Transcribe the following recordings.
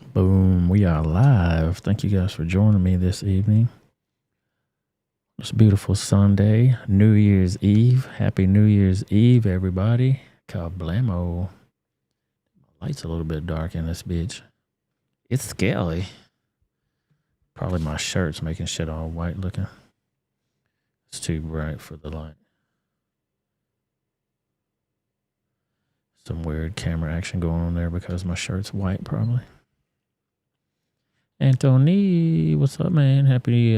Boom, we are live. Thank you guys for joining me this evening. It's a beautiful Sunday, New Year's Eve. Happy New Year's Eve, everybody. Kablamo. Light's a little bit dark in this bitch. It's scaly. Probably my shirt's making shit all white looking. It's too bright for the light. Some weird camera action going on there because my shirt's white, probably. Anthony, what's up, man? Happy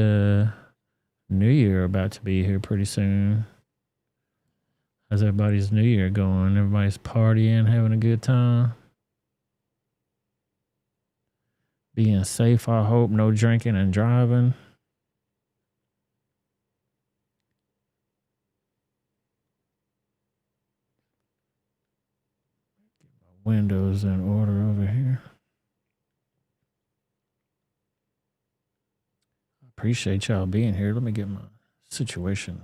New Year about to be here pretty soon. How's everybody's New Year going? Everybody's partying, having a good time. Being safe, I hope. No drinking and driving. Get my windows in order over here. Appreciate y'all being here. Let me get my situation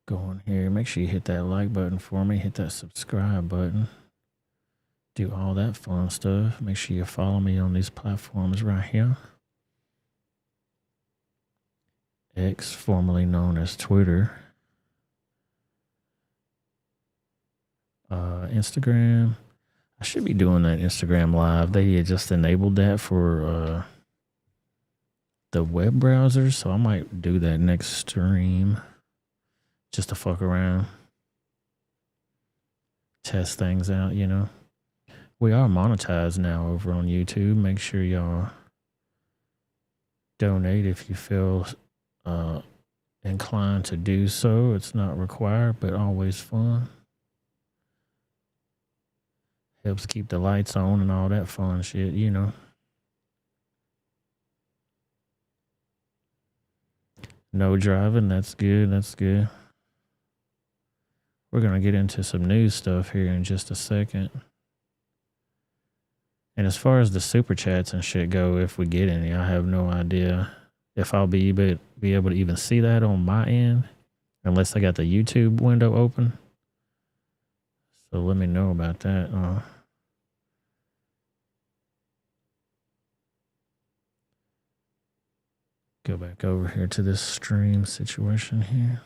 going here. Make sure you hit that like button for me. Hit that subscribe button. Do all that fun stuff. Make sure you follow me on these platforms right here. X, formerly known as Twitter. Instagram. I should be doing that Instagram live. They just enabled that for the web browser, so I might do that next stream just to fuck around, test things out, you know. We are monetized now over on YouTube. Make sure y'all donate if you feel inclined to do so. It's not required, but always fun. Helps keep the lights on and all that fun shit, you know. No driving, that's good, that's good. We're going to get into some news stuff here in just a second. And as far as the super chats and shit go, if we get any, I have no idea if I'll be able to even see that on my end, unless I got the YouTube window open. So let me know about that. Go back over here to this stream situation here.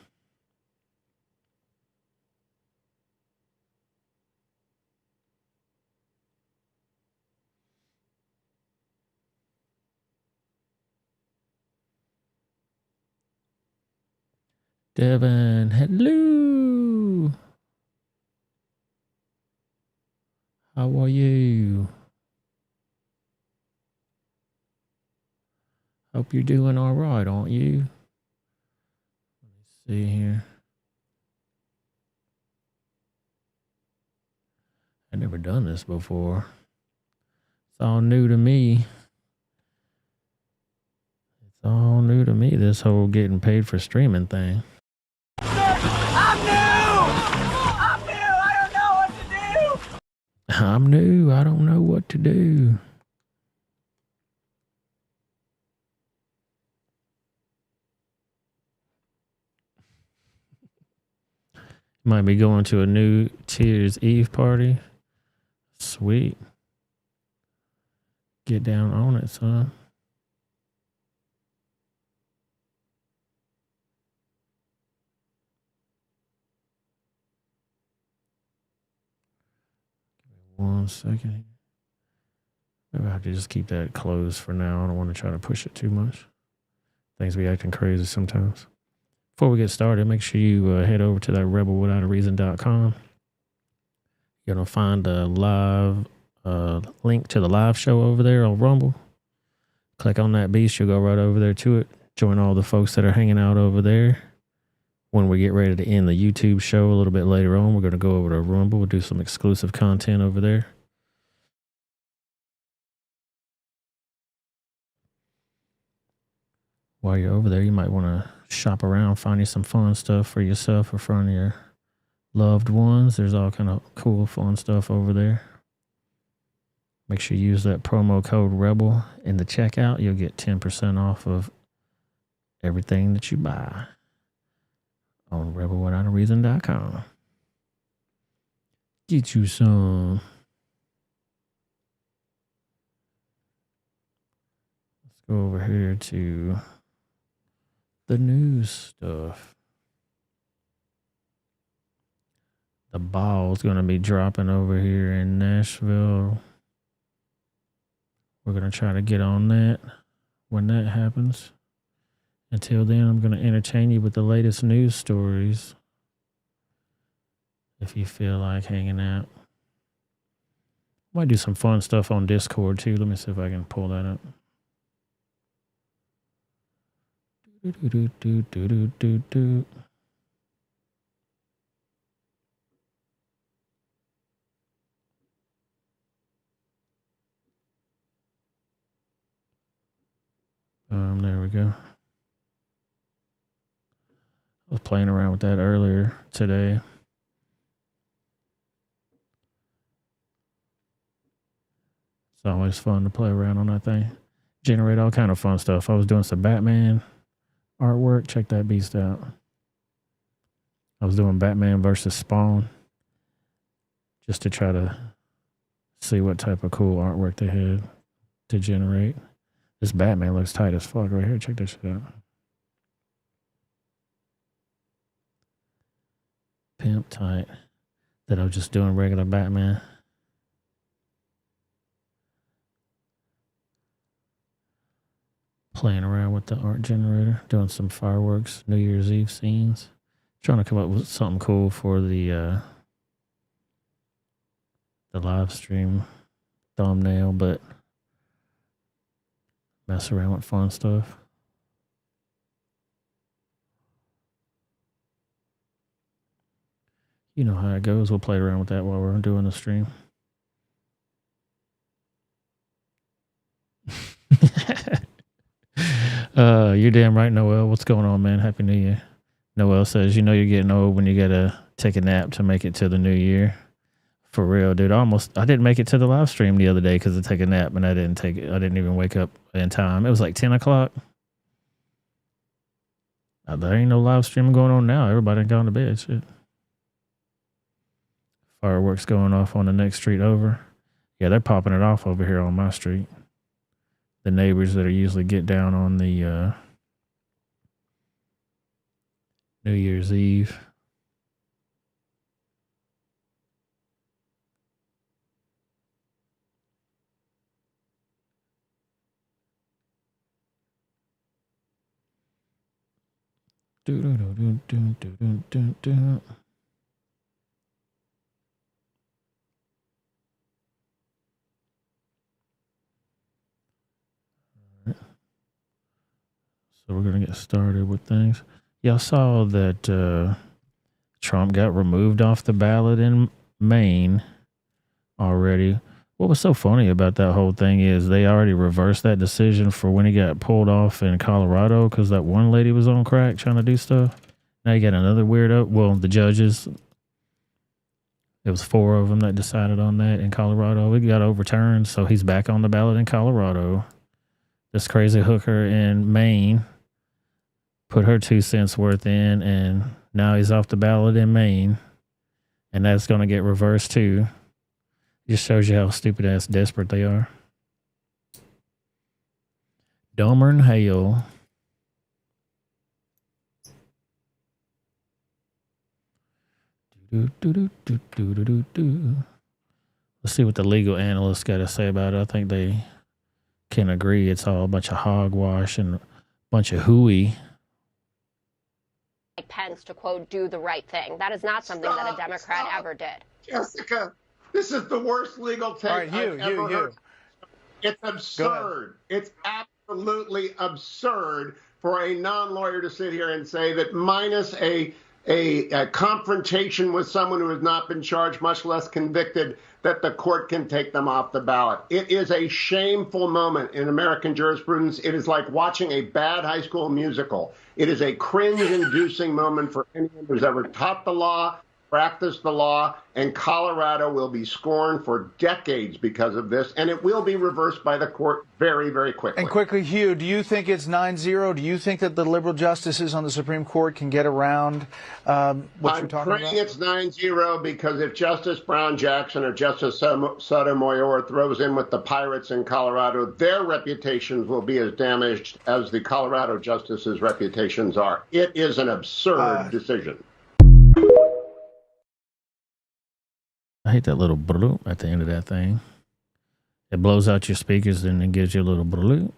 Devin, hello. How are you? Hope you're doing all right, aren't you? Let me see here. I've never done this before. It's all new to me. It's all new to me, this whole getting paid for streaming thing. I'm new! I don't know what to do! I'm new. I don't know what to do. Might be going to a new Tears Eve party. Sweet. Get down on it, son. Give me 1 second. Maybe I have to just keep that closed for now. I don't want to try to push it too much. Things be acting crazy sometimes. Before we get started, make sure you head over to that rebelwithoutareason.com. You're going to find a live link to the live show over there on Rumble. Click on that beast. You'll go right over there to it. Join all the folks that are hanging out over there. When we get ready to end the YouTube show a little bit later on, we're going to go over to Rumble. We'll do some exclusive content over there. While you're over there, you might want to shop around, find you some fun stuff for yourself or for your loved ones. There's all kind of cool, fun stuff over there. Make sure you use that promo code REBEL in the checkout. You'll get 10% off of everything that you buy on rebelwithoutareason.com. Get you some. Go over here to the news stuff. The ball's going to be dropping over here in Nashville. We're going to try to get on that when that happens. Until then, I'm going to entertain you with the latest news stories. If you feel like hanging out. Might do some fun stuff on Discord too. Let me see if I can pull that up. There we go. I was playing around with that earlier today. It's always fun to play around on that thing. Generate all kind of fun stuff. I was doing some Batman artwork. Check that beast out. I was doing Batman versus Spawn just to try to see what type of cool artwork they had to generate. This Batman looks tight as fuck right here. Check that shit out. Pimp tight. That I was just doing regular Batman. Playing around with the art generator. Doing some fireworks, New Year's Eve scenes. Trying to come up with something cool for the live stream thumbnail, but mess around with fun stuff. You know how it goes. We'll play around with that while we're doing the stream. You're damn right, Noel. What's going on, man? Happy New Year. Noel says, you know you're getting old when you gotta take a nap to make it to the new year. For real, dude. I didn't make it to the live stream the other day because I took a nap and I didn't even wake up in time. It was like 10 o'clock. There ain't no live streaming going on now. Everybody gone to bed. Shit. Fireworks going off on the next street over. Yeah, they're popping it off over here on my street. The neighbors that are usually get down on the New Year's Eve. So we're going to get started with things. Y'all saw that Trump got removed off the ballot in Maine already. What was so funny about that whole thing is they already reversed that decision for when he got pulled off in Colorado because that one lady was on crack trying to do stuff. Now you got another weirdo. Well, the judges, it was 4 of them that decided on that in Colorado. It got overturned, so he's back on the ballot in Colorado. This crazy hooker in Maine put her 2 cents worth in, and now he's off the ballot in Maine, and that's going to get reversed too. Just shows you how stupid ass desperate they are. Dumber than hell. Let's see what the legal analysts got to say about it. I think they can agree it's all a bunch of hogwash and a bunch of hooey. Pence to, quote, do the right thing. That is not something that a Democrat ever did. Jessica, this is the worst legal take I've ever heard. It's absurd. It's absolutely absurd for a non-lawyer to sit here and say that minus a confrontation with someone who has not been charged, much less convicted, that the court can take them off the ballot. It is a shameful moment in American jurisprudence. It is like watching a bad high school musical. It is a cringe-inducing moment for anyone who's ever taught the law, practice the law, and Colorado will be scorned for decades because of this, and it will be reversed by the court very, very quickly. And quickly, Hugh, do you think it's 9-0? Do you think that the liberal justices on the Supreme Court can get around what you're talking about? I'm praying it's 9-0 because if Justice Brown Jackson or Justice Sotomayor throws in with the pirates in Colorado, their reputations will be as damaged as the Colorado justices' reputations are. It is an absurd decision. I hate that little bloop at the end of that thing. It blows out your speakers and it gives you a little bloop.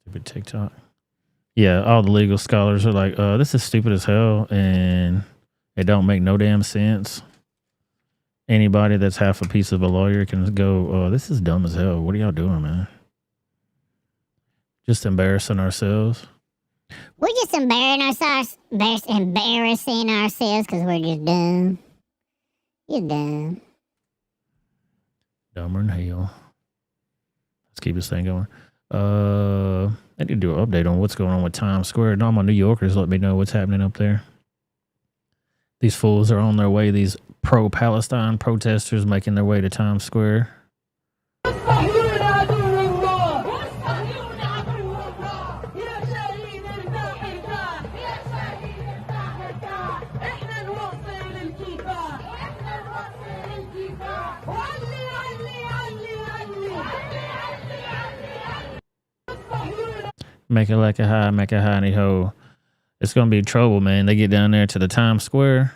Stupid TikTok. Yeah, all the legal scholars are like, this is stupid as hell and it don't make no damn sense. Anybody that's half a piece of a lawyer can go, this is dumb as hell. What are y'all doing, man? Just embarrassing ourselves. We're just embarrassing ourselves because we're just dumb. You're dumb. Dumber than hell. Let's keep this thing going. I need to do an update on what's going on with Times Square. All my New Yorkers let me know what's happening up there. These fools are on their way. These pro-Palestine protesters making their way to Times Square. Make it like a high, make a honey ho. It's going to be trouble, man. They get down there to the Times Square.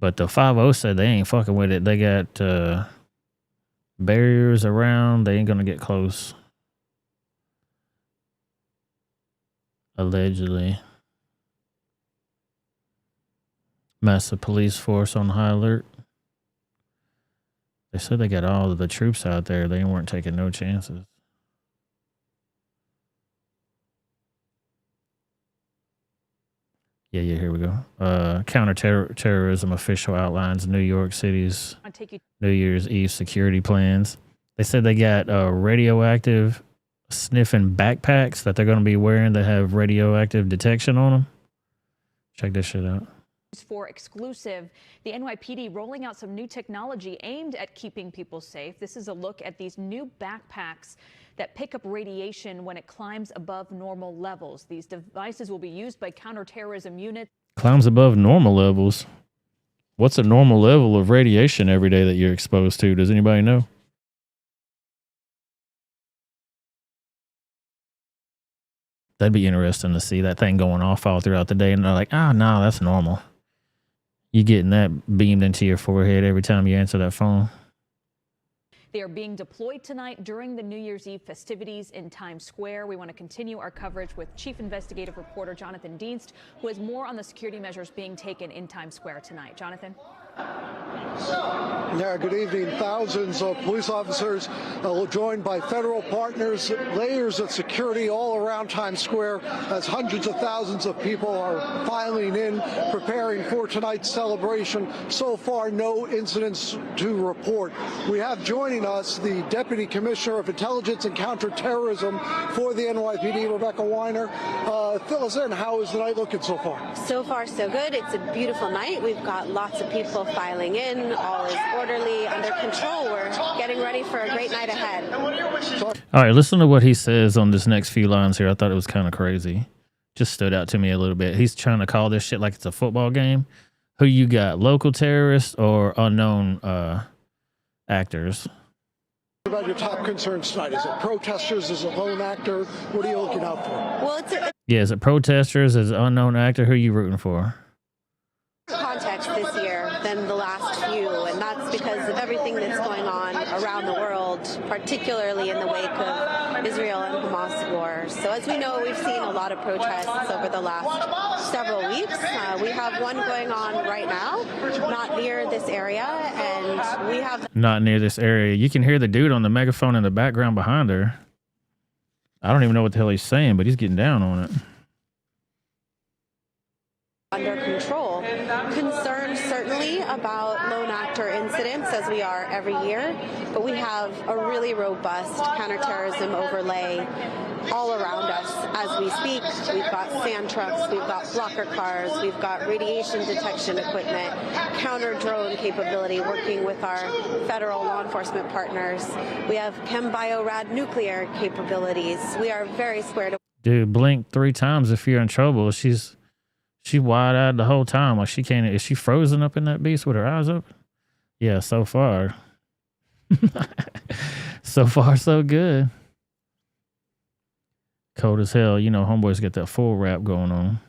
But the 5-0 said they ain't fucking with it. They got barriers around. They ain't going to get close. Allegedly. Massive police force on high alert. They said they got all of the troops out there. They weren't taking no chances. Yeah, here we go. Counterterrorism official outlines New York City's New Year's Eve security plans. They said they got radioactive sniffing backpacks that they're going to be wearing that have radioactive detection on them. Check this shit out. For exclusive, the NYPD rolling out some new technology aimed at keeping people safe. This is a look at these new backpacks that pick up radiation when it climbs above normal levels. These devices will be used by counterterrorism units. Climbs above normal levels? What's a normal level of radiation every day that you're exposed to? Does anybody know? That'd be interesting to see that thing going off all throughout the day. And they're like, no, that's normal. You getting that beamed into your forehead every time you answer that phone. They are being deployed tonight during the New Year's Eve festivities in Times Square. We want to continue our coverage with Chief Investigative Reporter Jonathan Dienst, who has more on the security measures being taken in Times Square tonight. Jonathan? Yeah, good evening. Thousands of police officers joined by federal partners, layers of security all around Times Square as hundreds of thousands of people are filing in, preparing for tonight's celebration. So far, no incidents to report. We have joining us the Deputy Commissioner of Intelligence and Counterterrorism for the NYPD, Rebecca Weiner. Fill us in. How is the night looking so far? So far, so good. It's a beautiful night. We've got lots of people filing in. All is orderly, under control. We're getting ready for a great night ahead. All right, listen to what he says on this next few lines here. I thought it was kind of crazy. Just stood out to me a little bit. He's trying to call this shit like it's a football game. Who you got, local terrorists or unknown actors? What about your top concerns tonight? Is it protesters? Is it lone actor? What are you looking out for? Well, Yeah, is it protesters? Is it unknown actor? Who are you rooting for? context this year than the last few, and that's because of everything that's going on around the world, particularly in the wake of Israel and Hamas war. So as we know, we've seen a lot of protests over the last several weeks. We have one going on right now, not near this area, and we have... Not near this area. You can hear the dude on the megaphone in the background behind her. I don't even know what the hell he's saying, but he's getting down on it. Under control. Concerns certainly about lone actor incidents as we are every year, but we have a really robust counterterrorism overlay all around us as we speak. We've got sand trucks, we've got blocker cars, we've got radiation detection equipment, counter-drone capability working with our federal law enforcement partners. We have chem-bio-rad nuclear capabilities. We are very squared away. Dude, blink 3 times if you're in trouble. She wide-eyed the whole time. Like she can't. Is she frozen up in that beast with her eyes open? Yeah, so far. So far, so good. Cold as hell. You know, homeboys get that full wrap going on.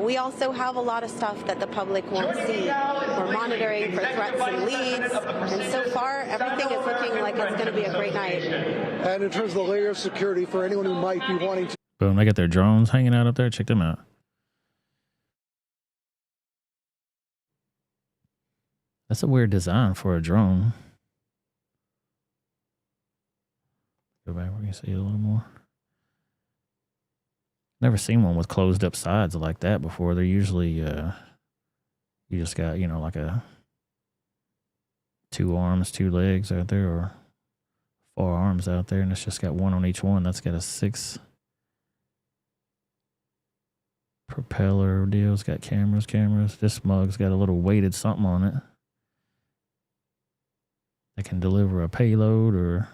We also have a lot of stuff that the public won't see. We're monitoring for threats and leads, and so far, everything is looking like it's going to be a great night. And in terms of the layer of security for anyone who might be wanting to... Boom, they got their drones hanging out up there. Check them out. That's a weird design for a drone. Go back where you can see it a little more. Never seen one with closed up sides like that before. They're usually, you just got, you know, like a 2 arms, 2 legs out there, or 4 arms out there, and it's just got 1 on each one. That's got a 6 propeller deal. It's got cameras. This mug's got a little weighted something on it that can deliver a payload or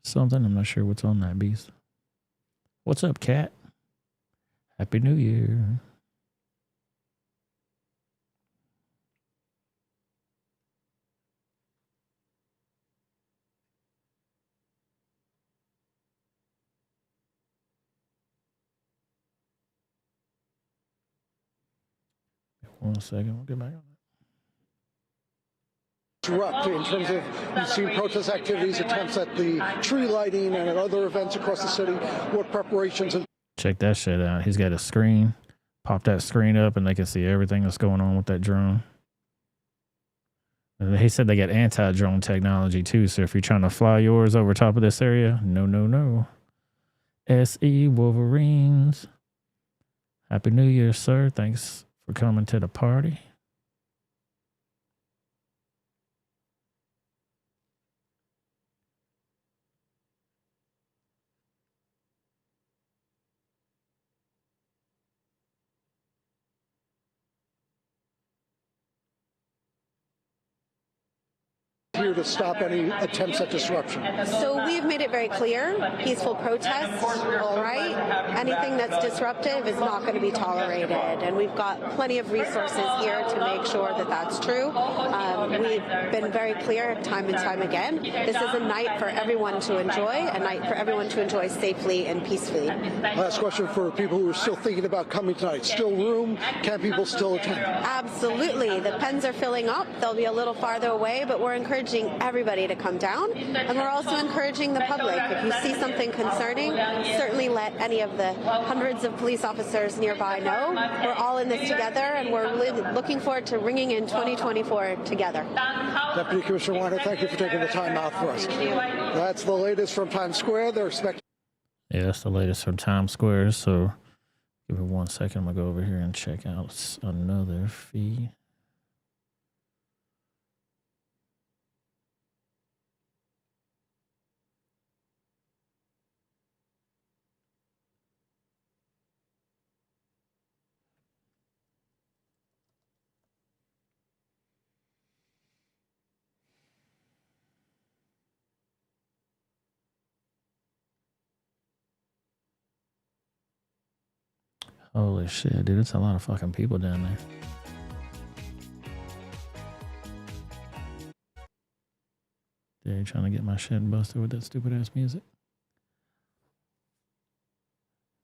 something. I'm not sure what's on that beast. What's up, cat? Happy New Year. One second, we'll get back on that. Disrupt in terms of, you've seen protest activities, attempts at the tree lighting and at other events across the city. What preparations and... Check that shit out. He's got a screen. Pop that screen up and they can see everything that's going on with that drone. And he said they got anti-drone technology too, so if you're trying to fly yours over top of this area, no. SE Wolverines. Happy New Year, sir. Thanks for coming to the party. here to stop any attempts at disruption? So we've made it very clear, peaceful protests, all right. Anything that's disruptive is not going to be tolerated, and we've got plenty of resources here to make sure that that's true. We've been very clear time and time again. This is a night for everyone to enjoy, a night for everyone to enjoy safely and peacefully. Last question for people who are still thinking about coming tonight. Still room? Can people still attend? Absolutely. The pens are filling up. They'll be a little farther away, but we're encouraging everybody to come down. And we're also encouraging the public. If you see something concerning, certainly let any of the hundreds of police officers nearby know. We're all in this together, and we're really looking forward to ringing in 2024 together. Deputy Commissioner Weiner, thank you for taking the time out for us. Thank you. That's the latest from Times Square. They're expecting... Yeah, that's the latest from Times Square. So give me 1 second. I'm going to go over here and check out another feed. Holy shit, dude. It's a lot of fucking people down there. They're trying to get my shit busted with that stupid ass music.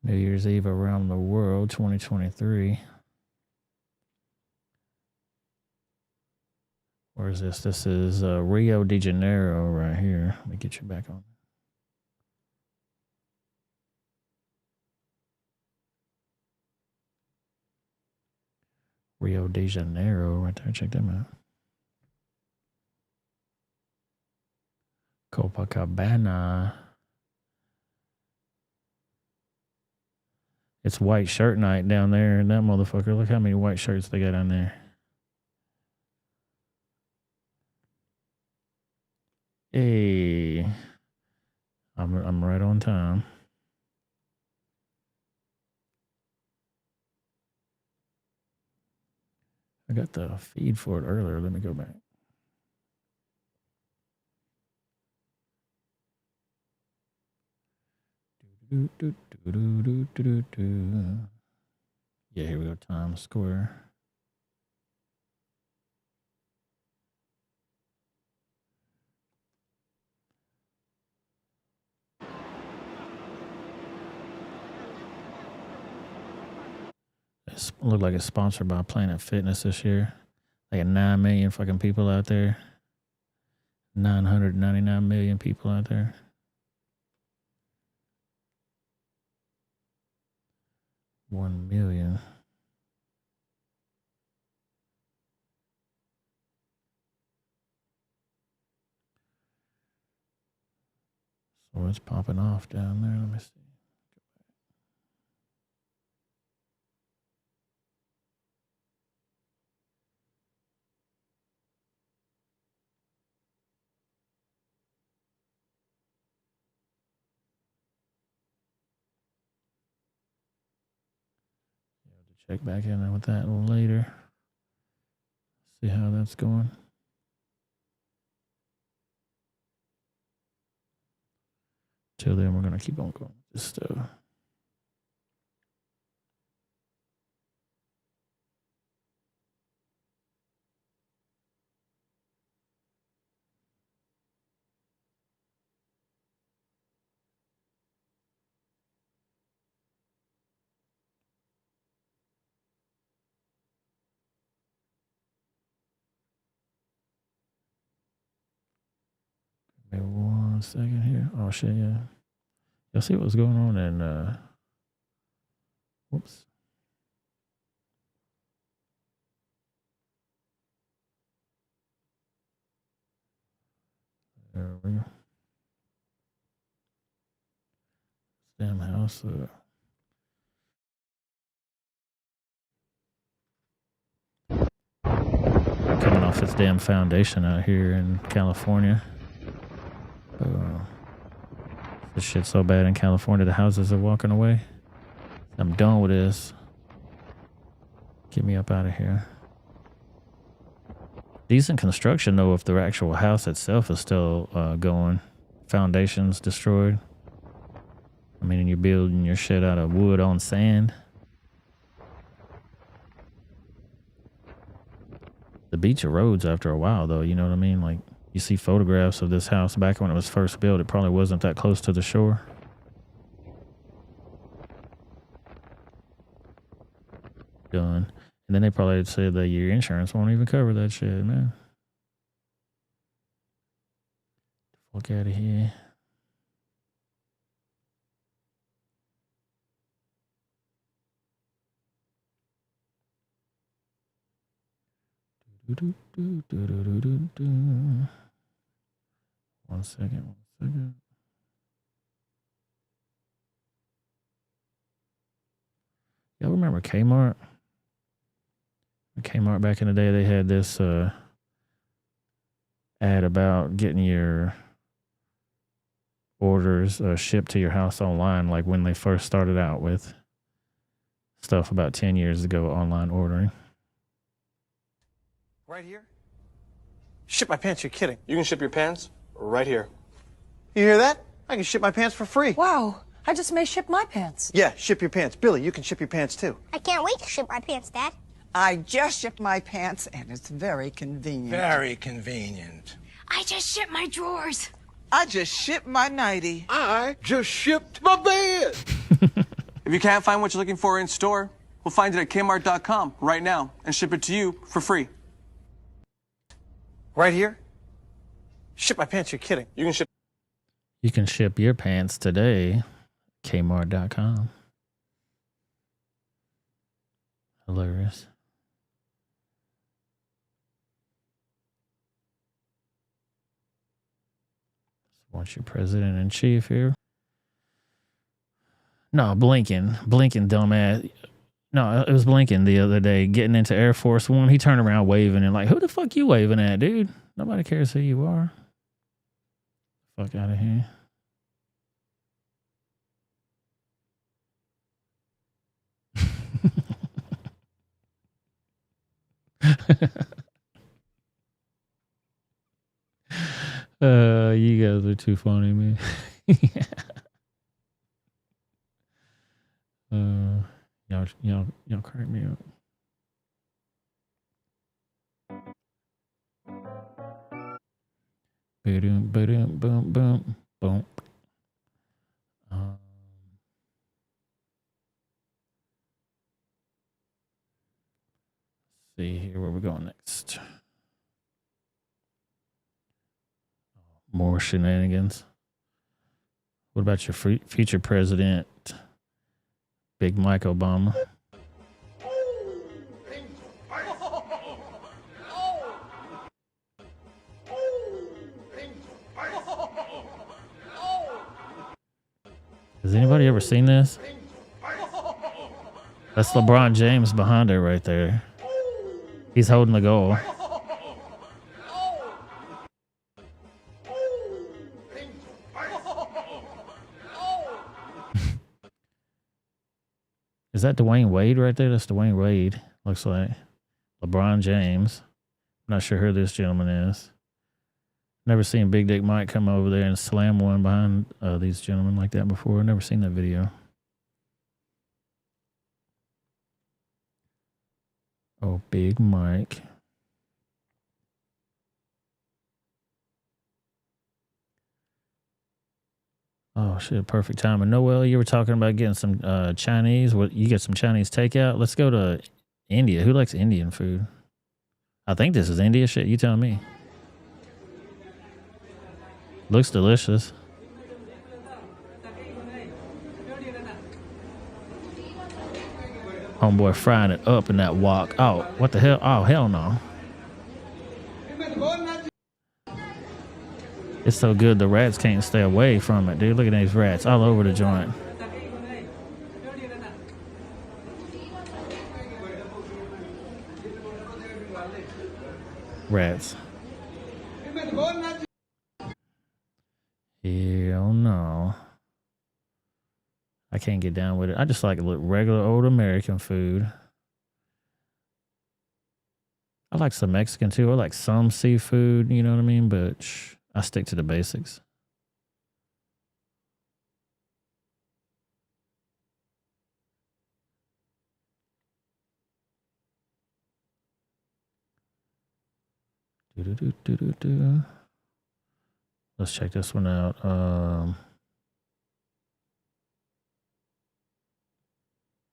New Year's Eve around the world 2023. Where is this? This is Rio de Janeiro right here. Let me get you back on. Rio de Janeiro right there. Check them out. Copacabana. It's white shirt night down there, and that motherfucker, look how many white shirts they got on there. Hey, I'm right on time. I got the feed for it earlier. Let me go back. Yeah, here we go. Times Square. It looked like it's sponsored by Planet Fitness this year. Like 9 million fucking people out there. 999 million people out there. $1 million. So it's popping off down there. Let me see. Check back in with that a little later. See how that's going. Till then, we're going to keep on going with this stuff. Maybe 1 second here. Oh, shit, yeah. Y'all see what's going on in, whoops. There we go. Damn house. Coming off its damn foundation out here in California. This shit's so bad in California, the houses are walking away. I'm done with this. Get me up out of here. Decent construction, though, if the actual house itself is still going. Foundations destroyed. I mean, you're building your shit out of wood on sand. The beach erodes after a while, though, you know what I mean? Like, you see photographs of this house back when it was first built. It probably wasn't that close to the shore. Done. And then they probably said that your insurance won't even cover that shit, man. Fuck out of here. One second. Y'all remember Kmart? Kmart back in the day, they had this ad about getting your orders shipped to your house online, like when they first started out with stuff about 10 years ago, online ordering. Right here? Ship my pants, you're kidding. You can ship your pants right here. You hear that? I can ship my pants for free. Wow, I just may ship my pants. Yeah, ship your pants. Billy, you can ship your pants too. I can't wait to ship my pants, Dad. I just shipped my pants, and it's very convenient. Very convenient. I just shipped my drawers. I just shipped my nightie. I just shipped my bed. If you can't find what you're looking for in store, we'll find it at Kmart.com right now and ship it to you for free. Right here? Ship my pants, you're kidding. You can ship your pants today. Kmart.com. Hilarious. Want your president in chief here. No, Blinken, dumbass. No, it was Blinken the other day getting into Air Force One. He turned around waving and like, who the fuck you waving at, dude? Nobody cares who you are. Fuck out of here. You guys are too funny, man. Y'all crack me up. Boom, boom, boom, boom, boom. See here where we're going next. More shenanigans. What about your future president, Big Mike Obama? Has anybody ever seen this? That's LeBron James behind her right there. He's holding the goal. Is that Dwayne Wade right there? That's Dwayne Wade. Looks like LeBron James. I'm not sure who this gentleman is. Never seen Big Dick Mike come over there and slam one behind these gentlemen like that before. Never seen that video. Oh, Big Mike. Oh, shit, perfect timing. Noel, you were talking about getting some Chinese. What, you get some Chinese takeout? Let's go to India. Who likes Indian food? I think this is India. Shit, you tell me. Looks delicious. Homeboy frying it up in that wok. Oh, what the hell? Oh, hell no. It's so good the rats can't stay away from it, dude. Look at these rats all over the joint. Rats. Hell no. I can't get down with it. I just like regular old American food. I like some Mexican too. I like some seafood, you know what I mean? But I stick to the basics. Let's check this one out.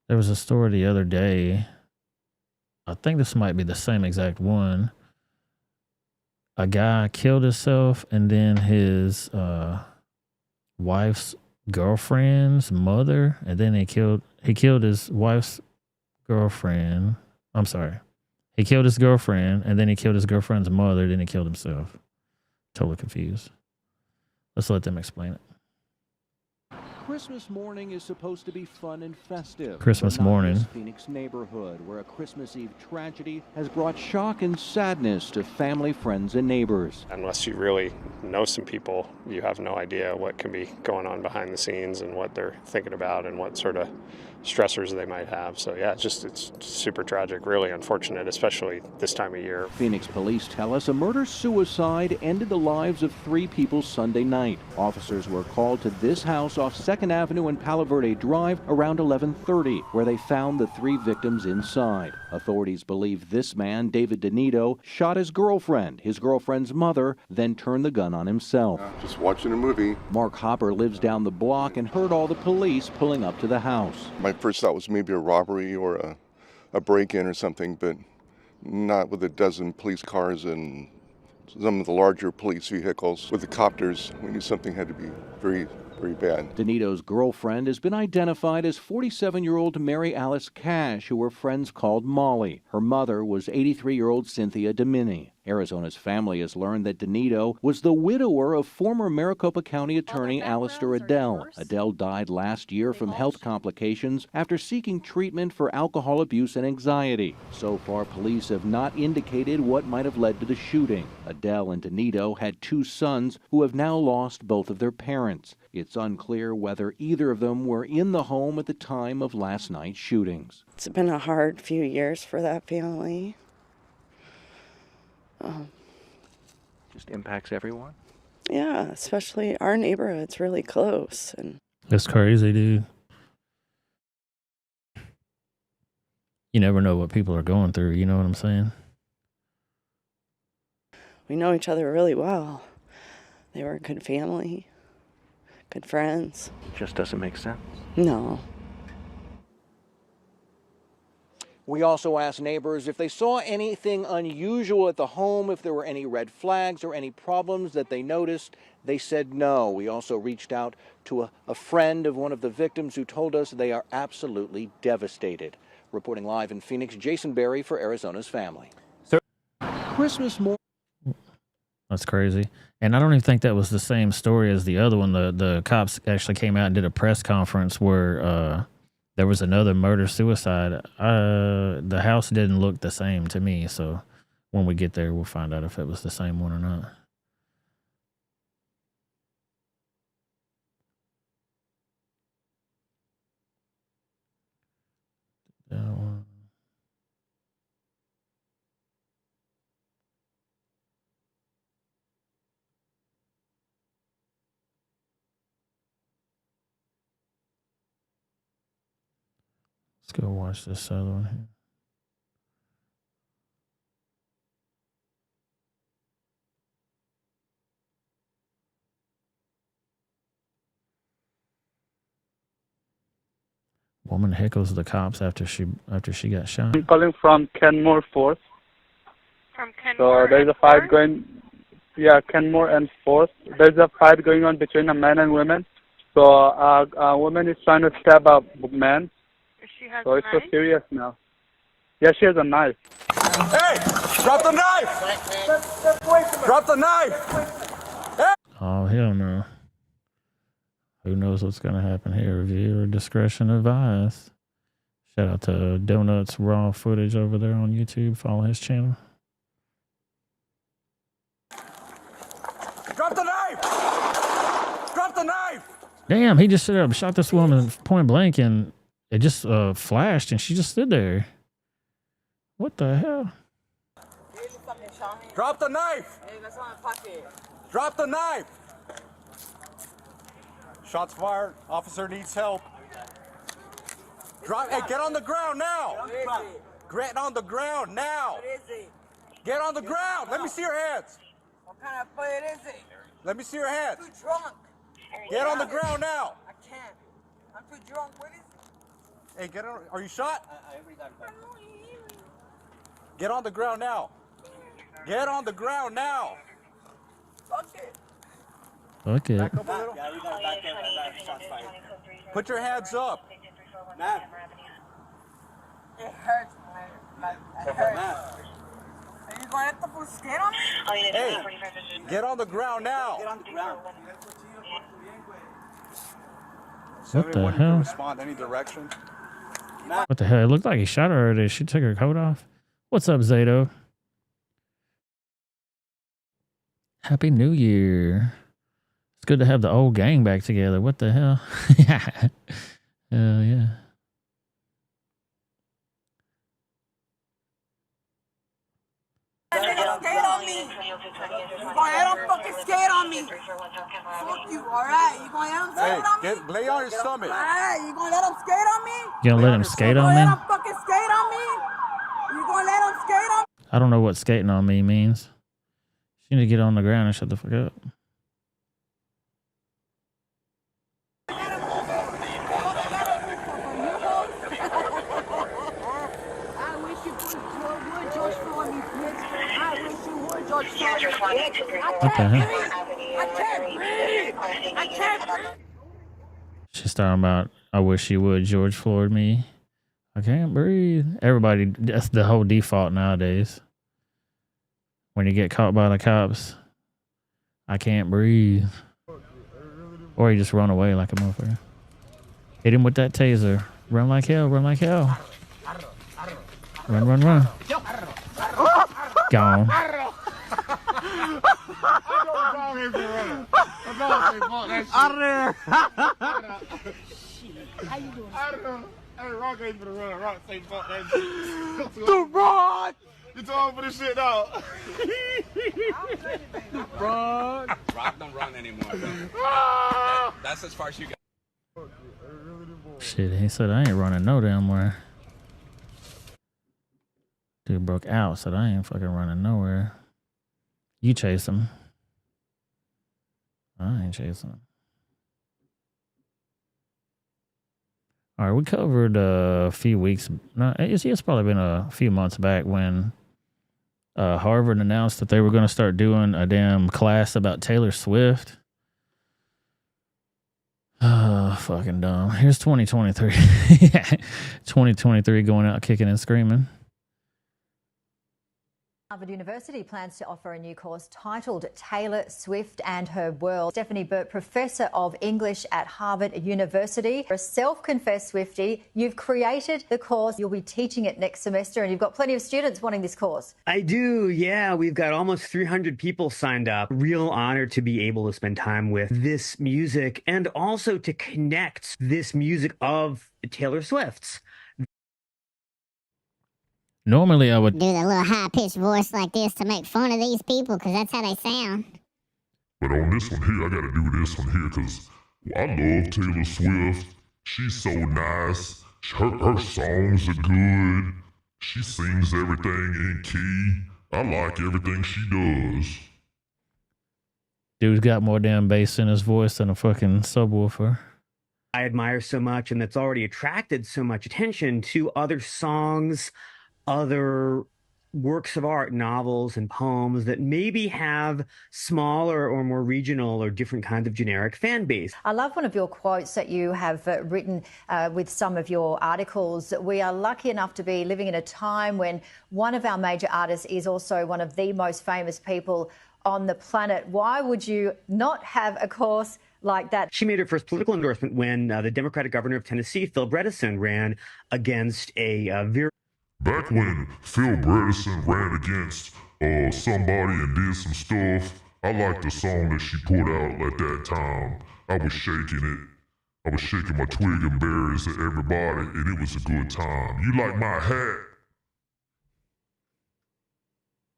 There was a story the other day. I think this might be the same exact one. A guy killed himself, and then his wife's girlfriend's mother, and then he killed his wife's girlfriend. I'm sorry. He killed his girlfriend, and then he killed his girlfriend's mother, then he killed himself. Totally confused. Let's let them explain it. Christmas morning is supposed to be fun and festive. Christmas morning. Phoenix neighborhood, where a Christmas Eve tragedy has brought shock and sadness to family, friends, and neighbors. Unless you really know some people, you have no idea what can be going on behind the scenes and what they're thinking about and what sort of stressors they might have. So yeah, it's super tragic, really unfortunate, especially this time of year. Phoenix police tell us a murder-suicide ended the lives of 3 people Sunday night. Officers were called to this house off 2nd Avenue and Palo Verde Drive around 11:30, where they found the 3 victims inside. Authorities believe this man, David Donito, shot his girlfriend's mother, then turned the gun on himself. Just watching a movie. Mark Hopper lives down the block and heard all the police pulling up to the house. My first thought was maybe a robbery or a break-in or something, but not with a dozen police cars and some of the larger police vehicles. With the copters, we knew something had to be very, very bad. Donito's girlfriend has been identified as 47-year-old Mary Alice Cash, who her friends called Molly. Her mother was 83-year-old Cynthia Domini. Arizona's family has learned that Donito was the widower of former Maricopa County Attorney Alistair Adele. Adele died last year from health complications after seeking treatment for alcohol abuse and anxiety. So far, police have not indicated what might have led to the shooting. Adele and Donito had 2 sons who have now lost both of their parents. It's unclear whether either of them were in the home at the time of last night's shootings. It's been a hard few years for that family. Just impacts everyone? Yeah, especially our neighborhood's really close. And that's crazy, dude. You never know what people are going through, you know what I'm saying? We know each other really well. They were a good family, good friends. Just doesn't make sense. No. We also asked neighbors if they saw anything unusual at the home, if there were any red flags or any problems that they noticed. They said no. We also reached out to a friend of one of the victims who told us they are absolutely devastated. Reporting live in Phoenix, Jason Berry for Arizona's Family. Christmas morning. That's crazy. And I don't even think that was the same story as the other one. The cops actually came out and did a press conference where there was another murder-suicide. The house didn't look the same to me, so when we get there, we'll find out if it was the same one or not. That one. Let's go watch this other one here. Woman heckles the cops after she got shot. I'm calling from Kenmore 4th. From Kenmore. So there's a fight going. Yeah, Kenmore and 4th. There's a fight going on between a man and women. So a woman is trying to stab a man. She has so a it's knife? so serious now. Yeah, she has a knife. Hey, drop the knife! Drop the knife! Hey! Oh, hell no. Who knows what's going to happen here? Viewer discretion advised. Shout out to Donuts Raw Footage over there on YouTube. Follow his channel. Drop the knife! Drop the knife! Damn, he just stood up and shot this woman point blank, and it just flashed, and she just stood there. What the hell? Drop the knife! Drop the knife! Shots fired. Officer needs help. Drop. Hey, get on the ground now! Get on the ground now! Get on the ground! Let me see your hands! What kind of fight is it? Let me see your hands! I'm too drunk. Get on the ground now! I can't. I'm too drunk. What is it? Hey, get on. Are you shot? Get on the ground now! Get on the ground now! Fuck it. Okay. Back up a little. Yeah, we gotta back up. Shots fired. Put your hands up. Man. It hurts, man. It hurts. Are you going to have to put skin on me? Hey, get on the ground now. Get on the ground. What the hell? Respond any direction. What the hell? It looked like he shot her already. She took her coat off. What's up, Zato? Happy New Year. It's good to have the old gang back together. What the hell? Hell yeah. Skate on me. You're going to let them fucking skate on me. Fuck you, alright? You going to let them skate on me? Lay on your stomach. Alright, you going to let them skate on me? You gonna let him skate on You me? going to let them fucking skate on me? You going to let them skate on me? I don't know what skating on me means. She need to get on the ground and shut the fuck up. What the hell? I can't breathe. She's talking about, I wish you would George Floyd me. I can't breathe. Everybody, that's the whole default nowadays. When you get caught by the cops, I can't breathe. Or you just run away like a motherfucker. Hit him with that taser. Run like hell, run like hell. Run, run, run. Gone. Hey, Rock ain't for the run. Rock say fuck that shit. The Rock! You too old for this shit, dog. Rock. Rock don't run anymore, that's as far as you got. Shit, he said I ain't running no damn where. Dude broke out, said I ain't fucking running nowhere. You chase him. I ain't chasing him. All right, we covered a few weeks. No, it's probably been a few months back when Harvard announced that they were going to start doing a damn class about Taylor Swift. Oh, fucking dumb. Here's 2023. 2023 going out kicking and screaming. Harvard University plans to offer a new course titled Taylor Swift and Her World. Stephanie Burt, Professor of English at Harvard University. For a self-confessed Swiftie, you've created the course. You'll be teaching it next semester and you've got plenty of students wanting this course. I do, yeah. We've got almost 300 people signed up. Real honor to be able to spend time with this music and also to connect this music of Taylor Swift's. Normally, I would do the little high-pitched voice like this to make fun of these people, because that's how they sound. But on this one here, I gotta do this one here, because I love Taylor Swift. She's so nice. Her songs are good. She sings everything in key. I like everything she does. Dude's got more damn bass in his voice than a fucking subwoofer. I admire so much, and that's already attracted so much attention to other songs, other works of art, novels and poems that maybe have smaller or more regional or different kinds of generic fan base. I love one of your quotes that you have written with some of your articles. We are lucky enough to be living in a time when one of our major artists is also one of the most famous people on the planet. Why would you not have a course like that? She made her first political endorsement when the Democratic governor of Tennessee, Phil Bredesen, ran against a very... Back when Phil Bredesen ran against somebody and did some stuff, I liked the song that she put out at that time. I was shaking it. I was shaking my twig and berries at everybody, and it was a good time. You like my hat?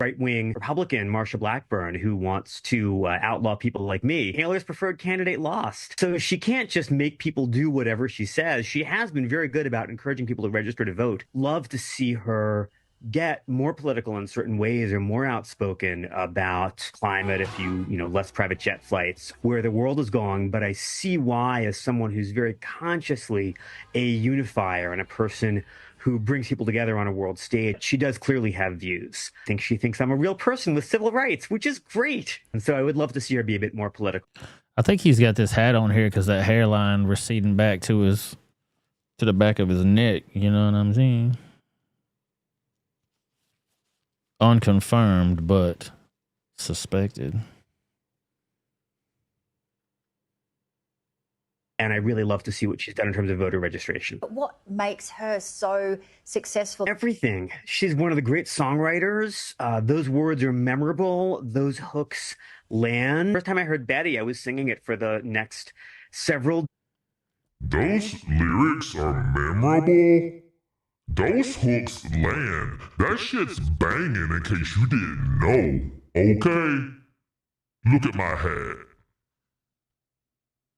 Right-wing Republican Marsha Blackburn, who wants to outlaw people like me. Taylor's preferred candidate lost. So she can't just make people do whatever she says. She has been very good about encouraging people to register to vote. Love to see her get more political in certain ways or more outspoken about climate, less private jet flights, where the world is going. But I see why, as someone who's very consciously a unifier and a person who brings people together on a world stage, she does clearly have views. I think she thinks I'm a real person with civil rights, which is great. And so I would love to see her be a bit more political. I think he's got this hat on here because that hairline receding back to the back of his neck. You know what I'm saying? Unconfirmed, but suspected. And I really love to see what she's done in terms of voter registration. What makes her so successful? Everything. She's one of the great songwriters. Those words are memorable. Those hooks land. First time I heard Betty, I was singing it for the next several. Those lyrics are memorable. Those hooks land. That shit's banging, in case you didn't know. Okay? Look at my hat.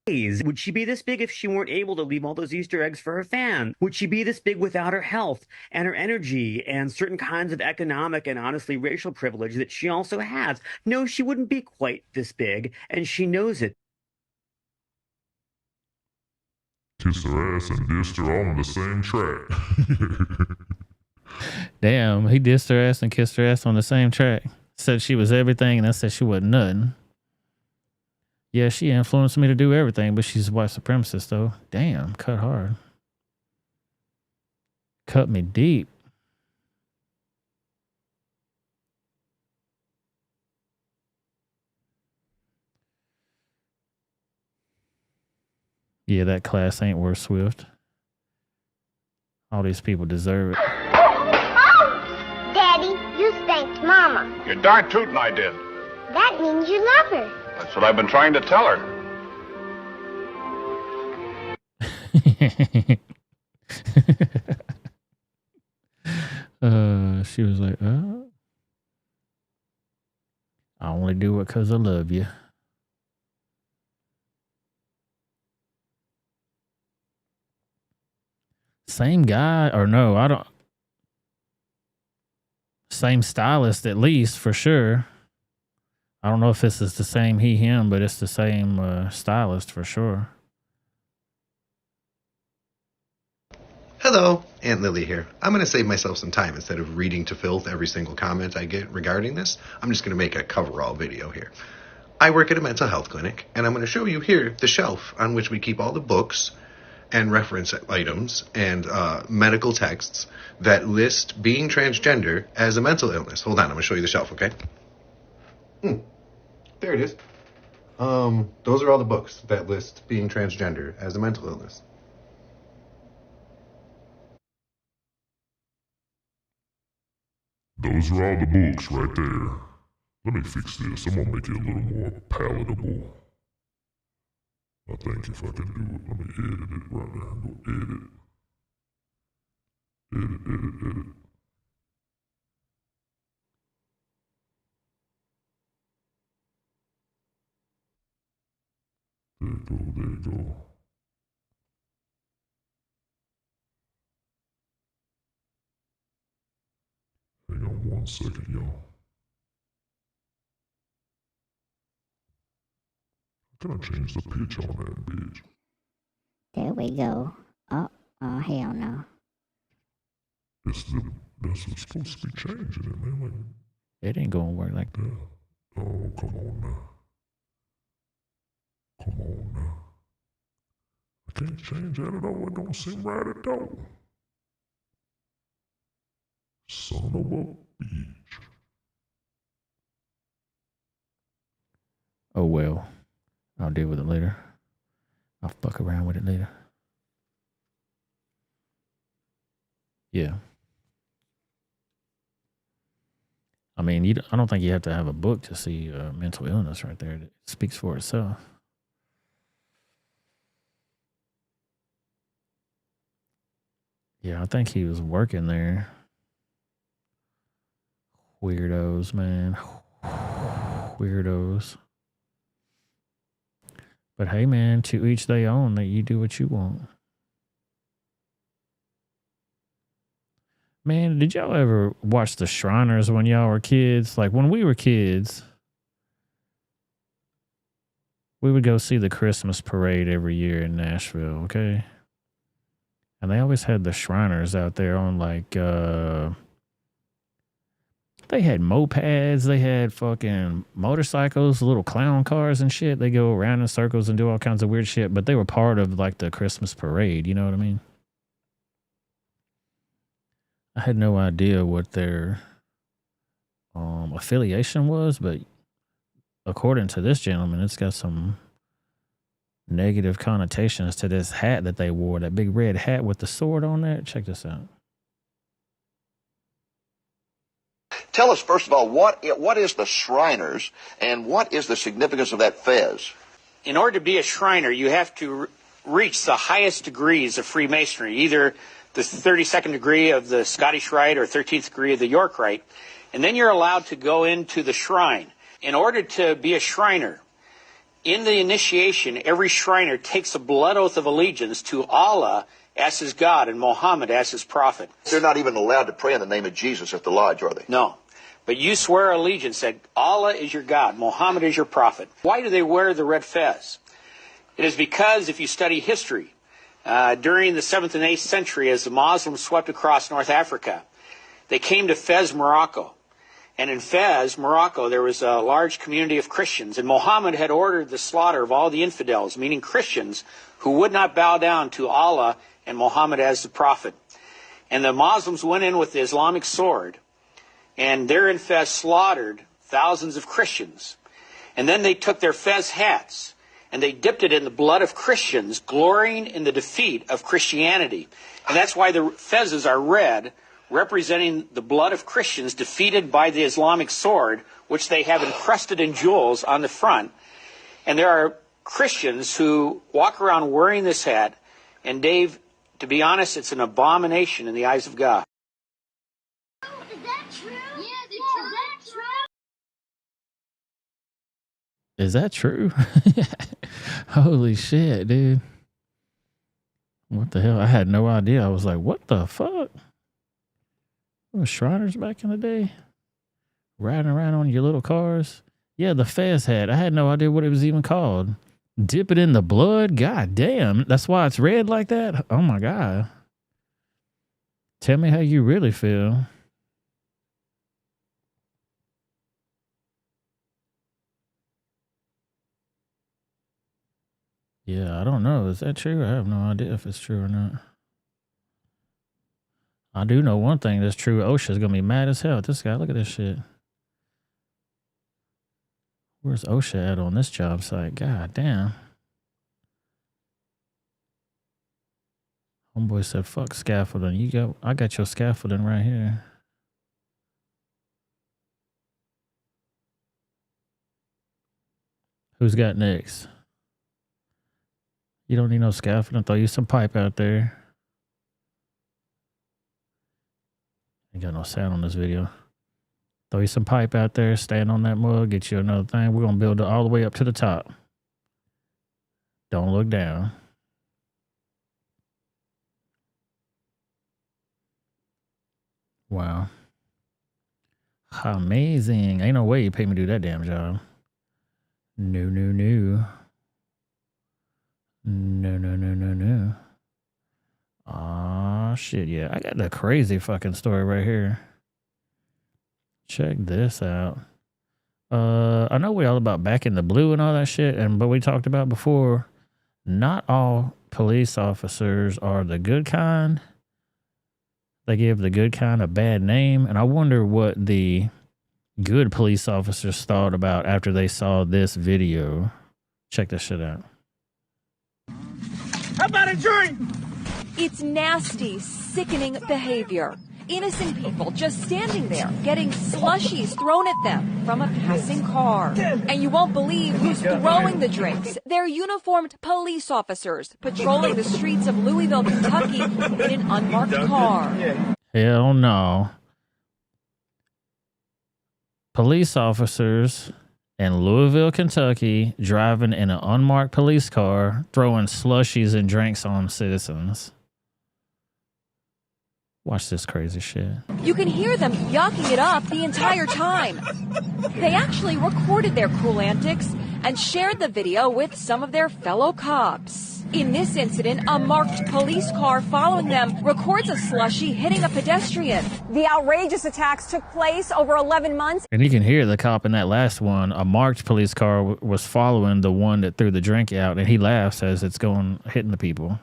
Would she be this big if she weren't able to leave all those Easter eggs for her fans? Would she be this big without her health and her energy and certain kinds of economic and honestly racial privilege that she also has? No, she wouldn't be quite this big, and she knows it. Kissed her ass and dissed her all on the same track. Damn, he dissed her ass and kissed her ass on the same track. Said she was everything, and I said she wasn't nothing. Yeah, she influenced me to do everything, but she's a white supremacist, though. Damn, cut hard. Cut me deep. Yeah, that class ain't worth Swift. All these people deserve it. Daddy, you spanked Mama. You're darn tootin' I did. That means you love her. That's what I've been trying to tell her. She was like, I only do it because I love you. Same guy, or no, I don't. Same stylist, at least, for sure. I don't know if this is the same he, him, but it's the same stylist for sure. Hello, Aunt Lily here. I'm going to save myself some time. Instead of reading to filth every single comment I get regarding this, I'm just going to make a coverall video here. I work at a mental health clinic, and I'm going to show you here the shelf on which we keep all the books and reference items and medical texts that list being transgender as a mental illness. Hold on, I'm going to show you the shelf, okay? There it is. Those are all the books that list being transgender as a mental illness. Those are all the books right there. Let me fix this. I'm gonna make it a little more palatable. I think if I can do it, let me edit it right now. Go edit. Edit. There you go. Hang on 1 second, y'all. Can I change the pitch on that bitch? There we go. Oh, hell no. That's what's supposed to be changing it, man. Like, it ain't gonna work like that. Oh, come on now. I can't change that at all. It don't seem right at all. Son of a bitch. Oh well. I'll deal with it later. I'll fuck around with it later. Yeah. I mean, I don't think you have to have a book to see mental illness right there. It speaks for itself. Yeah, I think he was working there. Weirdos, man. Weirdos. But hey, man, to each their own. That you do what you want. Man, did y'all ever watch the Shriners when y'all were kids? Like when we were kids, we would go see the Christmas parade every year in Nashville, okay? And they always had the Shriners out there on like, they had mopeds, they had fucking motorcycles, little clown cars and shit. They go around in circles and do all kinds of weird shit, but they were part of like the Christmas parade, you know what I mean? I had no idea what their affiliation was, but according to this gentleman, it's got some negative connotations to this hat that they wore, that big red hat with the sword on there. Check this out. Tell us, first of all, what is the Shriners and what is the significance of that fez? In order to be a Shriner, you have to reach the highest degrees of Freemasonry, either the 32nd degree of the Scottish Rite or 13th degree of the York Rite, and then you're allowed to go into the shrine. In order to be a Shriner, in the initiation, every Shriner takes a blood oath of allegiance to Allah as his God and Muhammad as his prophet. They're not even allowed to pray in the name of Jesus at the lodge, are they? No. But you swear allegiance that Allah is your God, Muhammad is your prophet. Why do they wear the red fez? It is because if you study history, during the 7th and 8th century, as the Muslims swept across North Africa, they came to Fez, Morocco. And in Fez, Morocco, there was a large community of Christians. And Muhammad had ordered the slaughter of all the infidels, meaning Christians, who would not bow down to Allah and Muhammad as the prophet. And the Muslims went in with the Islamic sword, and there in Fez slaughtered thousands of Christians. And then they took their Fez hats and they dipped it in the blood of Christians, glorying in the defeat of Christianity. And that's why the fezzes are red, representing the blood of Christians defeated by the Islamic sword, which they have encrusted in jewels on the front. And there are Christians who walk around wearing this hat. And Dave, to be honest, it's an abomination in the eyes of God. Is that true? Is that true? Holy shit, dude. What the hell? I had no idea. I was like, what the fuck? There was Shriners back in the day? Riding around on your little cars? Yeah, the Fez hat. I had no idea what it was even called. Dip it in the blood? God damn. That's why it's red like that? Oh my God. Tell me how you really feel. Yeah, I don't know. Is that true? I have no idea if it's true or not. I do know one thing that's true. OSHA's going to be mad as hell at this guy. Look at this shit. Where's OSHA at on this job site? God damn. Homeboy said, fuck scaffolding. I got your scaffolding right here. Who's got next? You don't need no scaffolding. Throw you some pipe out there. Ain't got no sound on this video. Throw you some pipe out there. Stand on that mug. Get you another thing. We're going to build it all the way up to the top. Don't look down. Wow. Amazing. Ain't no way you pay me to do that damn job. No. No. Aw, shit, yeah. I got the crazy fucking story right here. Check this out. I know we're all about back in the blue and all that shit, but we talked about before, not all police officers are the good kind. They give the good kind a bad name, and I wonder what the good police officers thought about after they saw this video. Check this shit out. How about a drink? It's nasty, sickening behavior. Innocent people just standing there, getting slushies thrown at them from a passing car. And you won't believe who's throwing the drinks. They're uniformed police officers patrolling the streets of Louisville, Kentucky in an unmarked car. Hell no. Police officers in Louisville, Kentucky, driving in an unmarked police car, throwing slushies and drinks on citizens. Watch this crazy shit. You can hear them yucking it up the entire time. They actually recorded their cool antics and shared the video with some of their fellow cops. In this incident, a marked police car following them records a slushie hitting a pedestrian. The outrageous attacks took place over 11 months. And you can hear the cop in that last one. A marked police car was following the one that threw the drink out, and he laughs as it's hitting the people.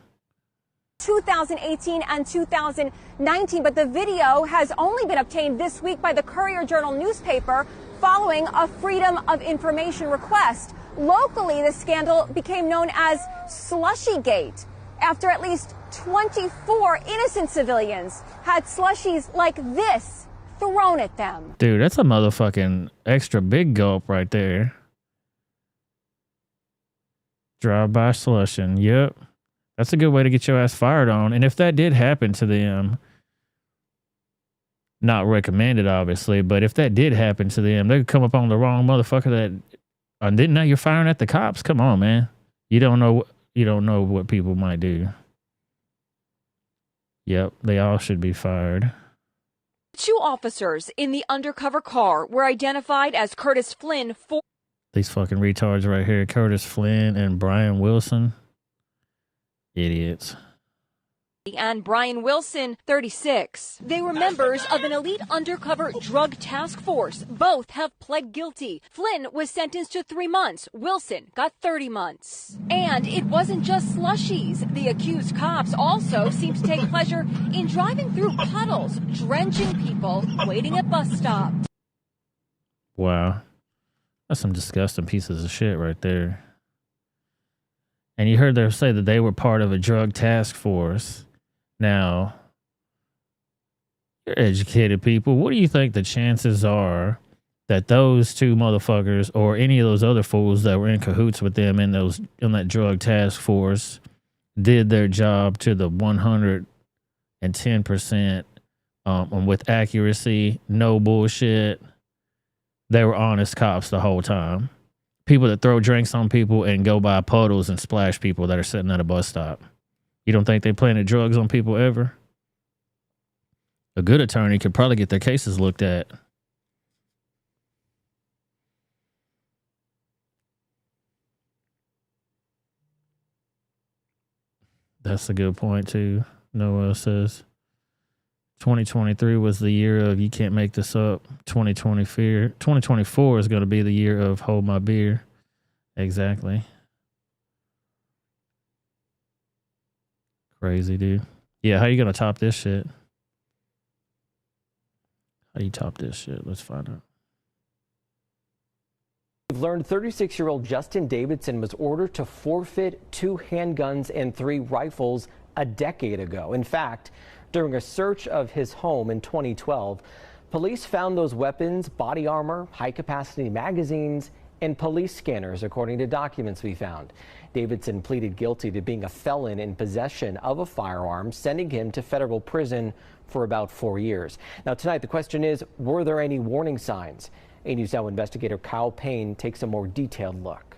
2018 and 2019, but the video has only been obtained this week by the Courier-Journal newspaper following a Freedom of Information request. Locally, the scandal became known as Slushygate after at least 24 innocent civilians had slushies like this thrown at them. Dude, that's a motherfucking extra big gulp right there. Drive-by slushing. Yep. That's a good way to get your ass fired on. And if that did happen to them, not recommended, obviously, but if that did happen to them, they could come up on the wrong motherfucker and then now you're firing at the cops. Come on, man. You don't know what people might do. Yep, they all should be fired. 2 officers in the undercover car were identified as Curtis Flynn. These fucking retards right here, Curtis Flynn and Brian Wilson. Idiots. And Brian Wilson, 36. They were members of an elite undercover drug task force. Both have pled guilty. Flynn was sentenced to 3 months. Wilson got 30 months. And it wasn't just slushies. The accused cops also seem to take pleasure in driving through puddles, drenching people waiting at bus stops. Wow. That's some disgusting pieces of shit right there. And you heard them say that they were part of a drug task force. Now, you're educated people. What do you think the chances are that those two motherfuckers or any of those other fools that were in cahoots with them in that drug task force did their job to the 110% with accuracy, no bullshit? They were honest cops the whole time. People that throw drinks on people and go by puddles and splash people that are sitting at a bus stop. You don't think they planted drugs on people ever? A good attorney could probably get their cases looked at. That's a good point, too. Noah says 2023 was the year of you can't make this up. 2024 is going to be the year of hold my beer. Exactly. Crazy, dude. Yeah, how you going to top this shit? How do you top this shit? Let's find out. We've learned 36-year-old Justin Davidson was ordered to forfeit 2 handguns and 3 rifles a decade ago. In fact, during a search of his home in 2012, police found those weapons, body armor, high-capacity magazines, and police scanners, according to documents we found. Davidson pleaded guilty to being a felon in possession of a firearm, sending him to federal prison for about 4 years. Now, tonight, the question is, were there any warning signs? 8 News Now investigator Kyle Payne takes a more detailed look.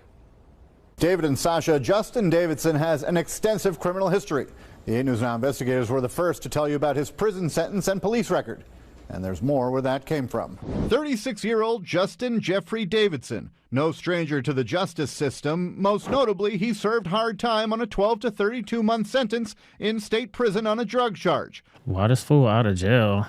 David and Sasha, Justin Davidson has an extensive criminal history. The 8 News Now investigators were the first to tell you about his prison sentence and police record. And there's more where that came from. 36-year-old Justin Jeffrey Davidson, no stranger to the justice system. Most notably, he served hard time on a 12 to 32-month sentence in state prison on a drug charge. Why this fool out of jail?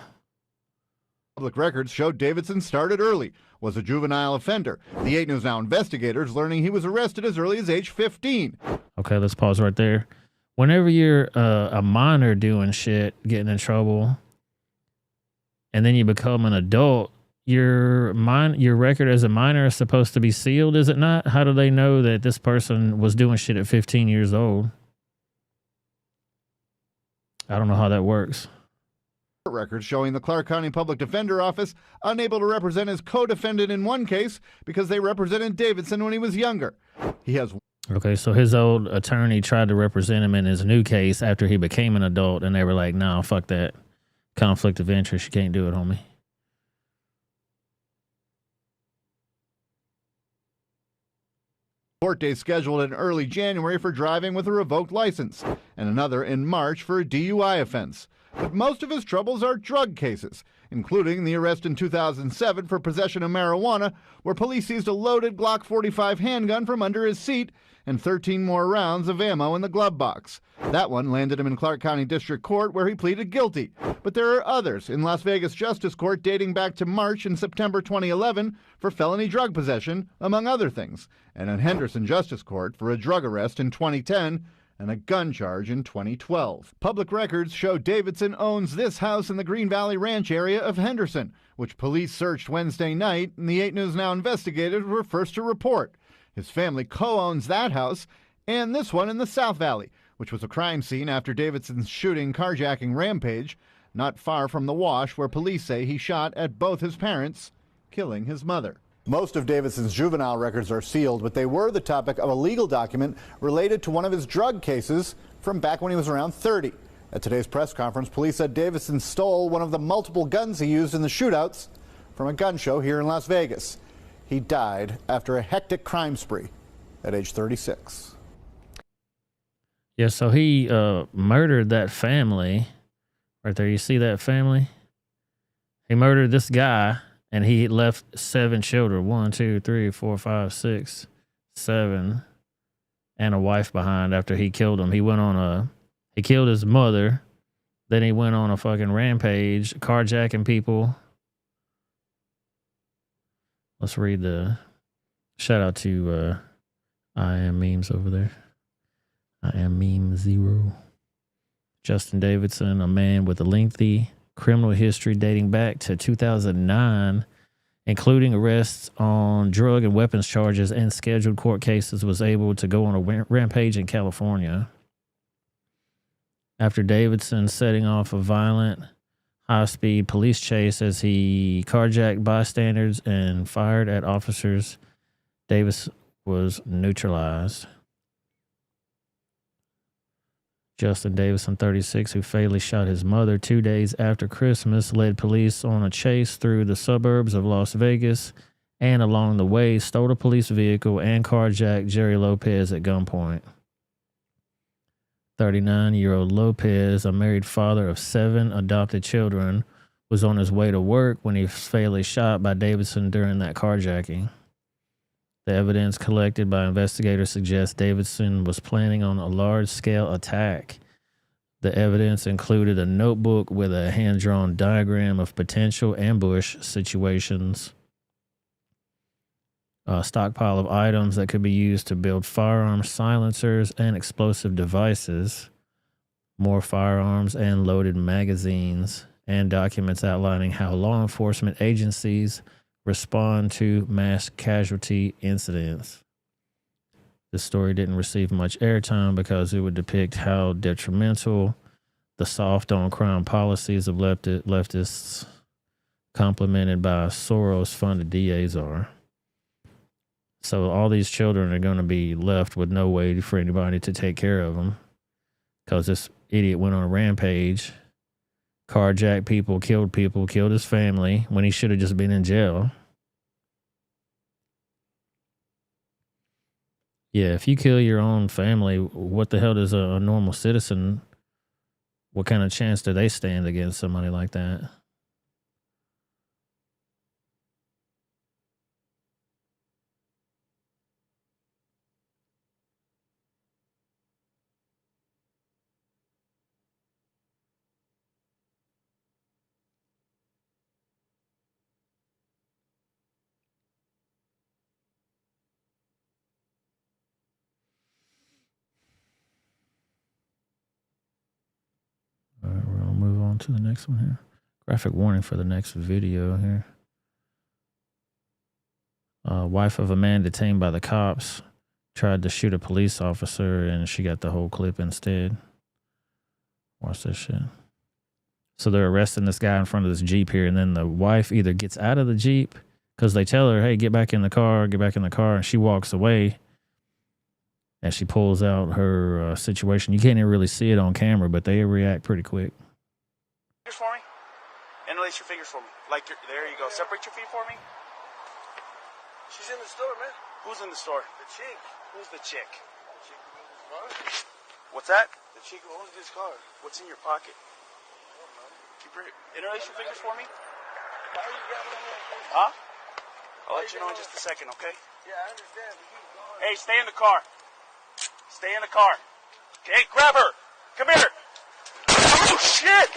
Public records showed Davidson started early, was a juvenile offender. The 8 News Now investigators learning he was arrested as early as age 15. Okay, let's pause right there. Whenever you're a minor doing shit, getting in trouble, and then you become an adult, your record as a minor is supposed to be sealed, is it not? How do they know that this person was doing shit at 15 years old? I don't know how that works. Records showing the Clark County Public Defender Office unable to represent his co-defendant in one case because they represented Davidson when he was younger. He has... Okay, so his old attorney tried to represent him in his new case after he became an adult, and they were like, no, fuck that. Conflict of interest, you can't do it, homie. Court date scheduled in early January for driving with a revoked license, and another in March for a DUI offense. But most of his troubles are drug cases, including the arrest in 2007 for possession of marijuana, where police seized a loaded Glock 45 handgun from under his seat and 13 more rounds of ammo in the glove box. That one landed him in Clark County District Court, where he pleaded guilty. But there are others in Las Vegas Justice Court dating back to March and September 2011 for felony drug possession, among other things, and in Henderson Justice Court for a drug arrest in 2010 and a gun charge in 2012. Public records show Davidson owns this house in the Green Valley Ranch area of Henderson, which police searched Wednesday night, and the 8 News Now investigators were first to report. His family co-owns that house and this one in the South Valley, which was a crime scene after Davidson's shooting carjacking rampage, not far from the Wash, where police say he shot at both his parents, killing his mother. Most of Davidson's juvenile records are sealed, but they were the topic of a legal document related to one of his drug cases from back when he was around 30. At today's press conference, police said Davidson stole one of the multiple guns he used in the shootouts from a gun show here in Las Vegas. He died after a hectic crime spree at age 36. Yeah, so he murdered that family. Right there, you see that family? He murdered this guy. And he left 7 children, 1, 2, 3, 4, 5, 6, 7, and a wife behind after he killed them. He killed his mother. Then he went on a fucking rampage, carjacking people. Let's read the shout out to I Am Memes over there. I Am Meme 0. Justin Davidson, a man with a lengthy criminal history dating back to 2009 including arrests on drug and weapons charges and scheduled court cases, was able to go on a rampage in California. After Davidson setting off a violent, high-speed police chase as he carjacked bystanders and fired at officers, Davis was neutralized. Justin Davison, 36, who fatally shot his mother 2 days after Christmas, led police on a chase through the suburbs of Las Vegas and along the way stole a police vehicle and carjacked Jerry Lopez at gunpoint. 39-year-old Lopez, a married father of 7 adopted children, was on his way to work when he was fatally shot by Davidson during that carjacking. The evidence collected by investigators suggests Davidson was planning on a large-scale attack. The evidence included a notebook with a hand-drawn diagram of potential ambush situations, a stockpile of items that could be used to build firearms, silencers, and explosive devices, more firearms and loaded magazines, and documents outlining how law enforcement agencies respond to mass casualty incidents. This story didn't receive much airtime because it would depict how detrimental the soft on crime policies of leftists, complemented by Soros-funded DAs, are. So all these children are going to be left with no way for anybody to take care of them because this idiot went on a rampage, carjacked people, killed his family when he should have just been in jail. Yeah, if you kill your own family, what the hell does a normal citizen, what kind of chance do they stand against somebody like that? All right, we're going to move on to the next one here. Graphic warning for the next video here. Wife of a man detained by the cops tried to shoot a police officer and she got the whole clip instead. Watch this shit. So they're arresting this guy in front of this Jeep here, and then the wife either gets out of the Jeep because they tell her, hey, get back in the car, and she walks away. And she pulls out her situation. You can't even really see it on camera, but they react pretty quick. Fingers for me. Interlace your fingers for me. There you go. Separate your feet for me. She's in the store, man. Who's in the store? The chick. Who's the chick? The chick who owns this car. What's that? The chick who owns this car. What's in your pocket? Interlace your fingers for me. Why are you grabbing on me? Huh? I'll let you know in just a second, okay? Yeah, I understand. But keep going. Hey, stay in the car. Stay in the car. Okay, grab her. Come here. Oh, shit!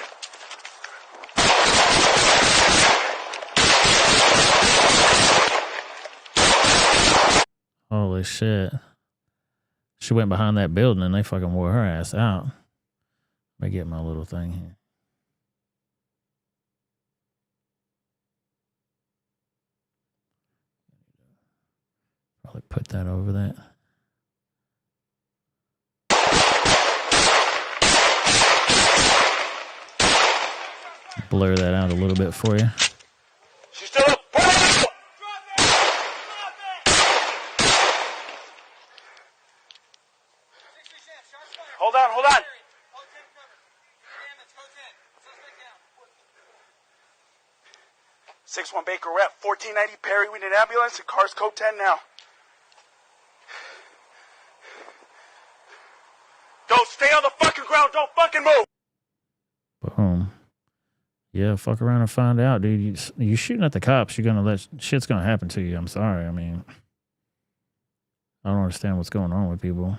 Holy shit. She went behind that building and they fucking wore her ass out. Let me get my little thing here. Probably put that over that. Blur that out a little bit for you. She's still up. Hold on, hold on. 6-1 Baker, we're at 1490 Perry. We need an ambulance and car's code 10 now. Don't stay on the fucking ground. Don't fucking move. Boom. Yeah, fuck around and find out, dude. You shooting at the cops, you're gonna shit's gonna happen to you. I'm sorry. I mean, I don't understand what's going on with people.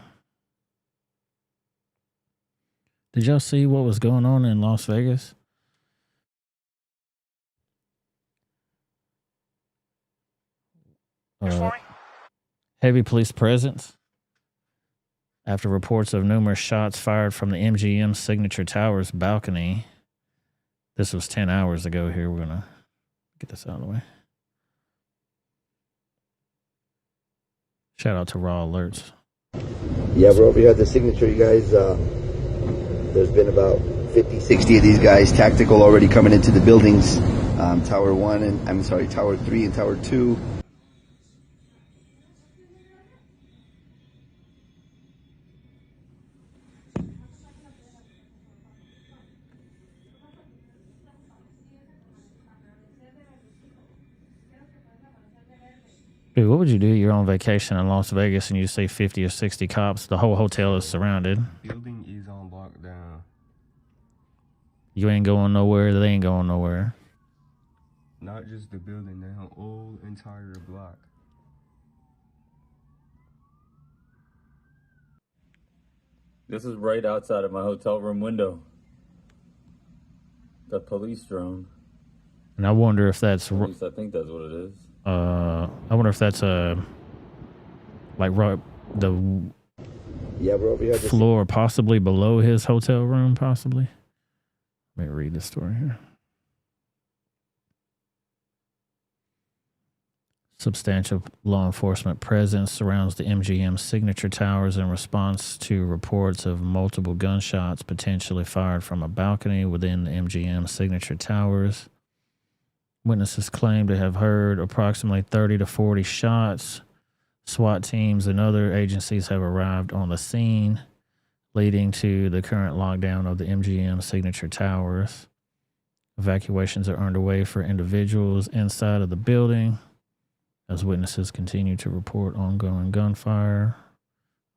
Did y'all see what was going on in Las Vegas? Heavy police presence after reports of numerous shots fired from the MGM Signature Towers balcony. This was 10 hours ago here. We're going to get this out of the way. Shout out to Raw Alerts. Yeah, we're over here at the signature, you guys. There's been about 50, 60 of these guys, tactical, already coming into the buildings. Tower 1 and, I'm sorry, Tower 3 and Tower 2. Dude, what would you do? You're on vacation in Las Vegas and you see 50 or 60 cops. The whole hotel is surrounded. Building is on lockdown. You ain't going nowhere. They ain't going nowhere. Not just the building, the whole entire block. This is right outside of my hotel room window. The police drone. And I wonder if that's... At least I think that's what it is. I wonder if that's like right the Yeah, we're over here. Floor possibly below his hotel room, possibly. Let me read the story here. Substantial law enforcement presence surrounds the MGM signature towers in response to reports of multiple gunshots potentially fired from a balcony within the MGM signature towers. Witnesses claim to have heard approximately 30 to 40 shots. SWAT teams and other agencies have arrived on the scene, leading to the current lockdown of the MGM signature towers. Evacuations are underway for individuals inside of the building as witnesses continue to report ongoing gunfire.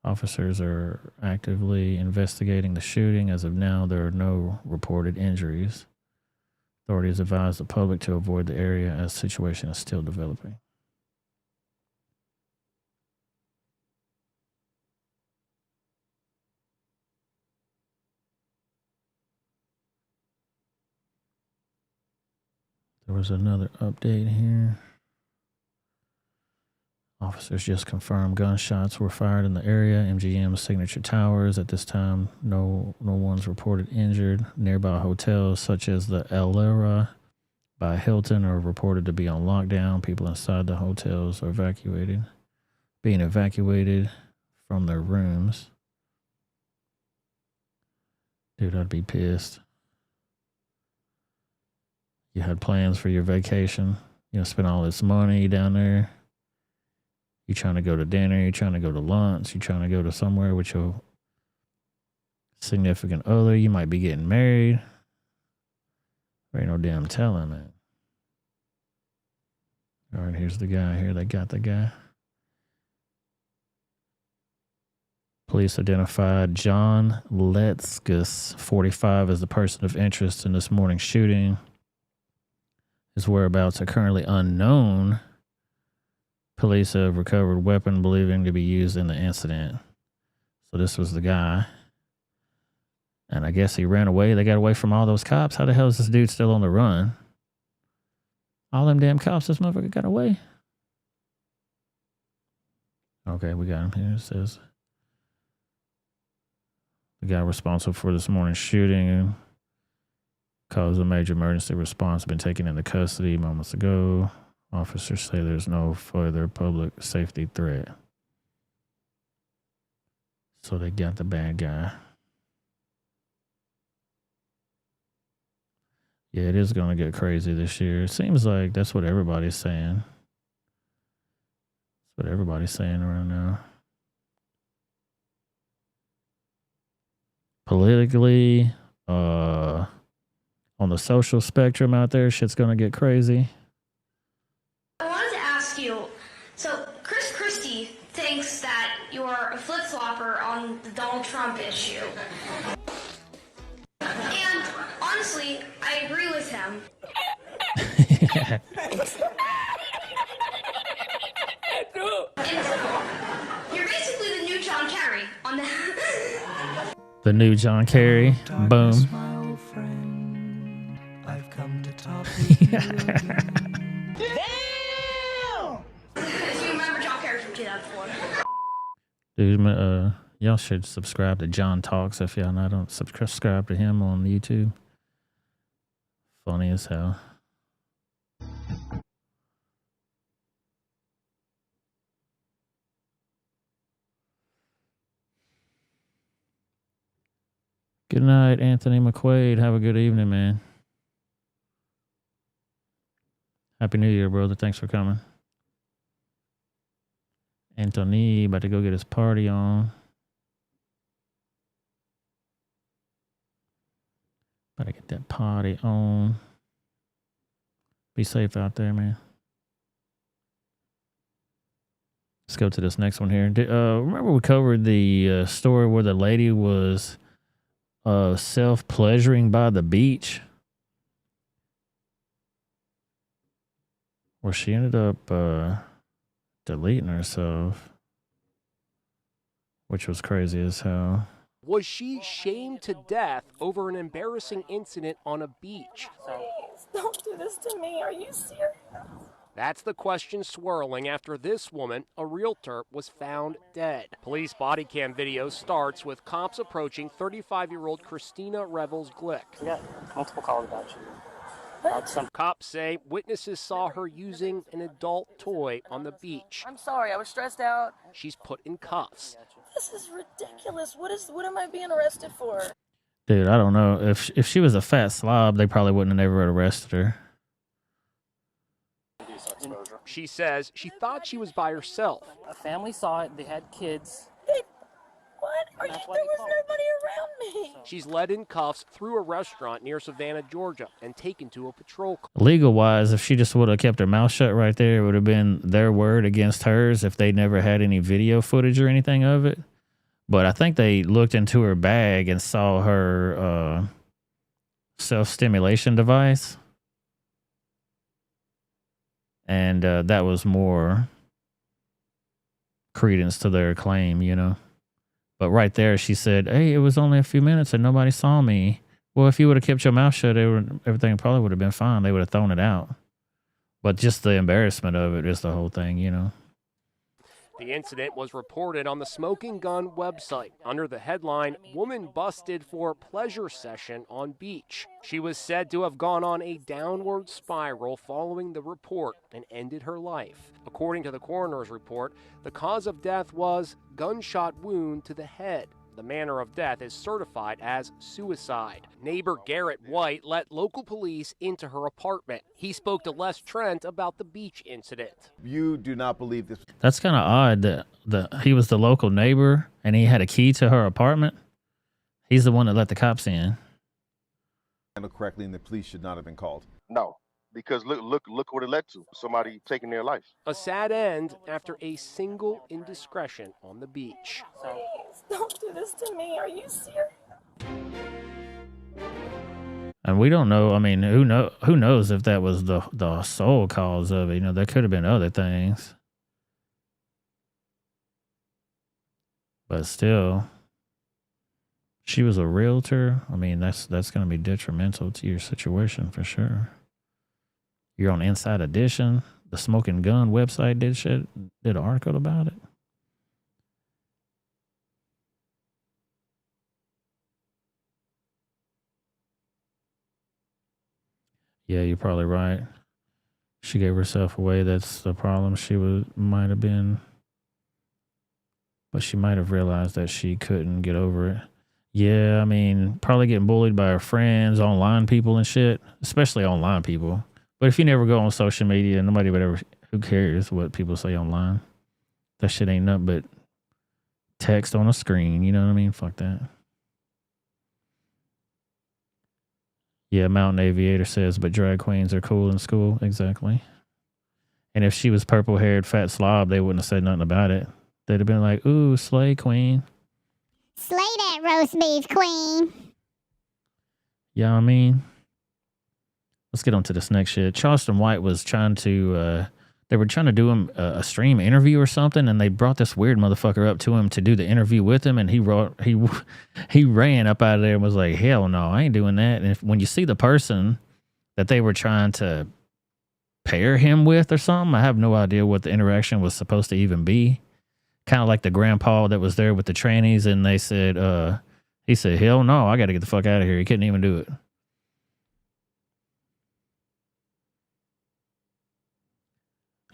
Officers are actively investigating the shooting. As of now, there are no reported injuries. Authorities advise the public to avoid the area as the situation is still developing. There was another update here. Officers just confirmed gunshots were fired in the area. MGM signature towers. At this time, no one's reported injured. Nearby hotels such as the Elara by Hilton are reported to be on lockdown. People inside the hotels are being evacuated from their rooms. Dude, I'd be pissed. You had plans for your vacation. You know, spend all this money down there. You're trying to go to dinner. You're trying to go to lunch. You're trying to go to somewhere with your significant other. You might be getting married. There ain't no damn telling, man. All right, here's the guy here. They got the guy. Police identified John Letzkus, 45, as the person of interest in this morning's shooting. His whereabouts are currently unknown. Police have recovered a weapon believing to be used in the incident. So this was the guy. And I guess he ran away. They got away from all those cops. How the hell is this dude still on the run? All them damn cops, this motherfucker got away. Okay, we got him here. It says the guy responsible for this morning's shooting caused a major emergency response, been taken into custody moments ago. Officers say there's no further public safety threat. So they got the bad guy. Yeah, it is going to get crazy this year. It seems like that's what everybody's saying. That's what everybody's saying around now. Politically, on the social spectrum out there, shit's going to get crazy. I wanted to ask you, so Chris Christie thinks that you're a flip-flopper on the Donald Trump issue. And honestly, I agree with him. And you're basically the new John Kerry on the... The new John Kerry. Boom. I've come to talk with you. If you remember John Kerry from 2004. Dude, y'all should subscribe to John Talks if y'all not don't subscribe to him on YouTube. Funny as hell. Good night, Anthony McQuaid. Have a good evening, man. Happy New Year, brother. Thanks for coming. Anthony about to go get his party on. About to get that party on. Be safe out there, man. Let's go to this next one here. Remember we covered the story where the lady was self-pleasuring by the beach? Where she ended up deleting herself, which was crazy as hell. Was she shamed to death over an embarrassing incident on a beach? Please, don't do this to me. Are you serious? That's the question swirling after this woman, a realtor, was found dead. Police body cam video starts with cops approaching 35-year-old Christina Revels Glick. We got multiple calls about you. Some cops say witnesses saw her using an adult toy on the beach. I'm sorry, I was stressed out. She's put in cuffs. This is ridiculous. What am I being arrested for? Dude, I don't know. If she was a fat slob, they probably wouldn't have never arrested her. She says she thought she was by herself. A family saw it. They had kids. What? There was nobody around me. She's led in cuffs through a restaurant near Savannah, Georgia, and taken to a patrol car. Legal-wise, if she just would have kept her mouth shut right there, it would have been their word against hers if they never had any video footage or anything of it. But I think they looked into her bag and saw her self-stimulation device. And that was more credence to their claim, you know. But right there, she said, hey, it was only a few minutes and nobody saw me. Well, if you would have kept your mouth shut, everything probably would have been fine. They would have thrown it out. But just the embarrassment of it is the whole thing, you know. The incident was reported on the Smoking Gun website under the headline, Woman Busted for Pleasure Session on Beach. She was said to have gone on a downward spiral following the report and ended her life. According to the coroner's report, the cause of death was gunshot wound to the head. The manner of death is certified as suicide. Neighbor Garrett White let local police into her apartment. He spoke to Les Trent about the beach incident. You do not believe this. That's kind of odd that he was the local neighbor and he had a key to her apartment. He's the one that let the cops in. Correctly, and the police should not have been called. No, because look what it led to. Somebody taking their life. A sad end after a single indiscretion on the beach. Please, don't do this to me. Are you serious? And we don't know. I mean, who knows if that was the sole cause of it? You know, there could have been other things. But still, she was a realtor. I mean, that's going to be detrimental to your situation for sure. You're on Inside Edition. The Smoking Gun website did an article about it. Yeah, you're probably right. She gave herself away. That's the problem. She might have been, but she might have realized that she couldn't get over it. Yeah, I mean, probably getting bullied by her friends, online people and shit, especially online people. But if you never go on social media, nobody would ever, who cares what people say online? That shit ain't nothing but text on a screen. You know what I mean? Fuck that. Yeah, Mountain Aviator says, but drag queens are cool in school. Exactly. And if she was purple-haired fat slob, they wouldn't have said nothing about it. They'd have been like, ooh, slay queen. Slay that roast beef queen. Yeah, I mean, let's get on to this next shit. Charleston White was trying to, they were trying to do him a stream interview or something, and they brought this weird motherfucker up to him to do the interview with him, and he ran up out of there and was like, hell no, I ain't doing that. And when you see the person that they were trying to pair him with or something, I have no idea what the interaction was supposed to even be. Kind of like the grandpa that was there with the trannies, and they said, he said, hell no, I got to get the fuck out of here. He couldn't even do it.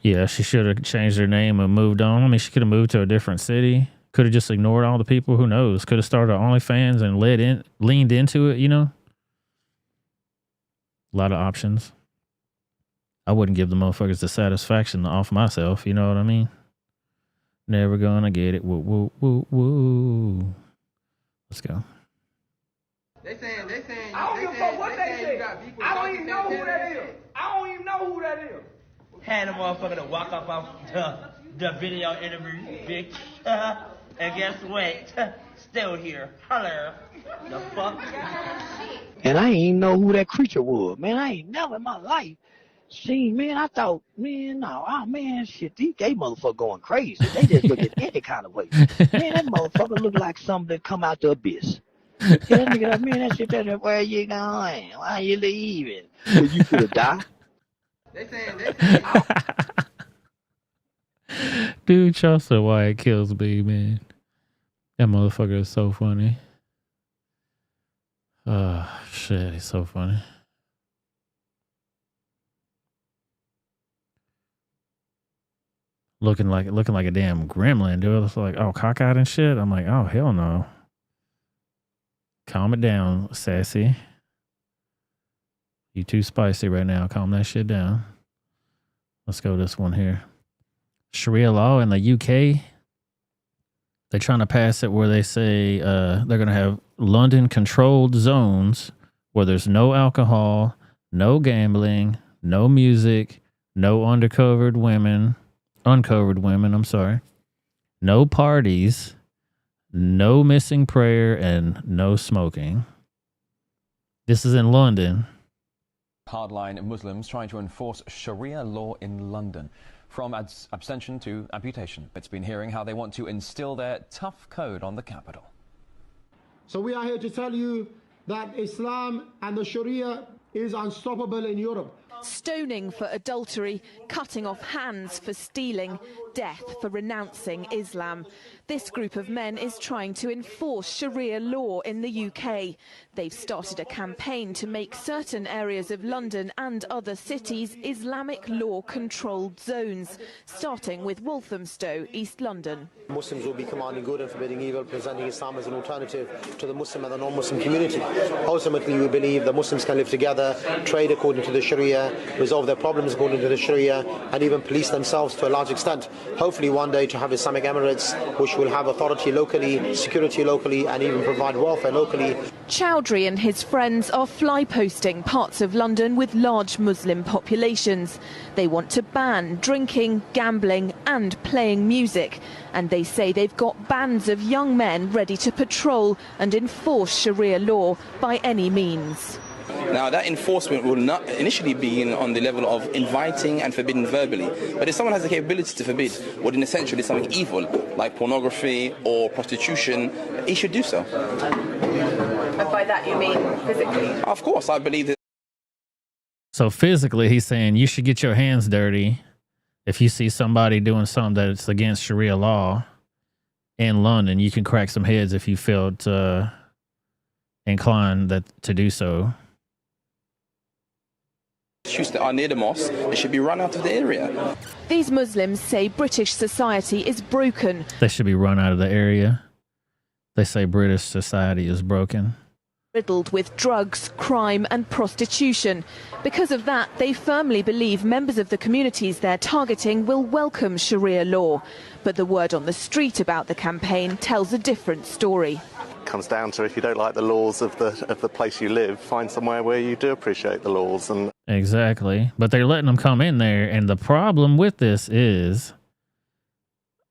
Yeah, she should have changed her name and moved on. I mean, she could have moved to a different city Could have just ignored all the people. Who knows? Could have started OnlyFans and leaned into it, you know? A lot of options. I wouldn't give the motherfuckers the satisfaction off myself, you know what I mean? Never gonna get it. Woo, woo, woo, woo. Let's go. They saying. I don't give a fuck what they say. I don't even know who that is. Had a motherfucker to walk up off the video interview, bitch. And guess what? Still here. Hello. The fuck? And I ain't even know who that creature was. Man, I ain't never in my life seen, man. I thought, man, no, oh, man, shit, these gay motherfuckers going crazy. They just look at any kind of way. Man, that motherfucker look like something that come out the abyss. Yeah, that nigga, like, man, that shit better. Where you going? Why you leaving? So you could have died. They saying. Dude, y'all so why it kills me, man. That motherfucker is so funny. Oh, shit, he's so funny. Looking like a damn gremlin, dude. It's like, oh, cockeyed and shit. I'm like, oh, hell no. Calm it down, sassy. You too spicy right now. Calm that shit down. Let's go this one here. Sharia law in the UK. They're trying to pass it where they say they're going to have London controlled zones where there's no alcohol, no gambling, no music, no uncovered women, I'm sorry. No parties, no missing prayer, and no smoking. This is in London. Hardline Muslims trying to enforce Sharia law in London. From abstention to amputation. It's been hearing how they want to instill their tough code on the capital. So we are here to tell you that Islam and the Sharia is unstoppable in Europe. Stoning for adultery, cutting off hands for stealing, death for renouncing Islam. This group of men is trying to enforce Sharia law in the UK. They've started a campaign to make certain areas of London and other cities Islamic law-controlled zones, starting with Walthamstow, East London. Muslims will be commanding good and forbidding evil, presenting Islam as an alternative to the Muslim and the non-Muslim community. Ultimately, we believe that Muslims can live together, trade according to the Sharia, resolve their problems according to the Sharia, and even police themselves to a large extent. Hopefully one day to have Islamic Emirates, which will have authority locally, security locally, and even provide welfare locally. Chowdhury and his friends are fly-posting parts of London with large Muslim populations. They want to ban drinking, gambling and playing music. And they say they've got bands of young men ready to patrol and enforce Sharia law by any means. Now, that enforcement will not initially be on the level of inviting and forbidding verbally. But if someone has the capability to forbid what in essentially is something evil, like pornography or prostitution, he should do so. And by that you mean physically? Of course, I believe that. So physically, he's saying you should get your hands dirty if you see somebody doing something that's against Sharia law in London. You can crack some heads if you felt inclined to do so. Issues that are near the mosque, they should be run out of the area. These Muslims say British society is broken. They should be run out of the area. They say British society is broken. Riddled with drugs, crime and prostitution. Because of that, they firmly believe members of the communities they're targeting will welcome Sharia law. But the word on the street about the campaign tells a different story. Comes down to, if you don't like the laws of the place you live, find somewhere where you do appreciate the laws. And exactly, but they're letting them come in there, and the problem with this is,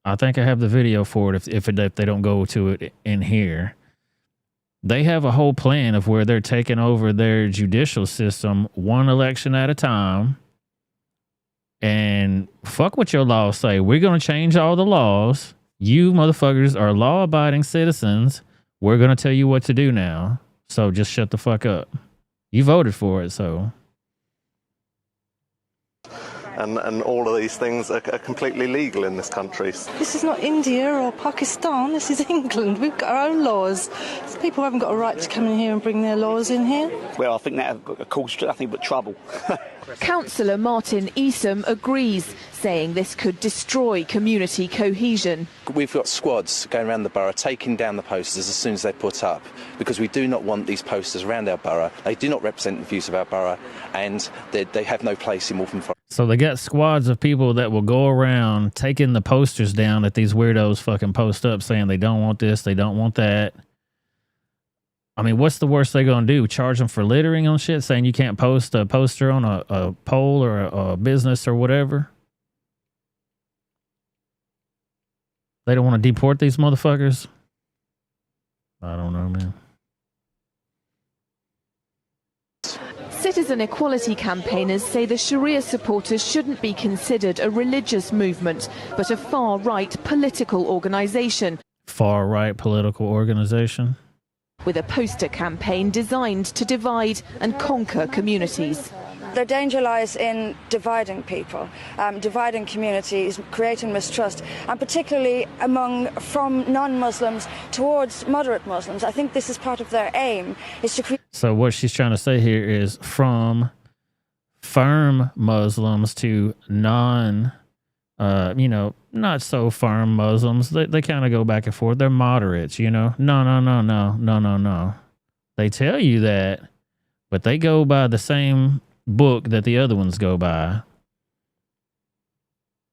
I think I have the video for it. If they don't go to it in here, they have a whole plan of where they're taking over their judicial system one election at a time. And fuck what your laws say. We're gonna change all the laws. You motherfuckers are law-abiding citizens. We're going to tell you what to do now. So just shut the fuck up. You voted for it, so. and all of these things are completely legal in this country. This is not India or Pakistan, this is England. We've got our own laws. People haven't got a right to come in here and bring their laws in here. Well, I think that would cause nothing but trouble. Councillor Martin Esom agrees, saying this could destroy community cohesion. We've got squads going around the borough taking down the posters as soon as they're put up, because we do not want these posters around our borough. They do not represent the views of our borough, and they have no place in Waltham Forest. So they got squads of people that will go around taking the posters down that these weirdos fucking post up, saying they don't want this, they don't want that. I mean, what's the worst they're going to do? Charge them for littering on shit, saying you can't post a poster on a pole or a business or whatever? They don't want to deport these motherfuckers? I don't know, man. Citizen equality campaigners say the Sharia supporters shouldn't be considered a religious movement, but a far-right political organisation. Far-right political organisation? With a poster campaign designed to divide and conquer communities. The danger lies in dividing people, dividing communities, creating mistrust, and particularly from non-Muslims towards moderate Muslims. I think this is part of their aim, is to create... So what she's trying to say here is from firm Muslims to not so firm Muslims. They kind of go back and forth. They're moderates, No. They tell you that, but they go by the same book that the other ones go by.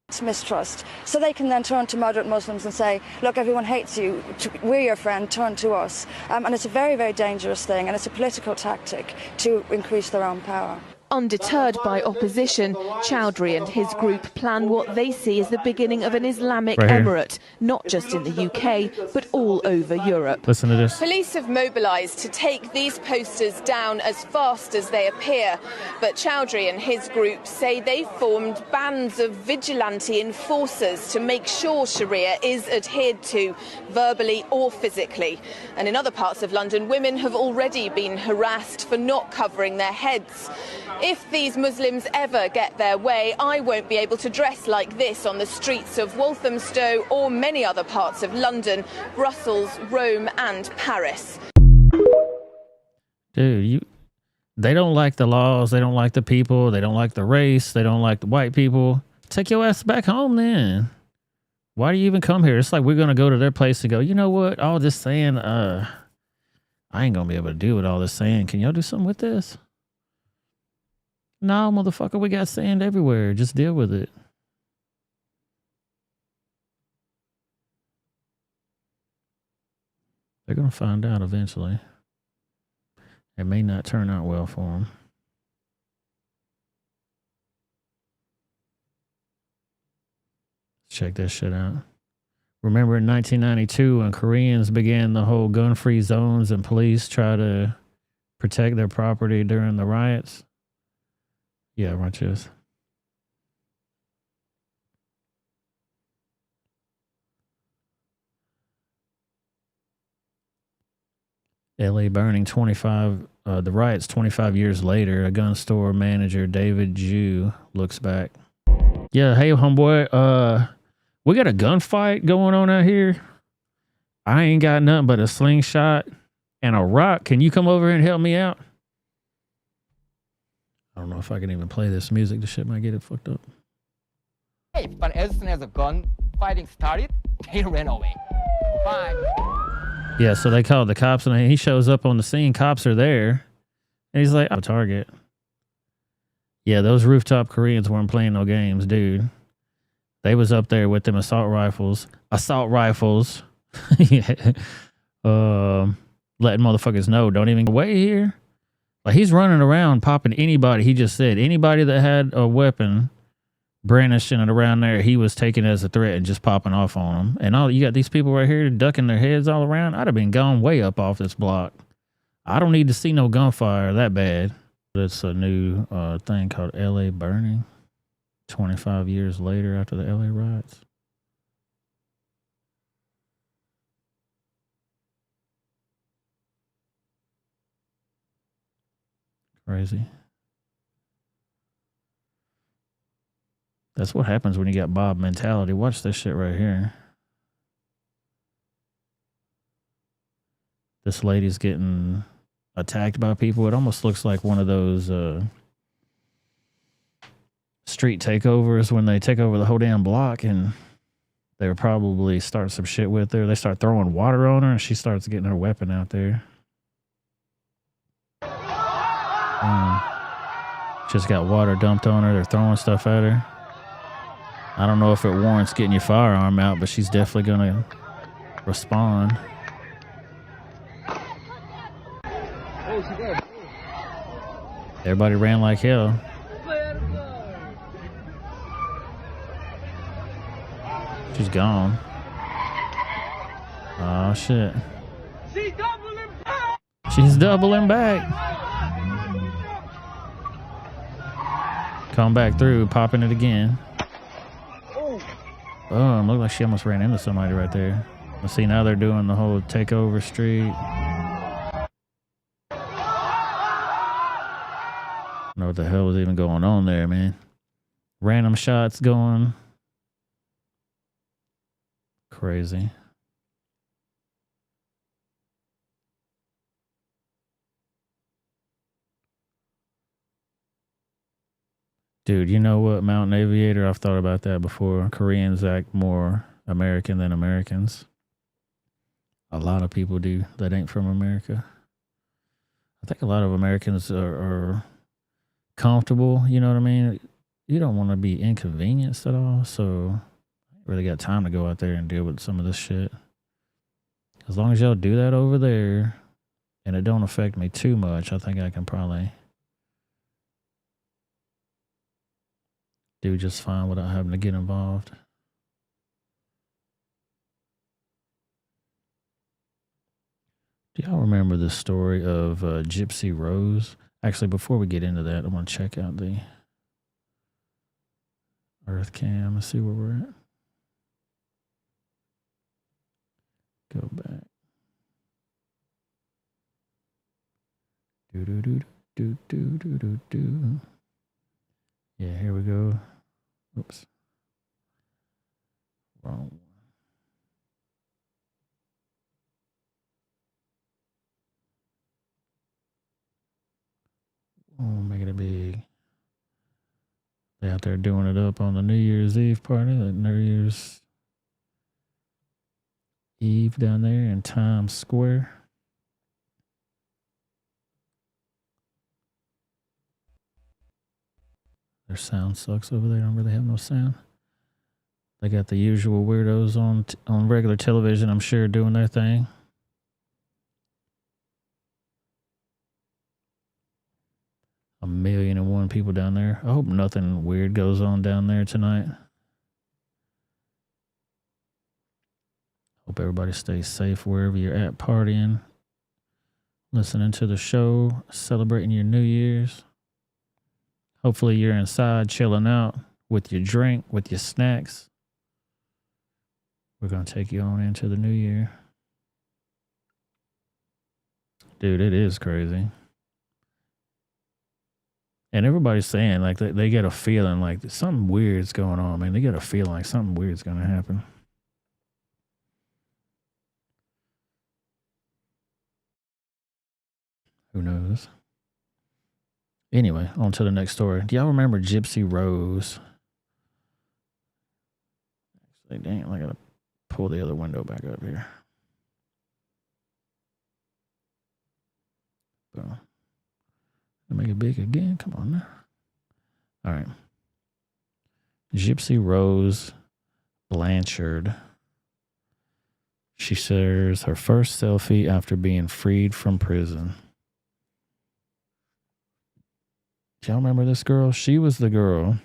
It's mistrust. So they can then turn to moderate Muslims and say, look, everyone hates you. We're your friend. Turn to us. And it's a very, very dangerous thing. And it's a political tactic to increase their own power. Undeterred by opposition, Chowdhury and his group plan what they see as the beginning of an Islamic emirate, not just in the UK, but all over Europe. Listen to this. Police have mobilised to take these posters down as fast as they appear, but Chowdhury and his group say they formed bands of vigilante enforcers to make sure Sharia is adhered to, verbally or physically. And in other parts of London, women have already been harassed for not covering their heads. If these Muslims ever get their way, I won't be able to dress like this on the streets of Walthamstow or many other parts of London, Brussels, Rome and Paris. Dude, they don't like the laws, they don't like the people, they don't like the race, they don't like the white people. Take your ass back home then. Why do you even come here? It's like we're going to go to their place and go, you know what, all this sand, I ain't going to be able to do with all this sand. Can y'all do something with this? No, motherfucker, we got sand everywhere. Just deal with it. They're going to find out eventually. It may not turn out well for them. Check this shit out. Remember in 1992 when Koreans began the whole gun-free zones and police try to protect their property during the riots? Yeah, watch this. LA burning 25, the riots 25 years later. A gun store manager, David Jew, looks back. Yeah, hey, homeboy, we got a gunfight going on out here. I ain't got nothing but a slingshot and a rock. Can you come over here and help me out? I don't know if I can even play this music. The shit might get it fucked up. Hey, but as soon as the gun fighting started, they ran away. Bye. Yeah, so they called the cops and he shows up on the scene. Cops are there. And he's like, I'm a target. Yeah, those rooftop Koreans weren't playing no games, dude. They was up there with them assault rifles. Yeah. Letting motherfuckers know, don't even go away here. Like he's running around popping anybody. He just said anybody that had a weapon brandishing it around there, he was taking as a threat and just popping off on them. And all you got these people right here ducking their heads all around. I'd have been gone way up off this block. I don't need to see no gunfire that bad. It's a new thing called LA burning. 25 years later after the LA riots. Crazy. That's what happens when you got Bob mentality. Watch this shit right here. This lady's getting attacked by people. It almost looks like one of those street takeovers when they take over the whole damn block and they were probably starting some shit with her. They start throwing water on her and she starts getting her weapon out there. Just got water dumped on her. They're throwing stuff at her. I don't know if it warrants getting your firearm out, but she's definitely going to respond. Everybody ran like hell. She's gone. Oh, shit. She's doubling back. Come back through, popping it again. Oh, it looked like she almost ran into somebody right there. Let's see, now they're doing the whole takeover street. I don't know what the hell was even going on there, man. Random shots going. Crazy. Dude, you know what, Mountain Aviator? I've thought about that before. Koreans act more American than Americans. A lot of people do that ain't from America. I think a lot of Americans are comfortable, you know what I mean? You don't want to be inconvenienced at all, so I really got time to go out there and deal with some of this shit. As long as y'all do that over there and it don't affect me too much, I think I can probably do just fine without having to get involved. Do y'all remember the story of Gypsy Rose? Actually, before we get into that, I want to check out the Earth Cam and see where we're at. Go back. Do. Yeah, here we go. Oops. Wrong. Oh, making it big. They out there doing it up on the New Year's Eve party, like New Year's Eve down there in Times Square. Their sound sucks over there. I don't really have no sound. They got the usual weirdos on regular television, I'm sure, doing their thing. A 1,000,001 people down there. I hope nothing weird goes on down there tonight. Hope everybody stays safe wherever you're at partying, listening to the show, celebrating your New Year's. Hopefully you're inside chilling out with your drink, with your snacks. We're going to take you on into the new year. Dude, it is crazy. And everybody's saying like they get a feeling like something weird's going on, man. They get a feeling like something weird's going to happen. Who knows? Anyway, on to the next story. Do y'all remember Gypsy Rose? Actually, dang, I gotta pull the other window back up here. Boom. Make it big again. Come on now. All right. Gypsy Rose Blanchard. She shares her first selfie after being freed from prison. Do y'all remember this girl? She was the girl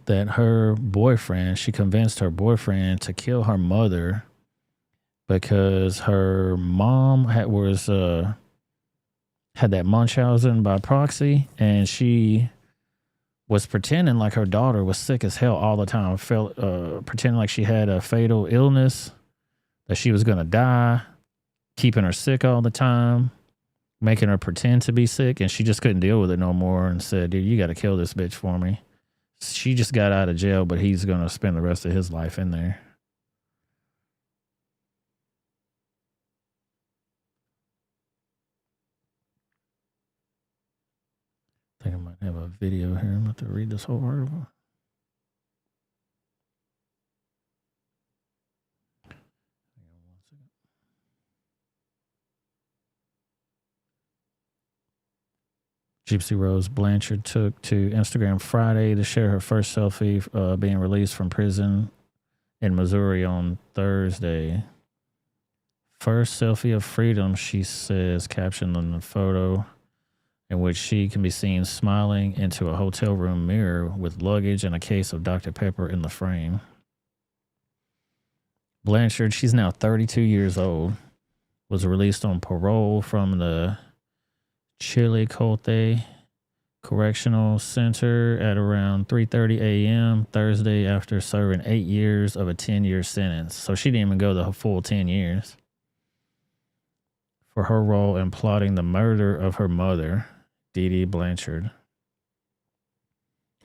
that her boyfriend, she convinced her boyfriend to kill her mother because her mom had that Munchausen by proxy, and she was pretending like her daughter was sick as hell all the time, pretending like she had a fatal illness, that she was going to die, keeping her sick all the time, making her pretend to be sick, and she just couldn't deal with it no more and said, dude, you got to kill this bitch for me. She just got out of jail, but he's going to spend the rest of his life in there. I think I might have a video here. I'm about to read this whole article. Gypsy Rose Blanchard took to Instagram Friday to share her first selfie being released from prison in Missouri on Thursday. First selfie of freedom, she says, captioned on the photo, in which she can be seen smiling into a hotel room mirror with luggage and a case of Dr. Pepper in the frame. Blanchard, she's now 32 years old, was released on parole from the Chillicothe Correctional Center at around 3:30 a.m. Thursday after serving 8 years of a 10-year sentence. So she didn't even go the full 10 years for her role in plotting the murder of her mother, Dee Dee Blanchard.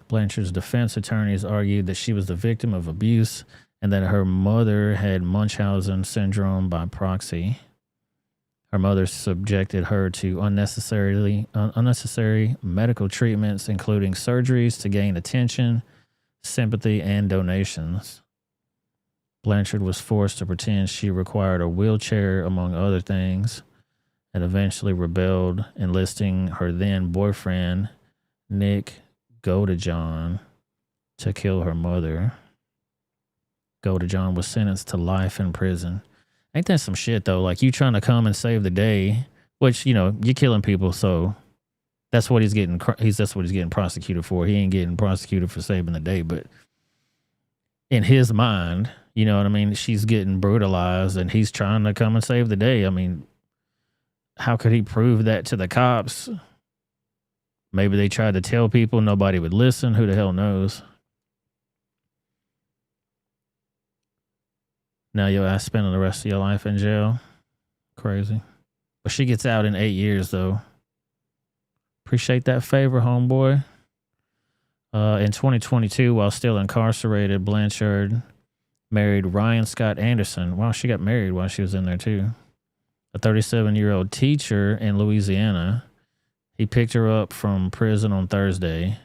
Blanchard's defense attorneys argued that she was the victim of abuse and that her mother had Munchausen syndrome by proxy. Her mother subjected her to unnecessary medical treatments, including surgeries to gain attention, sympathy, and donations. Blanchard was forced to pretend she required a wheelchair, among other things, and eventually rebelled, enlisting her then boyfriend, Nick Godejohn, to kill her mother. Godejohn was sentenced to life in prison. Ain't that some shit, though? Like, you trying to come and save the day, which, you know, you're killing people, so that's what he's getting. That's what he's getting prosecuted for. He ain't getting prosecuted for saving the day, but in his mind, you know what I mean? She's getting brutalized, and he's trying to come and save the day. I mean, how could he prove that to the cops? Maybe they tried to tell people, nobody would listen. Who the hell knows? Now your ass spending the rest of your life in jail. Crazy. But she gets out in 8 years, though. Appreciate that favor, homeboy. In 2022, while still incarcerated, Blanchard married Ryan Scott Anderson. Wow, she got married while she was in there, too. A 37-year-old teacher in Louisiana. He picked her up from prison on Thursday.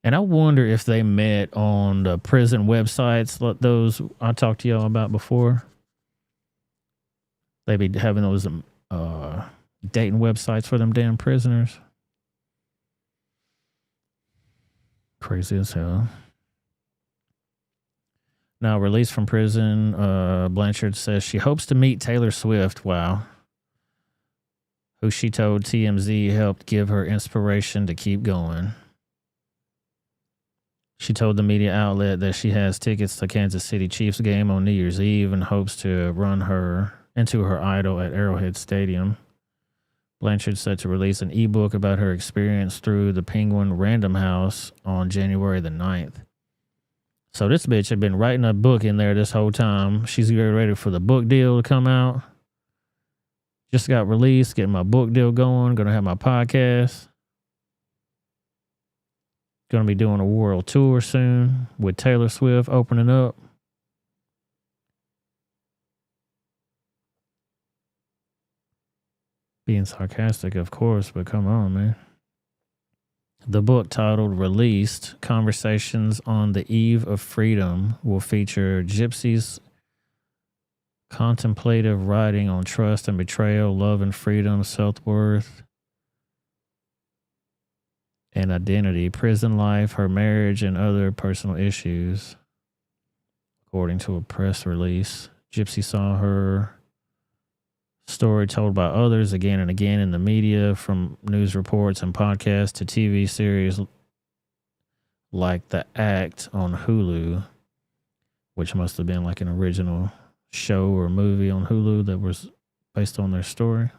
And I wonder if they met on the prison websites, those I talked to y'all about before. They be having those dating websites for them damn prisoners. Crazy as hell. Now, released from prison, Blanchard says she hopes to meet Taylor Swift. Wow. Who she told TMZ helped give her inspiration to keep going. She told the media outlet that she has tickets to Kansas City Chiefs game on New Year's Eve and hopes to run her into her idol at Arrowhead Stadium. Blanchard said to release an ebook about her experience through the Penguin Random House on January the 9th. So this bitch had been writing a book in there this whole time. She's getting ready for the book deal to come out. Just got released, getting my book deal going, gonna have my podcast. Going to be doing a world tour soon with Taylor Swift opening up. Being sarcastic, of course, but come on, man. The book, titled Released, Conversations on the Eve of Freedom, will feature Gypsy's contemplative writing on trust and betrayal, love and freedom, self-worth, and identity, prison life, her marriage, and other personal issues. According to a press release, Gypsy saw her story told by others again and again in the media, from news reports and podcasts to TV series like The Act on Hulu, which must have been like an original show or movie on Hulu that was based on their story.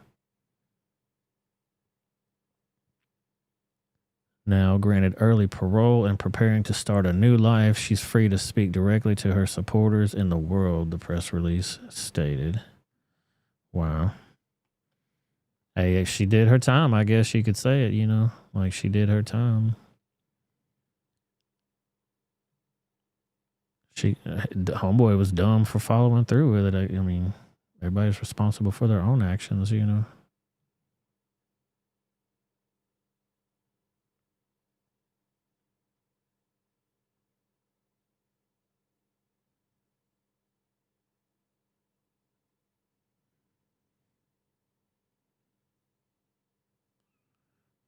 Now granted early parole and preparing to start a new life, she's free to speak directly to her supporters in the world, the press release stated. Wow. Hey, she did her time, I guess you could say it, you know, like she did her time. The homeboy was dumb for following through with it. I mean, everybody's responsible for their own actions, you know.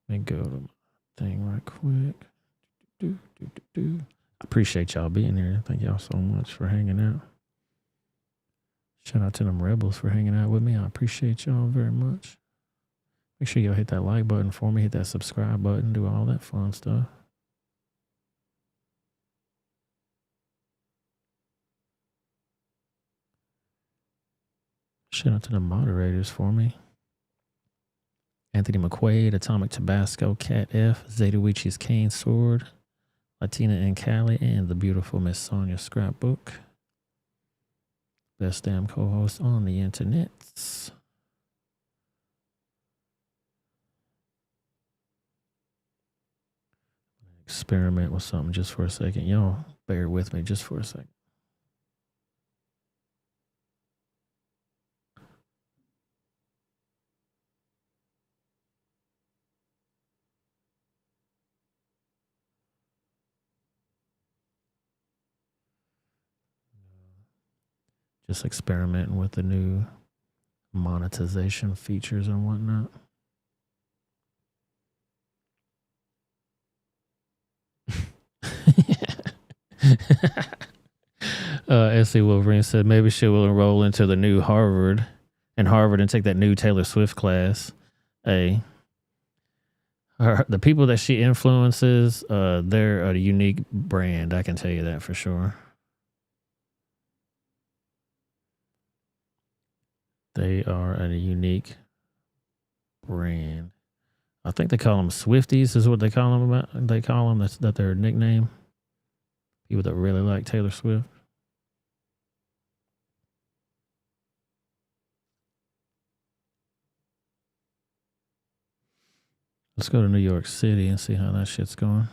Let me go to my thing right quick. I appreciate y'all being here. Thank y'all so much for hanging out. Shout out to them rebels for hanging out with me. I appreciate y'all very much. Make sure y'all hit that like button for me. Hit that subscribe button. Do all that fun stuff. Shout out to the moderators for me. Anthony McQuaid, Atomic Tabasco, Cat F, Zetawichi's Cane Sword, Latina and Cali, and the beautiful Miss Sonia Scrapbook. Best damn co-host on the internets. Experiment with something just for a second. Y'all bear with me just for a second. Just experimenting with the new monetization features and whatnot. SC Wolverine said maybe she will enroll into the new Harvard and take that new Taylor Swift class. The people that she influences, they're a unique brand. I can tell you that for sure. They are a unique brand. I think they call them Swifties is what they call them. They call them, that's their nickname. People that really like Taylor Swift. Let's go to New York City and see how that shit's going.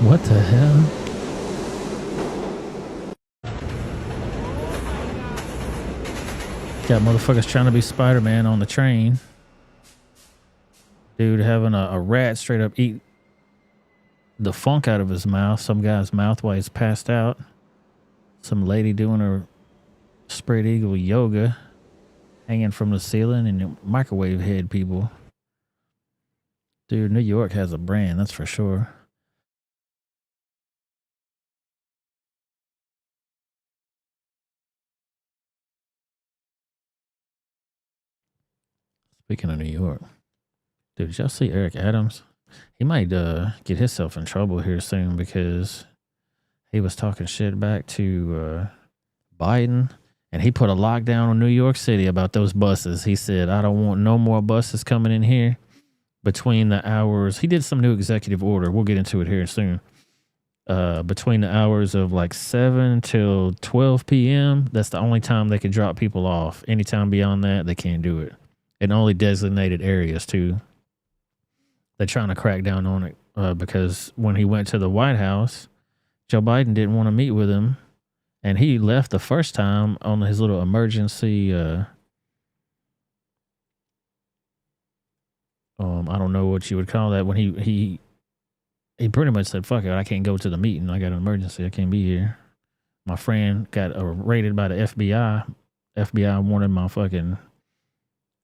What the hell? Got motherfuckers trying to be Spider-Man on the train. Dude having a rat straight up eat the funk out of his mouth. Some guy's mouth while he's passed out. Some lady doing her spread eagle yoga. Hanging from the ceiling and microwave head people. Dude, New York has a brand, that's for sure. Speaking of New York, dude, did y'all see Eric Adams? He might get himself in trouble here soon because he was talking shit back to Biden, and he put a lockdown on New York City about those buses. He said, I don't want no more buses coming in here between the hours. He did some new executive order. We'll get into it here soon. Between the hours of like 7 till 12 p.m., that's the only time they can drop people off. Anytime beyond that, they can't do it. In only designated areas, too. They're trying to crack down on it because when he went to the White House, Joe Biden didn't want to meet with him. And he left the first time on his little emergency, I don't know what you would call that. When he pretty much said, fuck it, I can't go to the meeting. I got an emergency. I can't be here. My friend got raided by the FBI. FBI wanted my fucking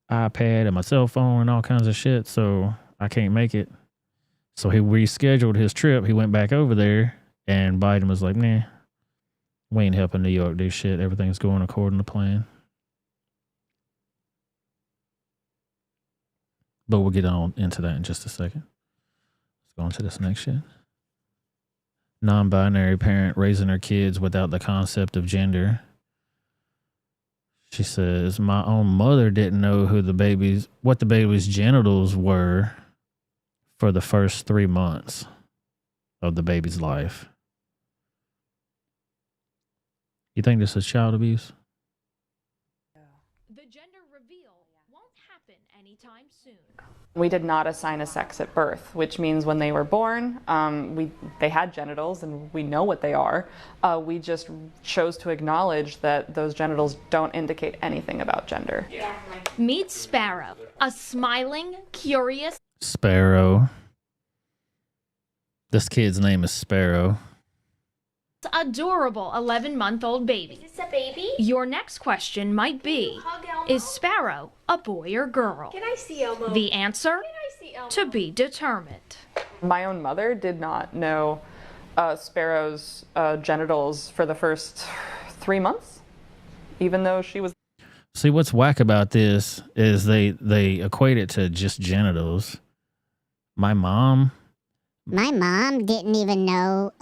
iPad and my cell phone and all kinds of shit, so I can't make it. So he rescheduled his trip. He went back over there, and Biden was like, nah, we ain't helping New York do shit. Everything's going according to plan. But we'll get on into that in just a second. Let's go on to this next shit. Non-binary parent raising her kids without the concept of gender. She says, my own mother didn't know what the baby's genitals were for the first 3 months. of the baby's life. You think this is child abuse? The gender reveal won't happen anytime soon. We did not assign a sex at birth, which means when they were born, they had genitals and we know what they are. We just chose to acknowledge that those genitals don't indicate anything about gender. Meet Sparrow, a smiling, curious... Sparrow. This kid's name is Sparrow. Adorable 11-month-old baby. Is this a baby? Your next question might be, is Sparrow a boy or girl? Can I see Elmo? The answer, to be determined. My own mother did not know Sparrow's genitals for the first 3 months, even though she was... See, what's whack about this is they equate it to just genitals. My mom didn't even know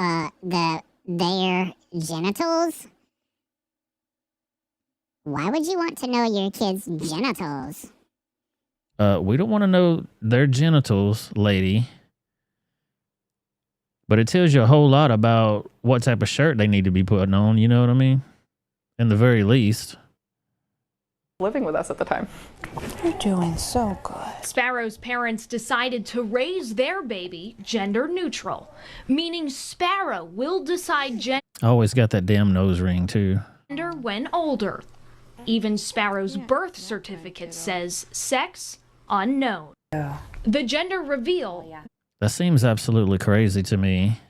their genitals. Why would you want to know your kid's genitals? We don't want to know their genitals, lady. But it tells you a whole lot about what type of shirt they need to be putting on, you know what I mean? In the very least. Living with us at the time. You're doing so good. Sparrow's parents decided to raise their baby gender neutral, meaning Sparrow will decide gender Always got that damn nose ring, too. when older. Even Sparrow's birth certificate says sex unknown. The gender reveal. That seems absolutely crazy to me.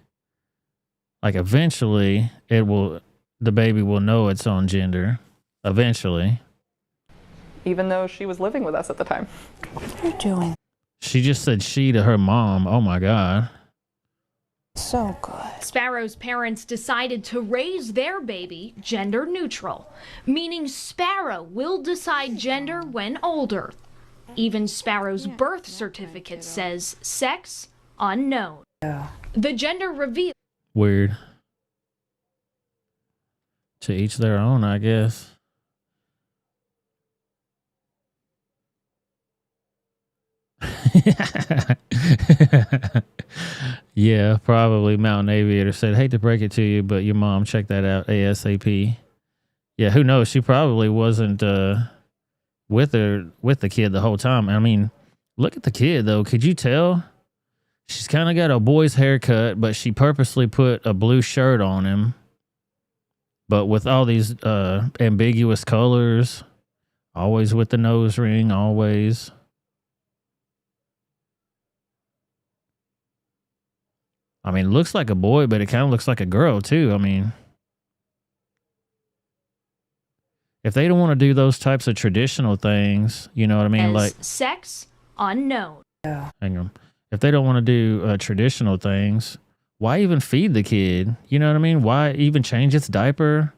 Like, eventually, the baby will know its own gender. Eventually. Even though she was living with us at the time. You're doing She just said she to her mom. Oh my God. so good. Sparrow's parents decided to raise their baby gender neutral, meaning Sparrow will decide gender when older. Even Sparrow's birth certificate says sex unknown. The gender reveal. Weird. To each their own, I guess. Yeah, probably Mountain Aviator said, hate to break it to you, but your mom, check that out ASAP. Yeah, who knows? She probably wasn't with the kid the whole time. I mean, look at the kid though. Could you tell? She's kind of got a boy's haircut, but she purposely put a blue shirt on him. But with all these ambiguous colors, always with the nose ring, always. I mean, it looks like a boy, but it kind of looks like a girl, too. I mean, if they don't want to do those types of traditional things, you know what I mean? Like sex unknown. Hang on. If they don't want to do traditional things, why even feed the kid? You know what I mean? Why even change its diaper?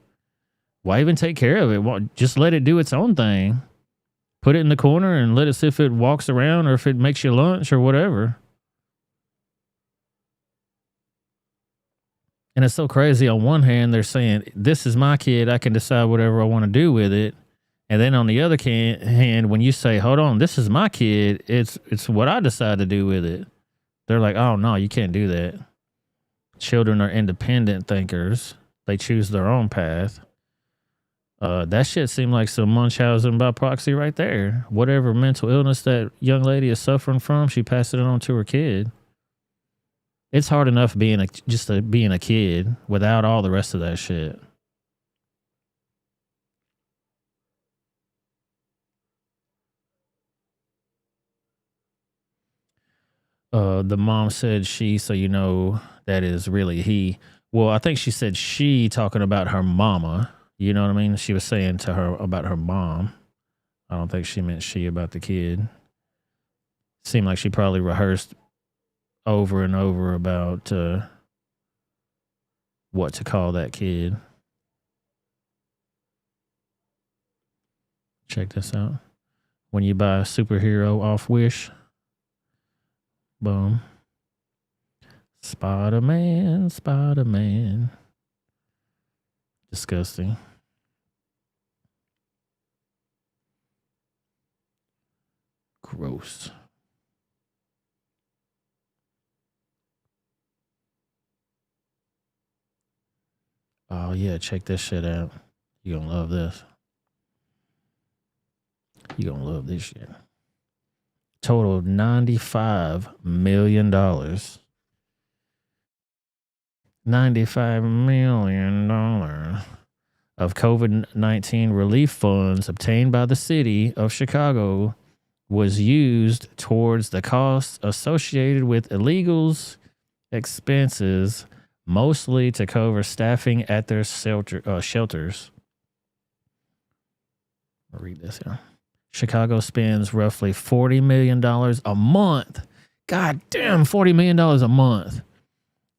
Why even take care of it? Just let it do its own thing. Put it in the corner and let it see if it walks around or if it makes you lunch or whatever. And it's so crazy. On one hand, they're saying, this is my kid. I can decide whatever I want to do with it. And then on the other hand, when you say, hold on, this is my kid, it's what I decide to do with it. They're like, oh, no, you can't do that. Children are independent thinkers. They choose their own path. That shit seemed like some Munchausen by proxy right there. Whatever mental illness that young lady is suffering from, she passed it on to her kid. It's hard enough being a kid without all the rest of that shit. The mom said she, so you know that is really he. Well, I think she said she talking about her mama. You know what I mean? She was saying to her about her mom. I don't think she meant she about the kid. Seemed like she probably rehearsed over and over about what to call that kid. Check this out. When you buy a superhero off Wish, boom. Spider-Man, Spider-Man. Disgusting. Gross. Oh, yeah. Check this shit out. You're going to love this. You're going to love this shit. Total of $95 million. $95 million of COVID-19 relief funds obtained by the city of Chicago was used towards the costs associated with illegals' expenses, mostly to cover staffing at their shelters. I'll read this here. Chicago spends roughly $40 million a month. God damn, $40 million a month.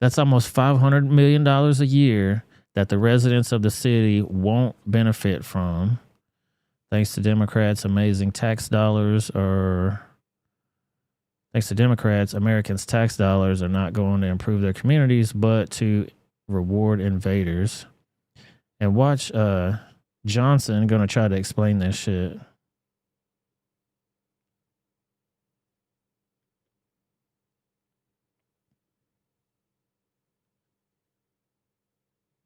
That's almost $500 million a year that the residents of the city won't benefit from. Thanks to Democrats, Americans' tax dollars are not going to improve their communities, but to reward invaders. And watch Johnson going to try to explain this shit.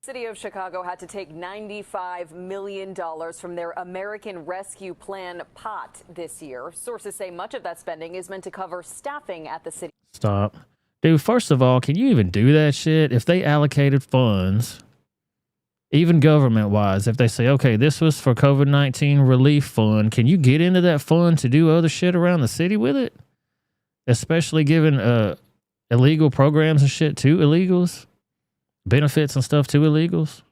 City of Chicago had to take $95 million from their American Rescue Plan pot this year. Sources say much of that spending is meant to cover staffing at the city. Stop. Dude, first of all, can you even do that shit? If they allocated funds, even government-wise, if they say, okay, this was for COVID-19 relief fund, can you get into that fund to do other shit around the city with it? Especially given illegal programs and shit to illegals? Benefits and stuff to illegals?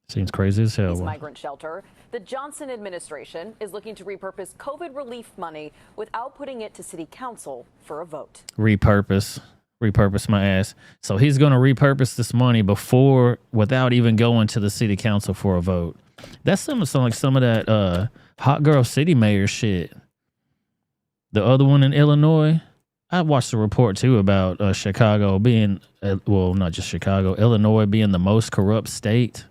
Seems crazy as hell. Migrant shelter. The Johnson administration is looking to repurpose COVID relief money without putting it to city council for a vote. Repurpose my ass. So he's going to repurpose this money without even going to the city council for a vote. That's some of that hot girl city mayor shit. The other one in Illinois. I watched a report too about Chicago being, not just Chicago, Illinois being the most corrupt state.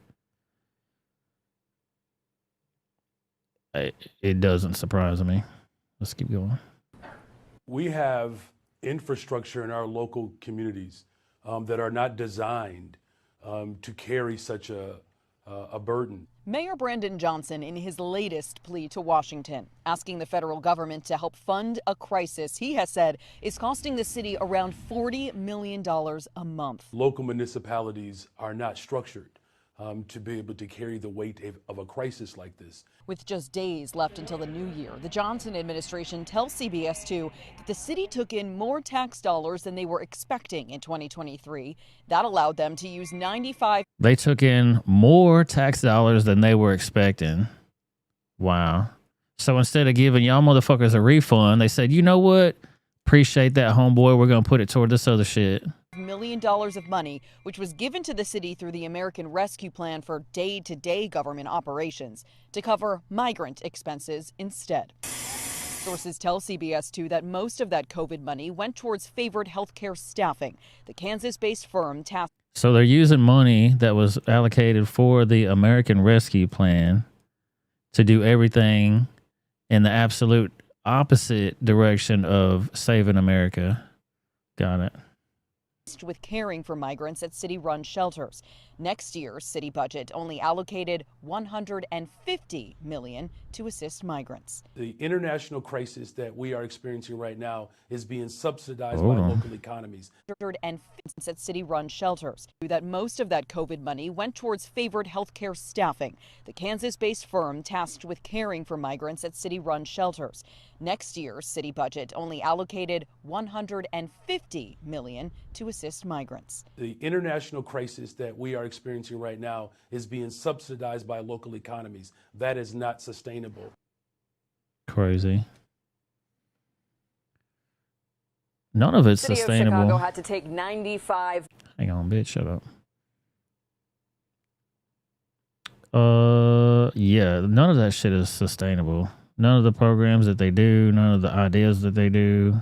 It doesn't surprise me. Let's keep going. We have infrastructure in our local communities that are not designed to carry such a burden. Mayor Brandon Johnson in his latest plea to Washington, asking the federal government to help fund a crisis he has said is costing the city around $40 million a month. Local municipalities are not structured to be able to carry the weight of a crisis like this. With just days left until the new year, the Johnson administration tells CBS 2 that the city took in more tax dollars than they were expecting in 2023. That allowed them to use They took in more tax dollars than they were expecting. Wow. So instead of giving y'all motherfuckers a refund, they said, you know what? Appreciate that, homeboy. We're going to put it toward this other shit. $5 million of money, which was given to the city through the American Rescue Plan for day-to-day government operations, to cover migrant expenses instead. Sources tell CBS 2 that most of that COVID money went towards favored healthcare staffing. The Kansas-based firm tasked. So they're using money that was allocated for the American Rescue Plan to do everything in the absolute opposite direction of saving America. Got it. With caring for migrants at city-run shelters. Next year's city budget only allocated $150 million to assist migrants. The international crisis that we are experiencing right now is being subsidized by local economies. And at city-run shelters. That most of that COVID money went towards favored healthcare staffing. The Kansas-based firm tasked with caring for migrants at city-run shelters. Next year's city budget only allocated $150 million to assist migrants. The international crisis that we are experiencing right now is being subsidized by local economies. That is not sustainable. Crazy. None of it's sustainable. City of Chicago had to take 95. Hang on, bitch. Shut up. Yeah, none of that shit is sustainable. None of the programs that they do, none of the ideas that they do,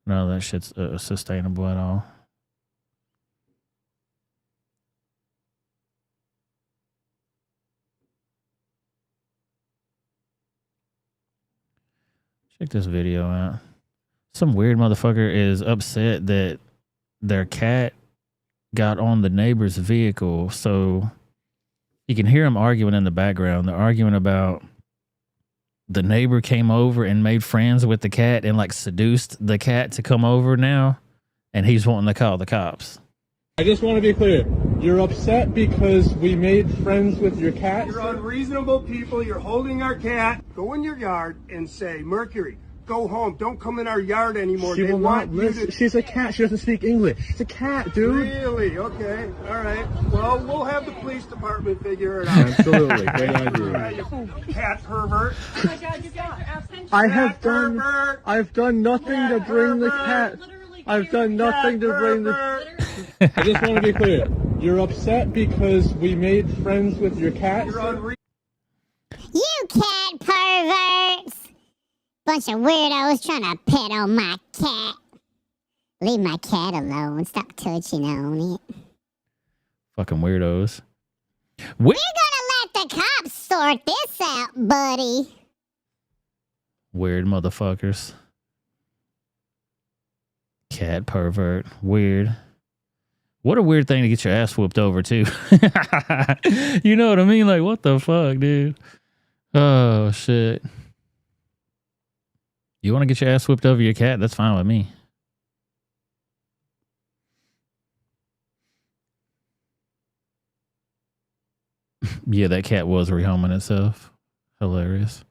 none of that shit's sustainable at all. Check this video out. Some weird motherfucker is upset that their cat got on the neighbor's vehicle. So you can hear them arguing in the background. They're arguing about the neighbor came over and made friends with the cat and like seduced the cat to come over now. And he's wanting to call the cops. I just want to be clear. You're upset because we made friends with your cat? You're unreasonable people. You're holding our cat. Go in your yard and say, Mercury, go home. Don't come in our yard anymore. She will not listen. She's a cat. She doesn't speak English. She's a cat, dude. Really? Okay. All right. Well, we'll have the police department figure it out. Absolutely. Great idea. Right, you cat pervert. Oh my God, you guys are absent. I've done nothing to bring the cat. I've done nothing to bring the... I just want to be clear. You're upset because we made friends with your cat? You cat perverts! Bunch of weirdos trying to pet on my cat. Leave my cat alone. Stop touching on it. Fucking weirdos. We're gonna let the cops sort this out, buddy. Weird motherfuckers. Cat pervert. Weird. What a weird thing to get your ass whooped over, too. You know what I mean? Like, what the fuck, dude? Oh, shit. You want to get your ass whooped over your cat? That's fine with me. Yeah, that cat was rehoming itself. Hilarious.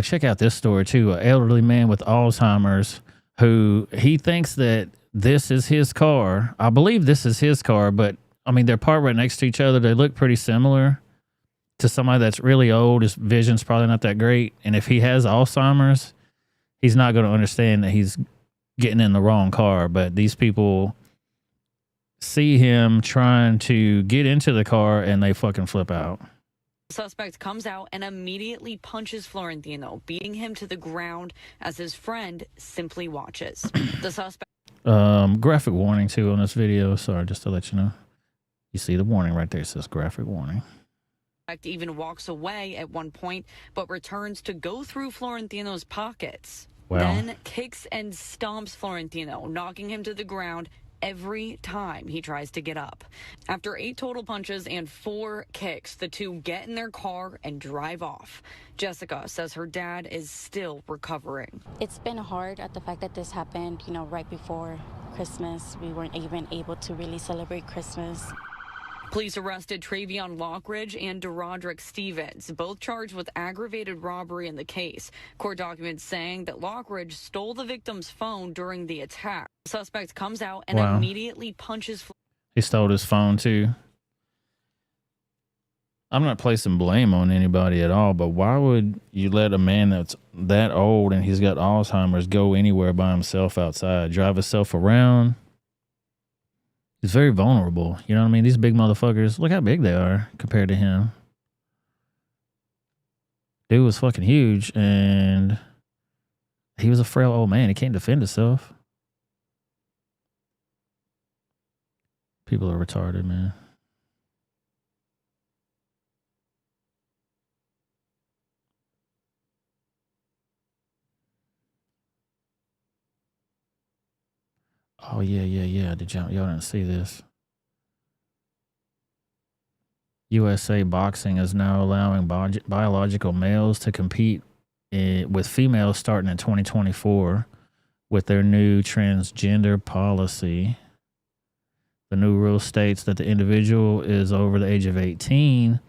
Check out this story, too. An elderly man with Alzheimer's who he thinks that this is his car. I believe this is his car, but I mean, they're parked right next to each other. They look pretty similar to somebody that's really old. His vision's probably not that great. And if he has Alzheimer's, he's not going to understand that he's getting in the wrong car. But these people see him trying to get into the car and they fucking flip out. The suspect comes out and immediately punches Florentino, beating him to the ground as his friend simply watches. The suspect... graphic warning too on this video. Sorry, just to let you know. You see the warning right there. It says graphic warning. Even walks away at one point, but returns to go through Florentino's pockets. Wow. Then kicks and stomps Florentino, knocking him to the ground every time he tries to get up. After 8 total punches and 4 kicks, the two get in their car and drive off. Jessica says her dad is still recovering. It's been hard at the fact that this happened, you know, right before Christmas. We weren't even able to really celebrate Christmas. Police arrested Travion Lockridge and DeRoderick Stevens, both charged with aggravated robbery in the case. Court documents saying that Lockridge stole the victim's phone during the attack. The suspect comes out and immediately punches. He stole his phone too. I'm not placing blame on anybody at all, but why would you let a man that's that old and he's got Alzheimer's go anywhere by himself outside, drive himself around? He's very vulnerable. You know what I mean? These big motherfuckers, look how big they are compared to him. Dude was fucking huge, and he was a frail old man. He can't defend himself. People are retarded, man. Oh, yeah. Did y'all didn't see this? USA Boxing is now allowing biological males to compete with females starting in 2024 with their new transgender policy. The new rule states that the individual is over the age of 18.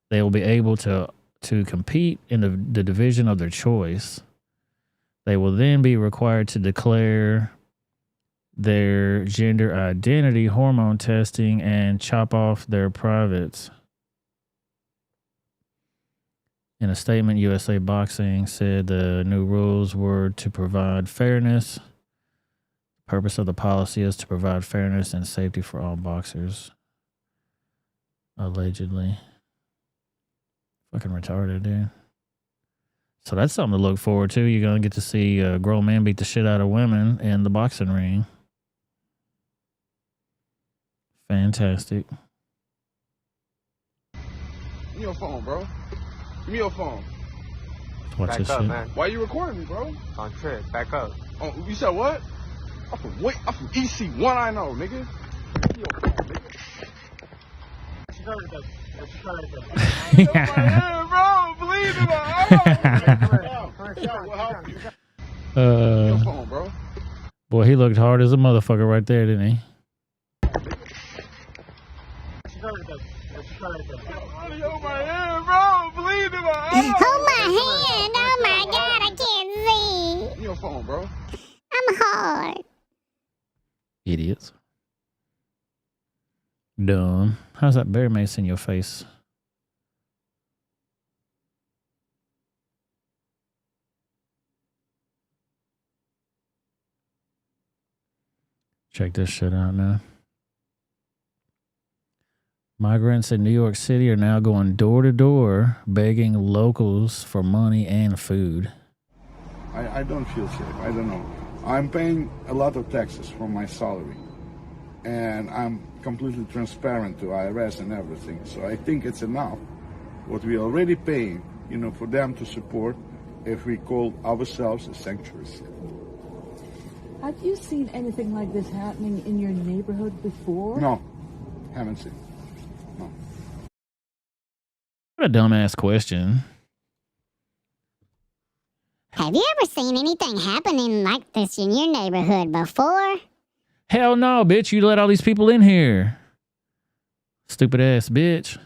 They will be able to compete in the division of their choice. They will then be required to declare their gender identity, hormone testing, and chop off their privates. In a statement, USA Boxing said the new rules were to provide fairness. The purpose of the policy is to provide fairness and safety for all boxers. Allegedly. Fucking retarded, dude. So that's something to look forward to. You're going to get to see a grown man beat the shit out of women in the boxing ring. Fantastic. Give me your phone, bro. Give me your phone. Watch this shit. Man. Why are you recording me, bro? On trip. Back up. Oh, you said what? I'm from EC1, I know, nigga. Bro, believe it. Boy, he looked hard as a motherfucker right there, didn't he? Hold my hand, bro. Believe it, Hold my hand. Oh my God, I can't see. Your phone, bro. I'm hard. Idiots. Dumb. How's that bear mace in your face? Check this shit out now. Migrants in New York City are now going door to door begging locals for money and food. I don't feel safe. I don't know. I'm paying a lot of taxes from my salary. And I'm completely transparent to IRS and everything. So I think it's enough what we're already paying, you know, for them to support if we call ourselves a sanctuary city. Have you seen anything like this happening in your neighborhood before? No, haven't seen. No. What a dumbass question. Have you ever seen anything happening like this in your neighborhood before? Hell no, bitch. You let all these people in here. Stupid ass bitch.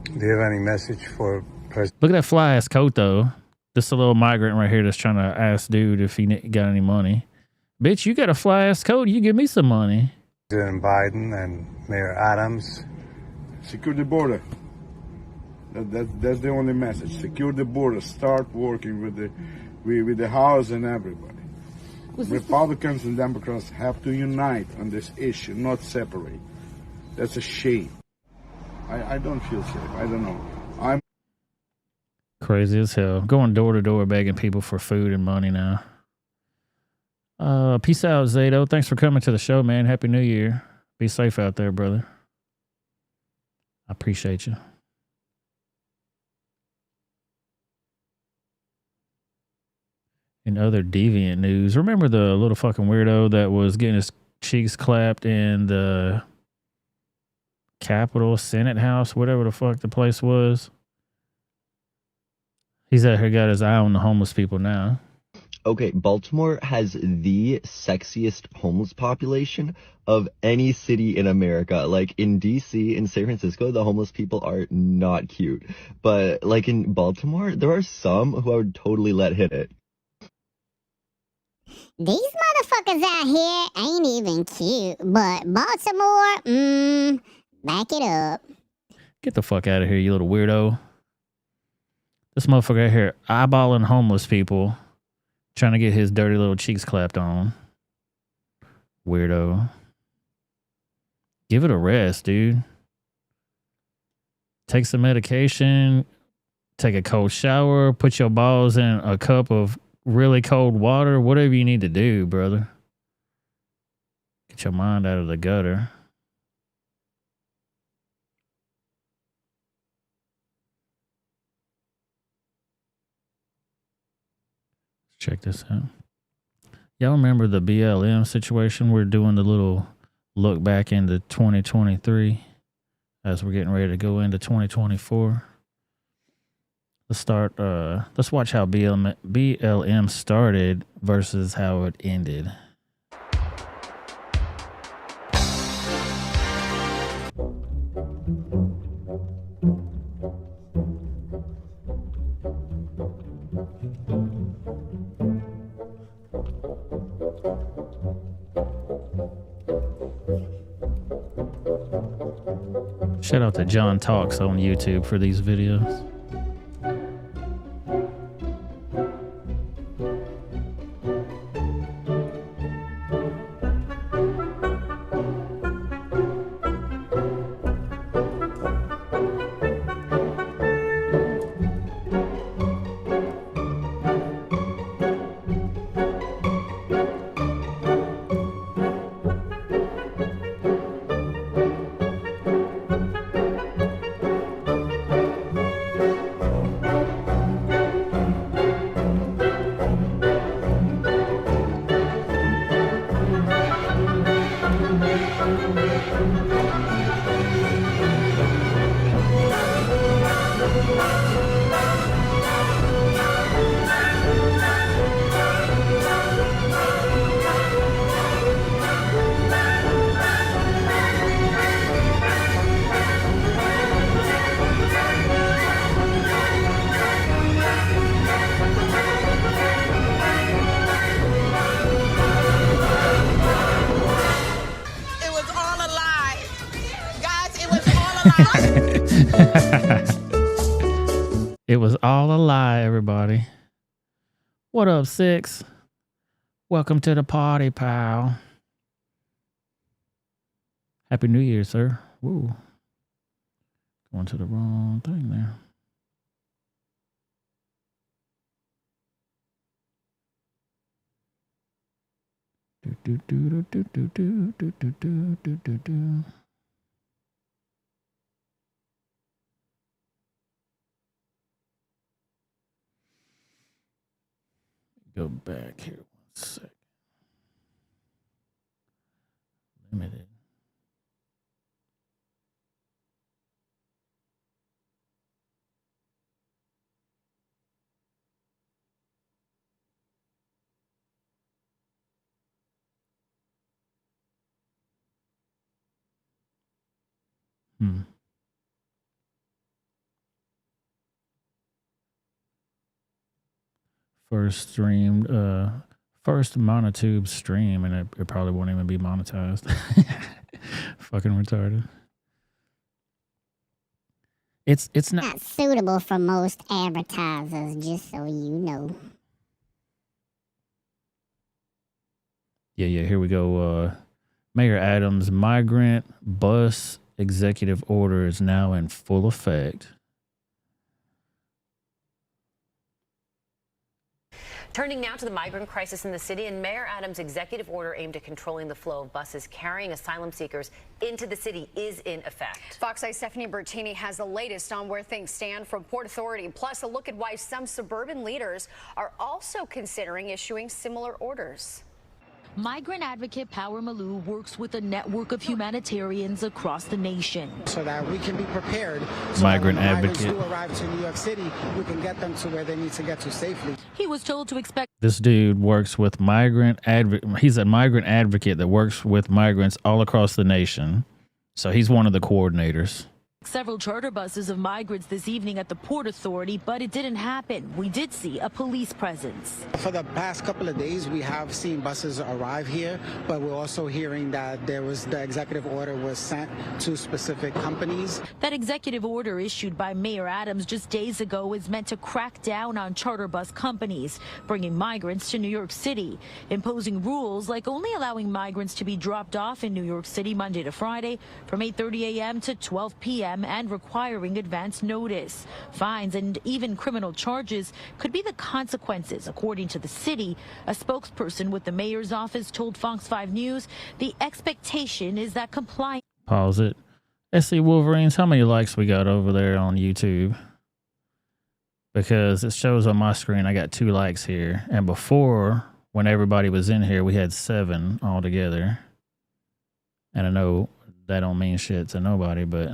Do you have any message for President? Look at that fly ass coat though. This is a little migrant right here that's trying to ask dude if he got any money. Bitch, you got a fly ass coat. You give me some money. President Biden and Mayor Adams. Secure the border. That's the only message. Secure the border. Start working with the House and everybody. Republicans and Democrats have to unite on this issue, not separate. That's a shame. I don't feel safe. I don't know. I'm crazy as hell. Going door to door begging people for food and money now. Peace out, Zato. Thanks for coming to the show, man. Happy New Year. Be safe out there, brother. I appreciate you. In other deviant news, remember the little fucking weirdo that was getting his cheeks clapped in the Capitol Senate House, whatever the fuck the place was? He's out here, got his eye on the homeless people now. Okay, Baltimore has the sexiest homeless population of any city in America. Like in DC and San Francisco, the homeless people are not cute. But like in Baltimore, there are some who I would totally let hit it. These motherfuckers out here ain't even cute, but Baltimore, back it up. Get the fuck out of here, you little weirdo. This motherfucker out here eyeballing homeless people, trying to get his dirty little cheeks clapped on. Weirdo. Give it a rest, dude. Take some medication, take a cold shower, put your balls in a cup of really cold water, whatever you need to do, brother. Get your mind out of the gutter. Check this out. Y'all remember the BLM situation? We're doing the little look back into 2023 as we're getting ready to go into 2024. Let's watch how BLM started versus how it ended. Shout out to John Talks on YouTube for these videos. It was all a lie. Guys, it was all a lie. It was all a lie, everybody. What up, Six? Welcome to the party, pal. Happy New Year, sir. Woo. Going to the wrong thing there. Do, do, do, do, do, do, do, do, do, do, do. Go back here 1 sec. Limited. First streamed, first monotube stream, and it probably won't even be monetized. Fucking retarded. It's not suitable for most advertisers, just so you know. Yeah, here we go. Mayor Adams' migrant bus executive order is now in full effect. Turning now to the migrant crisis in the city, and Mayor Adams' executive order aimed at controlling the flow of buses carrying asylum seekers into the city is in effect. Fox 8's Stephanie Bertini has the latest on where things stand from Port Authority, plus a look at why some suburban leaders are also considering issuing similar orders. Migrant advocate Power Malou works with a network of humanitarians across the nation. So that we can be prepared. So Migrant that when advocate. migrants do arrive to New York City, we can get them to where they need to get to safely. He was told to expect. This dude works with he's a migrant advocate that works with migrants all across the nation. So he's one of the coordinators. Several charter buses of migrants this evening at the Port Authority, but it didn't happen. We did see a police presence. For the past couple of days, we have seen buses arrive here, but we're also hearing that the executive order was sent to specific companies. That executive order issued by Mayor Adams just days ago is meant to crack down on charter bus companies, bringing migrants to New York City, imposing rules like only allowing migrants to be dropped off in New York City Monday to Friday from 8:30 a.m. to 12 p.m. and requiring advance notice. Fines and even criminal charges could be the consequences, according to the city. A spokesperson with the mayor's office told Fox 5 News the expectation is that compliance. Pause it. SC Wolverines, how many likes we got over there on YouTube? Because it shows on my screen I got 2 likes here. And before, when everybody was in here, we had 7 altogether. And I know that don't mean shit to nobody, but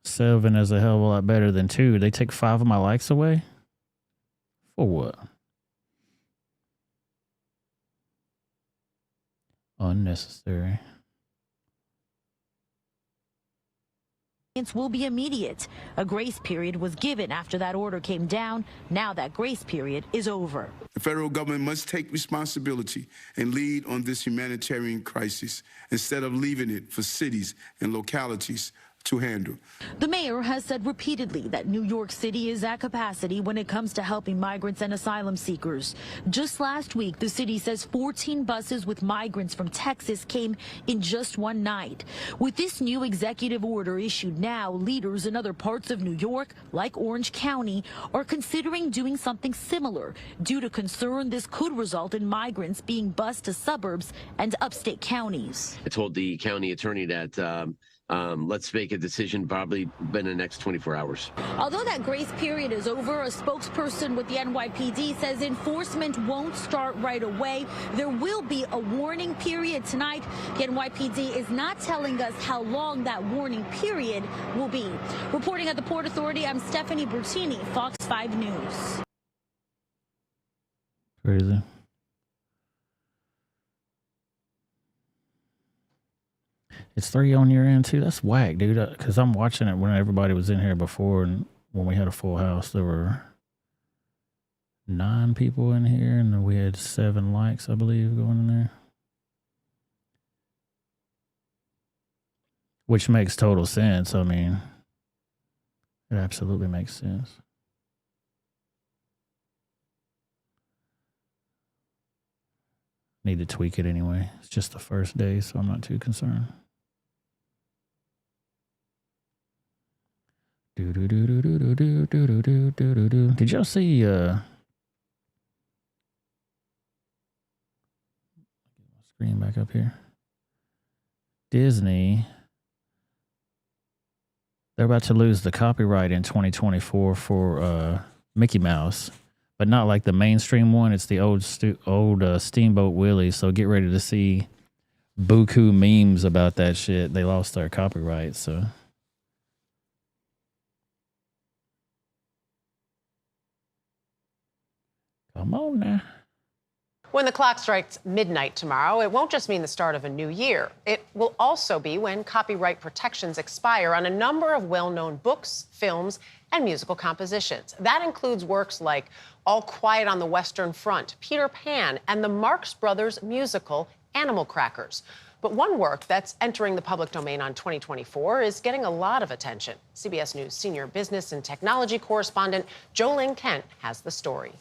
7 is a hell of a lot better than 2. They take 5 of my likes away? For what? Unnecessary. Will be immediate. A grace period was given after that order came down. Now that grace period is over. The federal government must take responsibility and lead on this humanitarian crisis instead of leaving it for cities and localities to handle. The mayor has said repeatedly that New York City is at capacity when it comes to helping migrants and asylum seekers. Just last week, the city says 14 buses with migrants from Texas came in just one night. With this new executive order issued now, leaders in other parts of New York, like Orange County, are considering doing something similar due to concern this could result in migrants being bused to suburbs and upstate counties. I told the county attorney that Let's make a decision probably in the next 24 hours. Although that grace period is over, a spokesperson with the NYPD says enforcement won't start right away. There will be a warning period tonight. The NYPD is not telling us how long that warning period will be. Reporting at the Port Authority, I'm Stephanie Bertini, Fox 5 News. Crazy. It's 3 on your end too. That's whack, dude. Because I'm watching it when everybody was in here before, and when we had a full house, there were 9 people in here, and we had 7 likes, I believe, going in there. Which makes total sense. I mean, it absolutely makes sense. Need to tweak it anyway. It's just the first day, so I'm not too concerned. Did y'all see screen back up here? Disney, they're about to lose the copyright in 2024 for Mickey Mouse, but not like the mainstream one. It's the old Steamboat Willie. So get ready to see buku memes about that shit. They lost their copyright, so. Come on now. When the clock strikes midnight tomorrow, it won't just mean the start of a new year. It will also be when copyright protections expire on a number of well-known books, films, and musical compositions. That includes works like All Quiet on the Western Front, Peter Pan, and the Marx Brothers musical Animal Crackers. But one work that's entering the public domain on 2024 is getting a lot of attention. CBS News senior business and technology correspondent Jolene Kent has the story.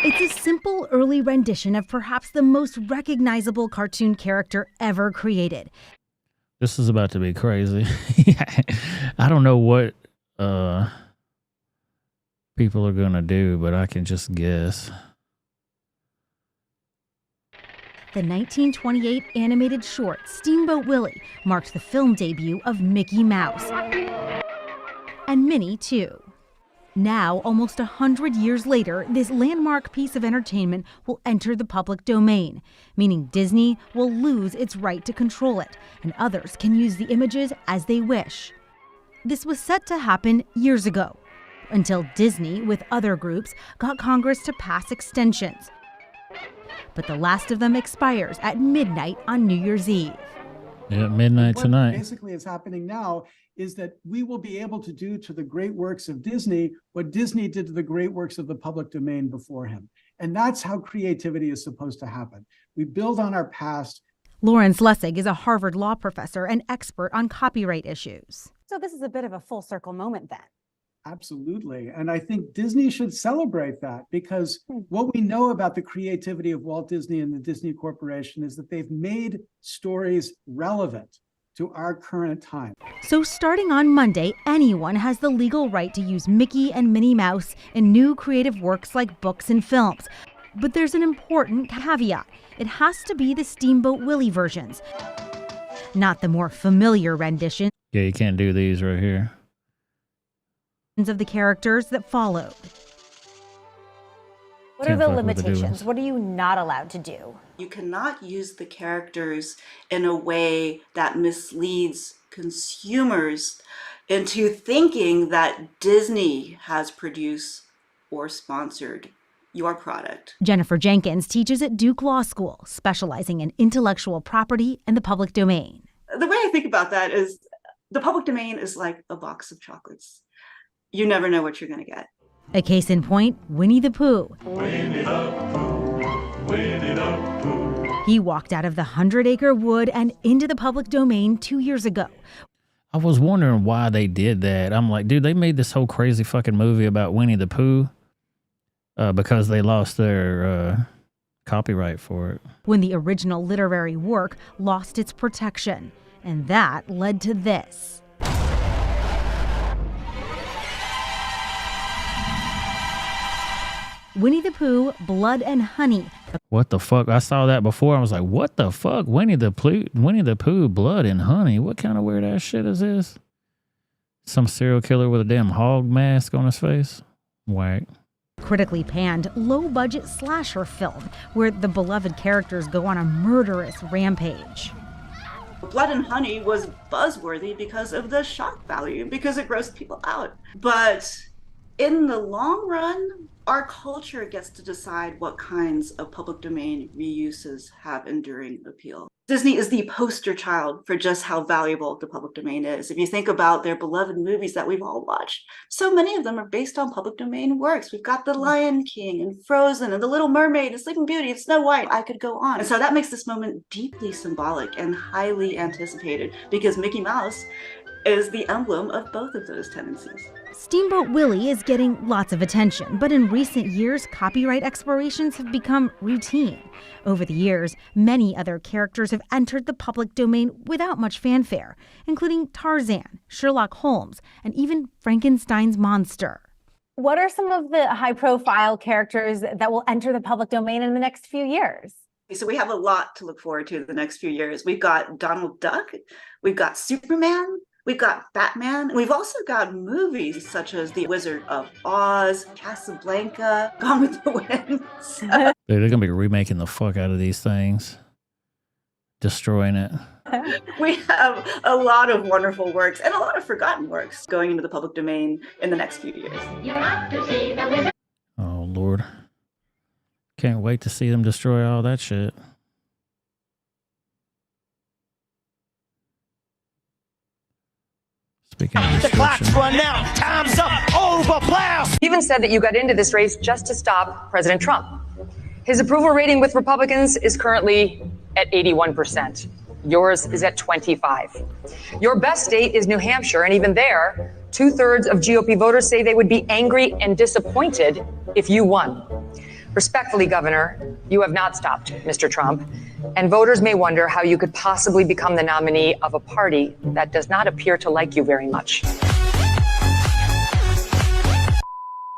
It's a simple early rendition of perhaps the most recognizable cartoon character ever created. This is about to be crazy. I don't know what people are going to do, but I can just guess. The 1928 animated short Steamboat Willie marked the film debut of Mickey Mouse. And Minnie, too. Now, almost 100 years later, this landmark piece of entertainment will enter the public domain, meaning Disney will lose its right to control it, and others can use the images as they wish. This was set to happen years ago, until Disney, with other groups, got Congress to pass extensions. But the last of them expires at midnight on New Year's Eve. Yeah, midnight tonight. What basically is happening now is that we will be able to do to the great works of Disney what Disney did to the great works of the public domain before him. And that's how creativity is supposed to happen. We build on our past. Lawrence Lessig is a Harvard law professor and expert on copyright issues. So this is a bit of a full circle moment then. Absolutely. And I think Disney should celebrate that, because what we know about the creativity of Walt Disney and the Disney Corporation is that they've made stories relevant to our current time. So starting on Monday, anyone has the legal right to use Mickey and Minnie Mouse in new creative works like books and films. But there's an important caveat. It has to be the Steamboat Willie versions, not the more familiar rendition. Yeah, you can't do these right here. Of the characters that followed. What are the limitations? What are you not allowed to do? You cannot use the characters in a way that misleads consumers into thinking that Disney has produced or sponsored your product. Jennifer Jenkins teaches at Duke Law School, specializing in intellectual property and the public domain. The way I think about that is the public domain is like a box of chocolates. You never know what you're going to get. A case in point, Winnie the Pooh. Winnie the Pooh, Winnie the Pooh. He walked out of the 100-acre wood and into the public domain 2 years ago. I was wondering why they did that. I'm like, dude, they made this whole crazy fucking movie about Winnie the Pooh because they lost their copyright for it. When the original literary work lost its protection. And that led to this. Winnie the Pooh, Blood and Honey. What the fuck? I saw that before. I was like, what the fuck? Winnie the Pooh, Blood and Honey. What kind of weird ass shit is this? Some serial killer with a damn hog mask on his face? Whack. Critically panned, low-budget slasher film where the beloved characters go on a murderous rampage. Blood and Honey was buzzworthy because of the shock value, because it grossed people out. But in the long run, our culture gets to decide what kinds of public domain reuses have enduring appeal. Disney is the poster child for just how valuable the public domain is. If you think about their beloved movies that we've all watched, so many of them are based on public domain works. We've got The Lion King and Frozen and The Little Mermaid and Sleeping Beauty and Snow White. I could go on. And so that makes this moment deeply symbolic and highly anticipated because Mickey Mouse is the emblem of both of those tendencies. Steamboat Willie is getting lots of attention, but in recent years, copyright explorations have become routine. Over the years, many other characters have entered the public domain without much fanfare, including Tarzan, Sherlock Holmes, and even Frankenstein's monster. What are some of the high-profile characters that will enter the public domain in the next few years? So we have a lot to look forward to in the next few years. We've got Donald Duck, we've got Superman, we've got Batman. We've also got movies such as The Wizard of Oz, Casablanca, Gone with the Wind. Dude, they're going to be remaking the fuck out of these things. Destroying it. We have a lot of wonderful works and a lot of forgotten works going into the public domain in the next few years. You have to see The Wizard. Oh, Lord. Can't wait to see them destroy all that shit. Speaking of the clock's run out. Time's up. Over, plow. Even said that you got into this race just to stop President Trump. His approval rating with Republicans is currently at 81%. Yours is at 25%. Your best state is New Hampshire, and even there, 2/3 of GOP voters say they would be angry and disappointed if you won. Respectfully, Governor, you have not stopped Mr. Trump, and voters may wonder how you could possibly become the nominee of a party that does not appear to like you very much.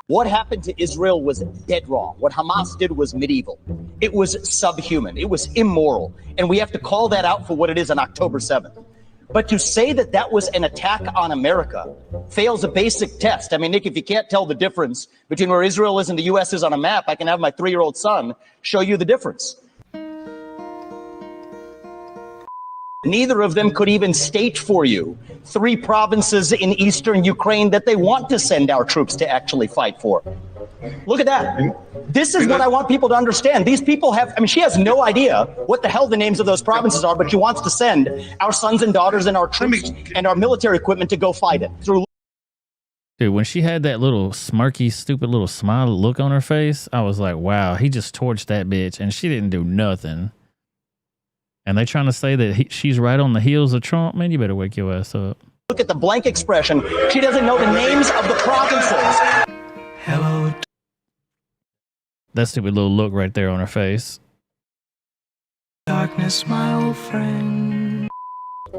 What happened to Israel was dead wrong. What Hamas did was medieval. It was subhuman. It was immoral. And we have to call that out for what it is on October 7th. But to say that that was an attack on America fails a basic test. I mean, Nick, if you can't tell the difference between where Israel is and the U.S. is on a map, I can have my 3-year-old son show you the difference. Neither of them could even state for you 3 provinces in eastern Ukraine that they want to send our troops to actually fight for. Look at that. This is what I want people to understand. These people have, I mean, she has no idea what the hell the names of those provinces are, but she wants to send our sons and daughters and our troops and our military equipment to go fight it. Dude, when she had that little smirky, stupid little smile look on her face, I was like, wow, he just torched that bitch and she didn't do nothing. And they trying to say that she's right on the heels of Trump. Man, you better wake your ass up. Look at the blank expression. She doesn't know the names of the provinces. Hello. That stupid little look right there on her face. Darkness, my old friend.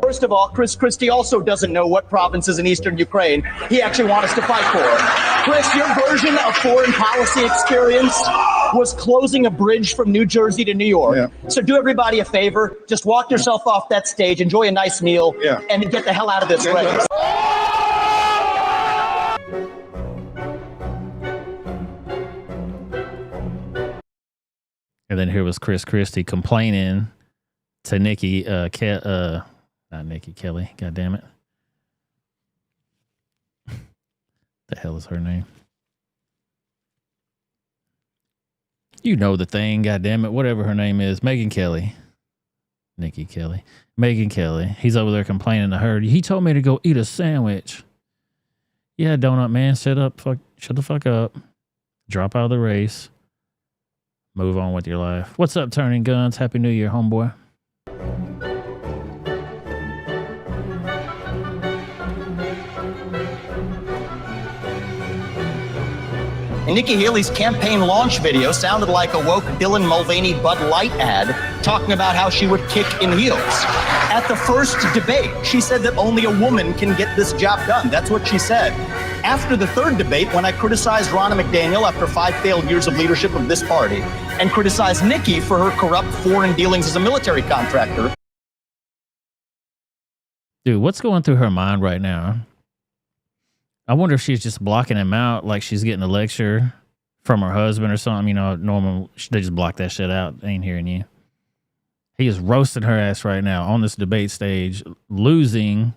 First of all, Chris Christie also doesn't know what provinces in eastern Ukraine he actually wants us to fight for. Chris, your version of foreign policy experience was closing a bridge from New Jersey to New York. Yeah. So do everybody a favor, just walk yourself off that stage, enjoy a nice meal, and get the hell out of this race. And then here was Chris Christie complaining to Nikki, not Nikki Kelly, God damn it. The hell is her name? You know the thing, God damn it, whatever her name is, Megyn Kelly. Nikki Kelly. Megyn Kelly. He's over there complaining to her. He told me to go eat a sandwich. Yeah, donut man, shut the fuck up. Drop out of the race. Move on with your life. What's up, Turning Guns? Happy New Year, homeboy. And Nikki Haley's campaign launch video sounded like a woke Dylan Mulvaney Bud Light ad talking about how she would kick in heels. At the first debate, she said that only a woman can get this job done. That's what she said. After the third debate, when I criticized Ronna McDaniel after 5 failed years of leadership of this party, and criticized Nikki for her corrupt foreign dealings as a military contractor. Dude, what's going through her mind right now? I wonder if she's just blocking him out, like she's getting a lecture from her husband or something. You know, normal, they just block that shit out. They ain't hearing you. He is roasting her ass right now on this debate stage, losing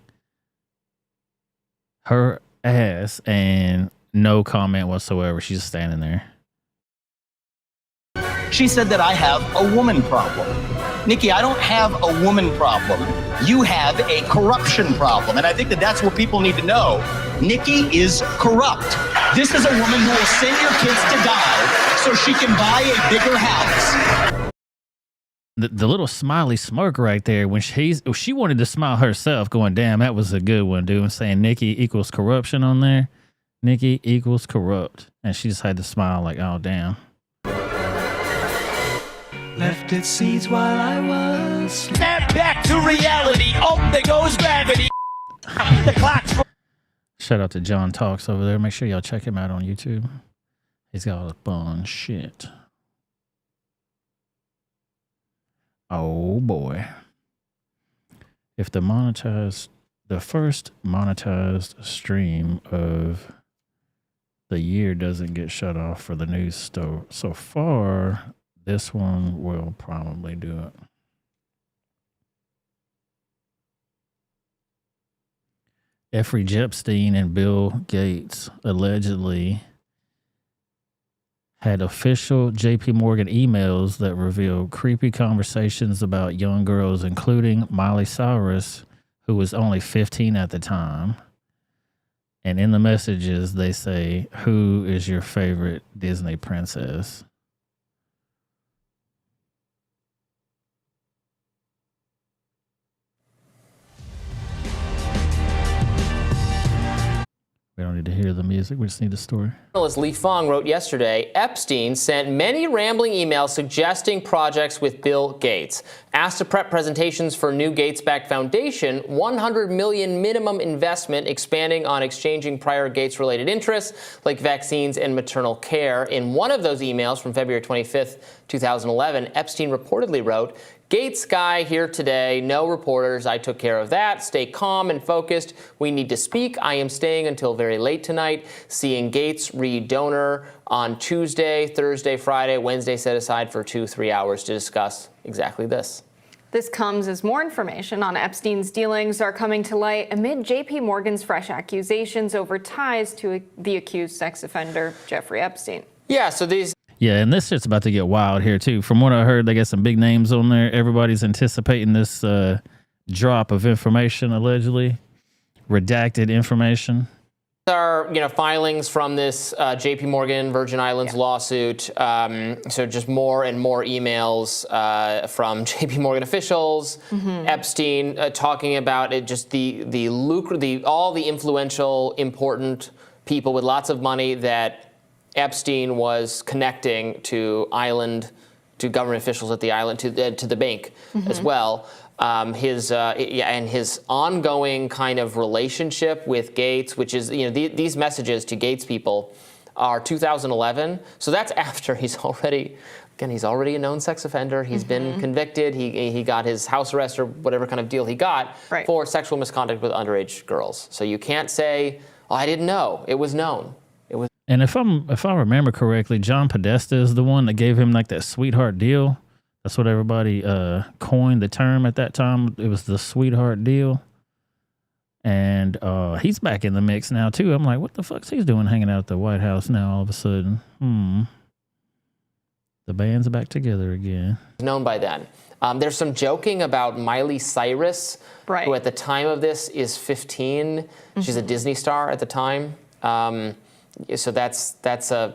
her ass, and no comment whatsoever. She's just standing there. She said that I have a woman problem. Nikki, I don't have a woman problem. You have a corruption problem. And I think that that's what people need to know. Nikki is corrupt. This is a woman who will send your kids to die so she can buy a bigger house. The little smiley smirk right there, when she wanted to smile herself, going, damn, that was a good one, dude. And saying Nikki equals corruption on there. Nikki equals corrupt. And she just had to smile like, oh, damn. Left its seeds while I was. Snap back to reality. Oh, there goes gravity. The clock's. Shout out to John Talks over there. Make sure y'all check him out on YouTube. He's got all the fun shit. Oh boy. If the first monetized stream of the year doesn't get shut off for the news store so far, this one will probably do it. Jeffrey Epstein and Bill Gates allegedly had official JP Morgan emails that revealed creepy conversations about young girls, including Miley Cyrus, who was only 15 at the time. And in the messages, they say, "Who is your favorite Disney princess?" We don't need to hear the music. We just need the story. Journalist Li Fang wrote yesterday, Epstein sent many rambling emails suggesting projects with Bill Gates. Asked to prep presentations for new Gates-backed foundation, $100 million minimum investment expanding on exchanging prior Gates-related interests like vaccines and maternal care. In one of those emails from February 25th, 2011, Epstein reportedly wrote, Gates guy here today, no reporters, I took care of that. Stay calm and focused. We need to speak. I am staying until very late tonight. Seeing Gates read donor on Tuesday, Thursday, Friday, Wednesday set aside for 2-3 hours to discuss exactly this. This comes as more information on Epstein's dealings are coming to light amid JP Morgan's fresh accusations over ties to the accused sex offender, Jeffrey Epstein. Yeah, so these... Yeah, and this shit's about to get wild here, too. From what I heard, they got some big names on there. Everybody's anticipating this drop of information, allegedly. Redacted information. Are filings from this JP Morgan Virgin Islands lawsuit. So just more and more emails from JP Morgan officials, Epstein talking about it, just all the influential, important people with lots of money that Epstein was connecting to government officials at the island, to the bank as well. And his ongoing kind of relationship with Gates, which is, these messages to Gates people are 2011. So that's after he's already a known sex offender. He's been convicted. He got his house arrest or whatever kind of deal he got for sexual misconduct with underage girls. So you can't say, oh, I didn't know. It was known. And if I remember correctly, John Podesta is the one that gave him like that sweetheart deal. That's what everybody coined the term at that time. It was the sweetheart deal. And he's back in the mix now too. I'm like, what the fuck's he doing hanging out at the White House now all of a sudden? The band's back together again. Known by then. There's some joking about Miley Cyrus, who at the time of this is 15. She's a Disney star at the time. So that's a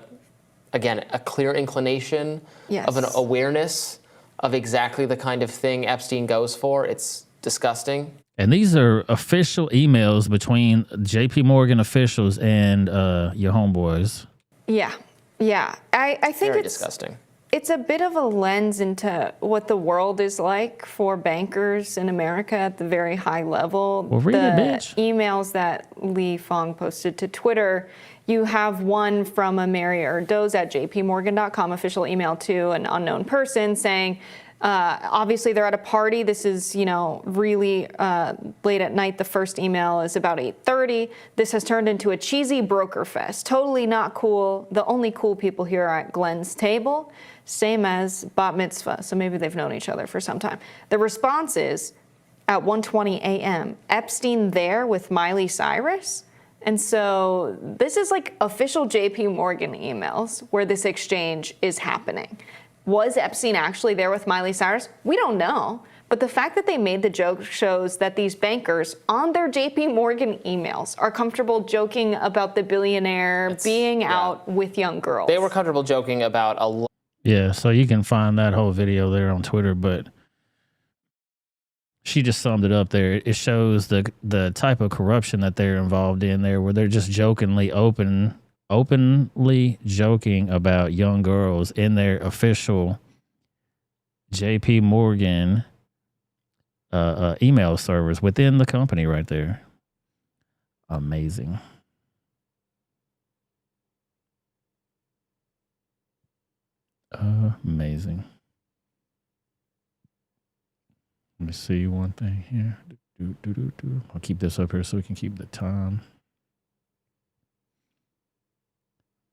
clear inclination of an awareness of exactly the kind of thing Epstein goes for. It's disgusting. And these are official emails between JP Morgan officials and your homeboys. Yeah. I think very it's disgusting. it's a bit of a lens into what the world is like for bankers in America at the very high level. Well, read it, bitch. Emails that Li Fong posted to Twitter, you have one from a Mary Erdoes at jpmorgan.com official email to an unknown person saying, obviously they're at a party. This is, really late at night. The first email is about 8:30. This has turned into a cheesy broker fest. Totally not cool. The only cool people here are at Glenn's table, same as bat mitzvah. So maybe they've known each other for some time. The response is at 1:20 a.m. Epstein there with Miley Cyrus. And so this is like official JP Morgan emails where this exchange is happening. Was Epstein actually there with Miley Cyrus? We don't know. But the fact that they made the joke shows that these bankers on their JP Morgan emails are comfortable joking about the billionaire being out with young girls. They were comfortable joking about a lot. Yeah, so you can find that whole video there on Twitter, but she just summed it up there. It shows the type of corruption that they're involved in there, where they're just openly joking about young girls in their official JP Morgan email servers within the company right there. Amazing. Amazing. Let me see one thing here. I'll keep this up here so we can keep the time.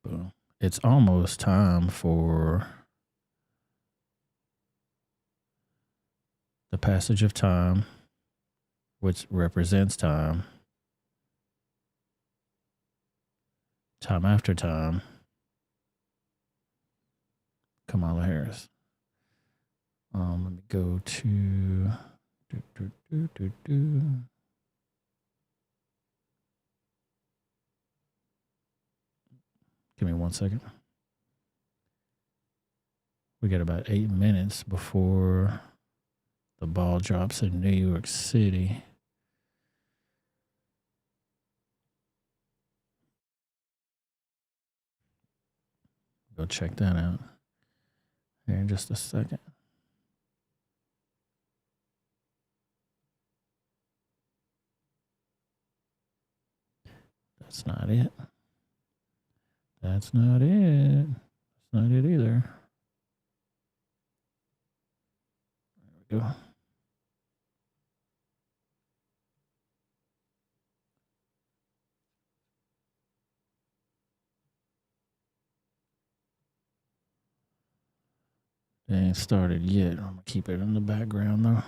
Boom. It's almost time for the passage of time, which represents time. Time after time. Kamala Harris. Let me go to Give me 1 second. We got about 8 minutes before the ball drops in New York City. Go check that out here in just a second. That's not it. That's not it. That's not it either. There we go. They ain't started yet. I'm gonna keep it in the background though.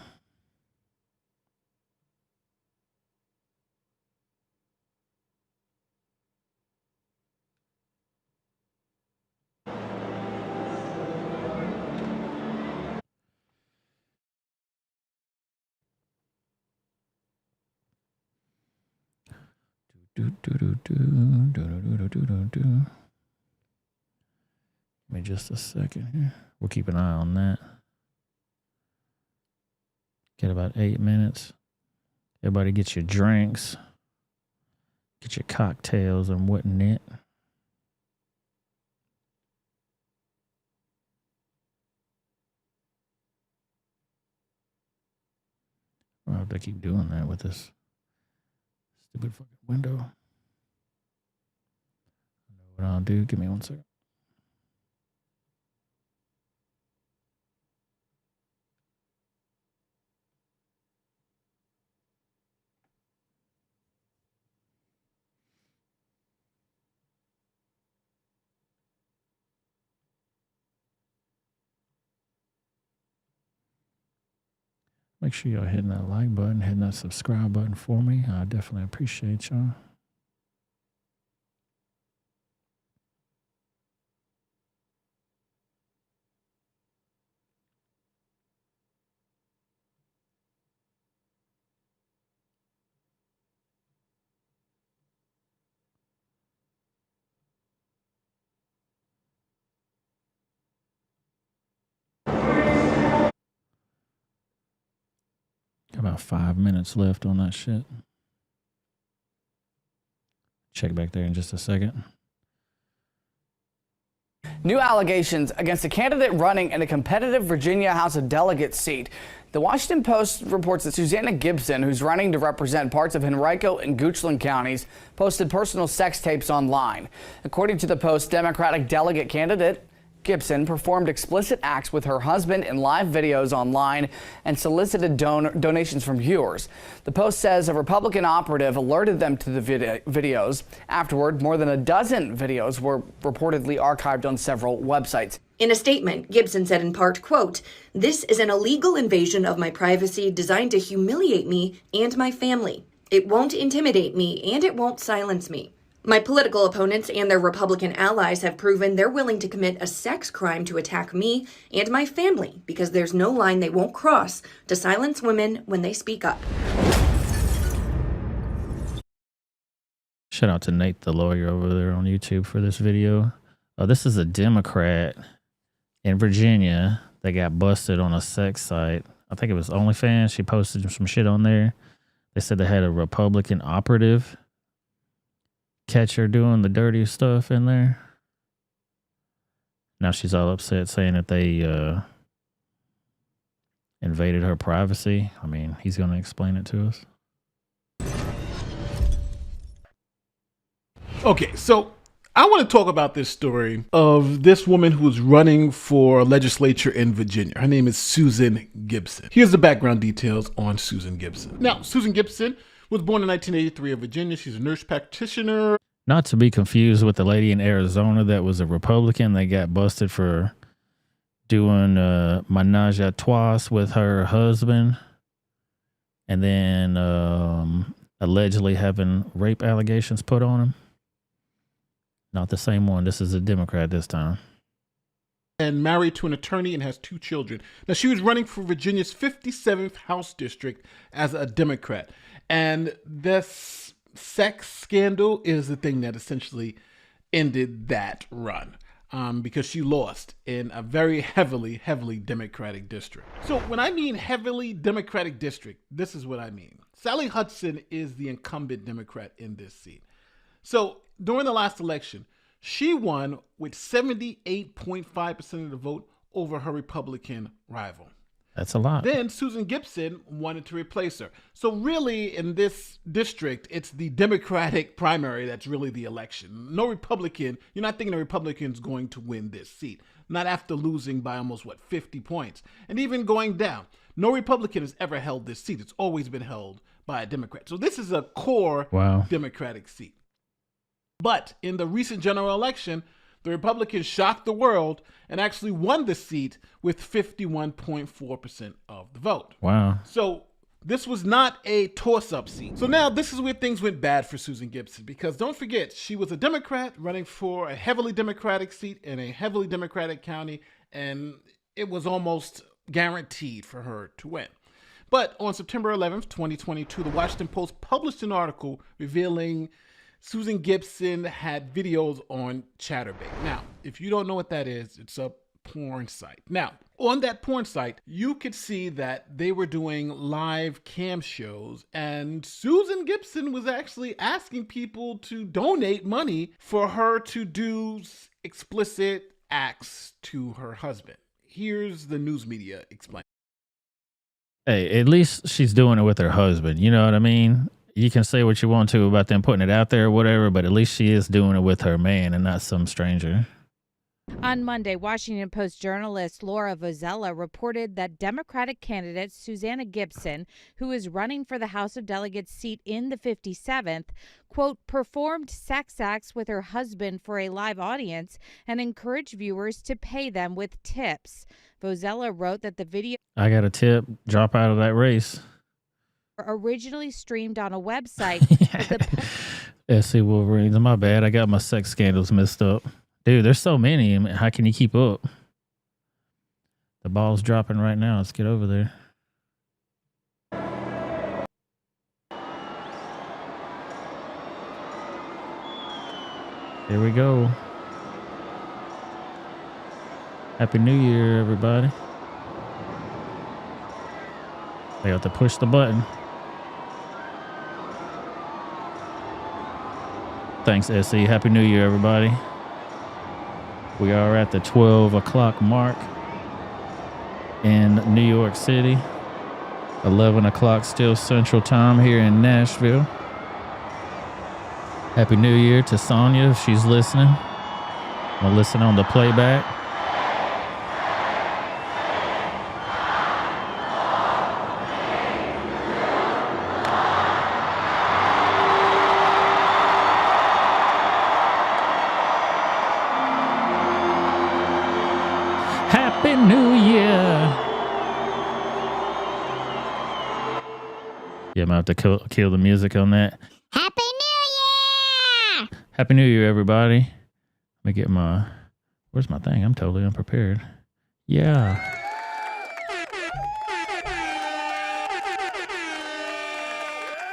Give me just a second here. We'll keep an eye on that. Get about 8 minutes. Everybody get your drinks. Get your cocktails and whatnot. I'll have to keep doing that with this stupid fucking window. I know what I'll do. Give me 1 second. Make sure y'all hitting that like button, hitting that subscribe button for me. I definitely appreciate y'all. About 5 minutes left on that shit. Check back there in just a second. New allegations against a candidate running in a competitive Virginia House of Delegates seat. The Washington Post reports that Susanna Gibson, who's running to represent parts of Henrico and Goochland counties, posted personal sex tapes online. According to the Post, Democratic delegate candidate Gibson performed explicit acts with her husband in live videos online and solicited donations from viewers. The Post says a Republican operative alerted them to the videos. Afterward, more than a dozen videos were reportedly archived on several websites. In a statement, Gibson said in part, quote, "This is an illegal invasion of my privacy designed to humiliate me and my family. It won't intimidate me and it won't silence me. My political opponents and their Republican allies have proven they're willing to commit a sex crime to attack me and my family because there's no line they won't cross to silence women when they speak up." Shout out to Nate, the lawyer over there on YouTube for this video. This is a Democrat in Virginia that got busted on a sex site. I think it was OnlyFans. She posted some shit on there. They said they had a Republican operative catch her doing the dirty stuff in there. Now she's all upset saying that they invaded her privacy. I mean, he's going to explain it to us. Okay, so I want to talk about this story of this woman who's running for legislature in Virginia. Her name is Susan Gibson. Here's the background details on Susan Gibson. Now, Susan Gibson was born in 1983 in Virginia. She's a nurse practitioner. Not to be confused with the lady in Arizona that was a Republican. They got busted for doing menage a trois with her husband and then allegedly having rape allegations put on him. Not the same one. This is a Democrat this time. And married to an attorney and has 2 children. Now, she was running for Virginia's 57th House District as a Democrat. And this sex scandal is the thing that essentially ended that run because she lost in a very heavily Democratic district. So when I mean heavily Democratic district, this is what I mean. Sally Hudson is the incumbent Democrat in this seat. So during the last election, she won with 78.5% of the vote over her Republican rival. That's a lot. Then Susan Gibson wanted to replace her. So really, in this district, it's the Democratic primary that's really the election. No Republican, you're not thinking a Republican's going to win this seat. Not after losing by almost, 50 points. And even going down. No Republican has ever held this seat. It's always been held by a Democrat. So this is a core Democratic seat. But in the recent general election, the Republicans shocked the world and actually won the seat with 51.4% of the vote. Wow. So this was not a toss-up seat. So now this is where things went bad for Susan Gibson, because don't forget, she was a Democrat running for a heavily Democratic seat in a heavily Democratic county, and it was almost guaranteed for her to win. But on September 11th, 2022, the Washington Post published an article revealing Susan Gibson had videos on Chatterbait. Now, if you don't know what that is, it's a porn site. Now, on that porn site, you could see that they were doing live cam shows, and Susan Gibson was actually asking people to donate money for her to do explicit acts to her husband. Here's the news media explaining. Hey, at least she's doing it with her husband. You know what I mean? You can say what you want to about them putting it out there or whatever, but at least she is doing it with her man and not some stranger. On Monday, Washington Post journalist Laura Vozella reported that Democratic candidate Susanna Gibson, who is running for the House of Delegates seat in the 57th, quote, performed sex acts with her husband for a live audience and encouraged viewers to pay them with tips. Vozella wrote that the video I got a tip, drop out of that race. Originally streamed on a website. SC Wolverines, my bad. I got my sex scandals messed up. Dude, there's so many. I mean, how can you keep up? The ball's dropping right now. Let's get over there. Here we go. Happy New Year, everybody. They have to push the button. Thanks, SC. Happy New Year, everybody. We are at the 12 o'clock mark in New York City. 11 o'clock still Central Time here in Nashville. Happy New Year to Sonia if she's listening. I'll listen on the playback. Happy New Year. Yeah, I'm going to have to kill the music on that. Happy New Year! Happy New Year, everybody. Let me get my... Where's my thing? I'm totally unprepared. Yeah.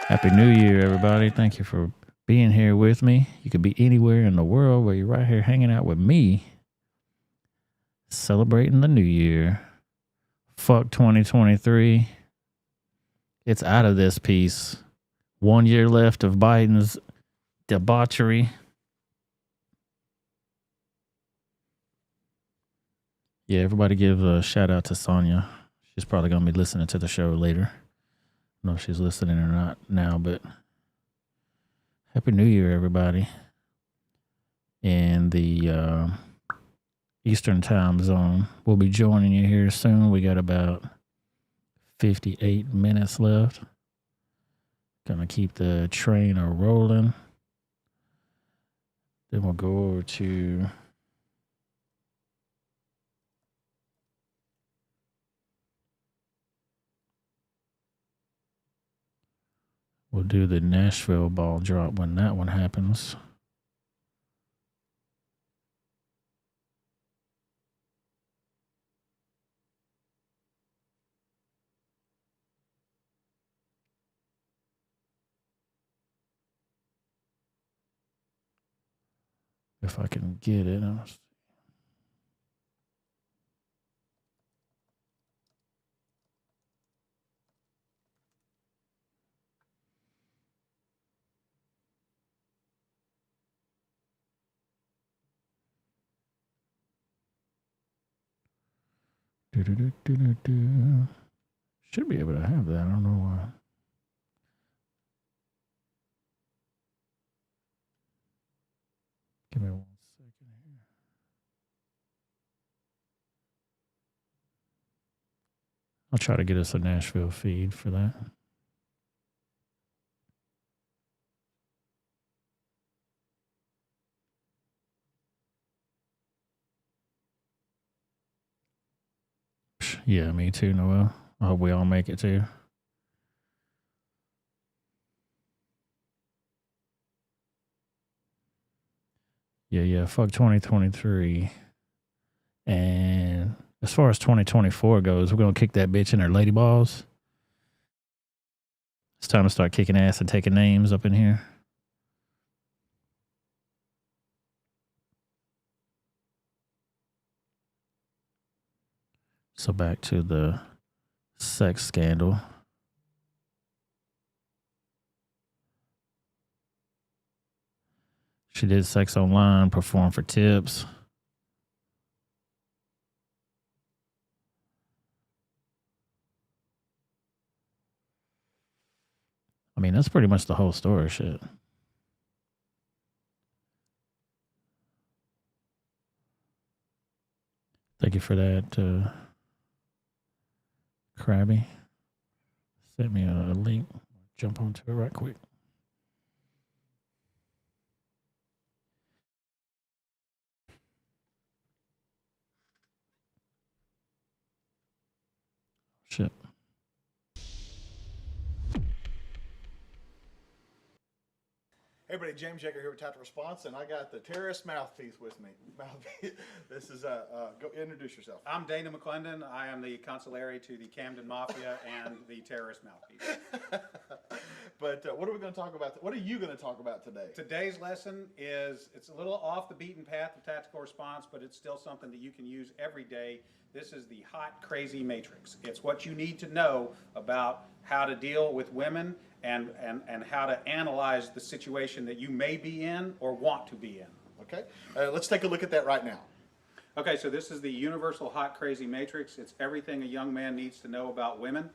Happy New Year, everybody. Thank you for being here with me. You could be anywhere in the world, but you're right here hanging out with me. Celebrating the new year. Fuck 2023. It's out of this piece. 1 year left of Biden's debauchery. Yeah, everybody give a shout out to Sonia. She's probably going to be listening to the show later. I don't know if she's listening or not now, but Happy New Year, everybody. In the Eastern time zone. We'll be joining you here soon. We got about 58 minutes left. Gonna keep the train rolling. Then we'll go over to we'll do the Nashville ball drop when that one happens. If I can get it. Should be able to have that. I don't know why. Give me 1 second here. I'll try to get us a Nashville feed for that. Yeah, me too, Noel. I hope we all make it too. Yeah, fuck 2023. And as far as 2024 goes, we're going to kick that bitch in her lady balls. It's time to start kicking ass and taking names up in here. So back to the sex scandal. She did sex online, performed for tips. I mean, that's pretty much the whole story, shit. Thank you for that, Krabby. Sent me a link. Jump onto it right quick. Shit. Hey everybody, James Yeager here with Tactical Response, and I got the terrorist mouthpiece with me. This is, go introduce yourself. I'm Dana McClendon. I am the consigliere to the Camden Mafia and the terrorist mouthpiece. But what are we going to talk about? What are you going to talk about today? Today's lesson is, it's a little off the beaten path of tactical response, but it's still something that you can use every day. This is the hot, crazy matrix. It's what you need to know about how to deal with women and how to analyze the situation that you may be in or want to be in. Okay, let's take a look at that right now. Okay, so this is the Universal Hot Crazy Matrix. It's everything a young man needs to know about women.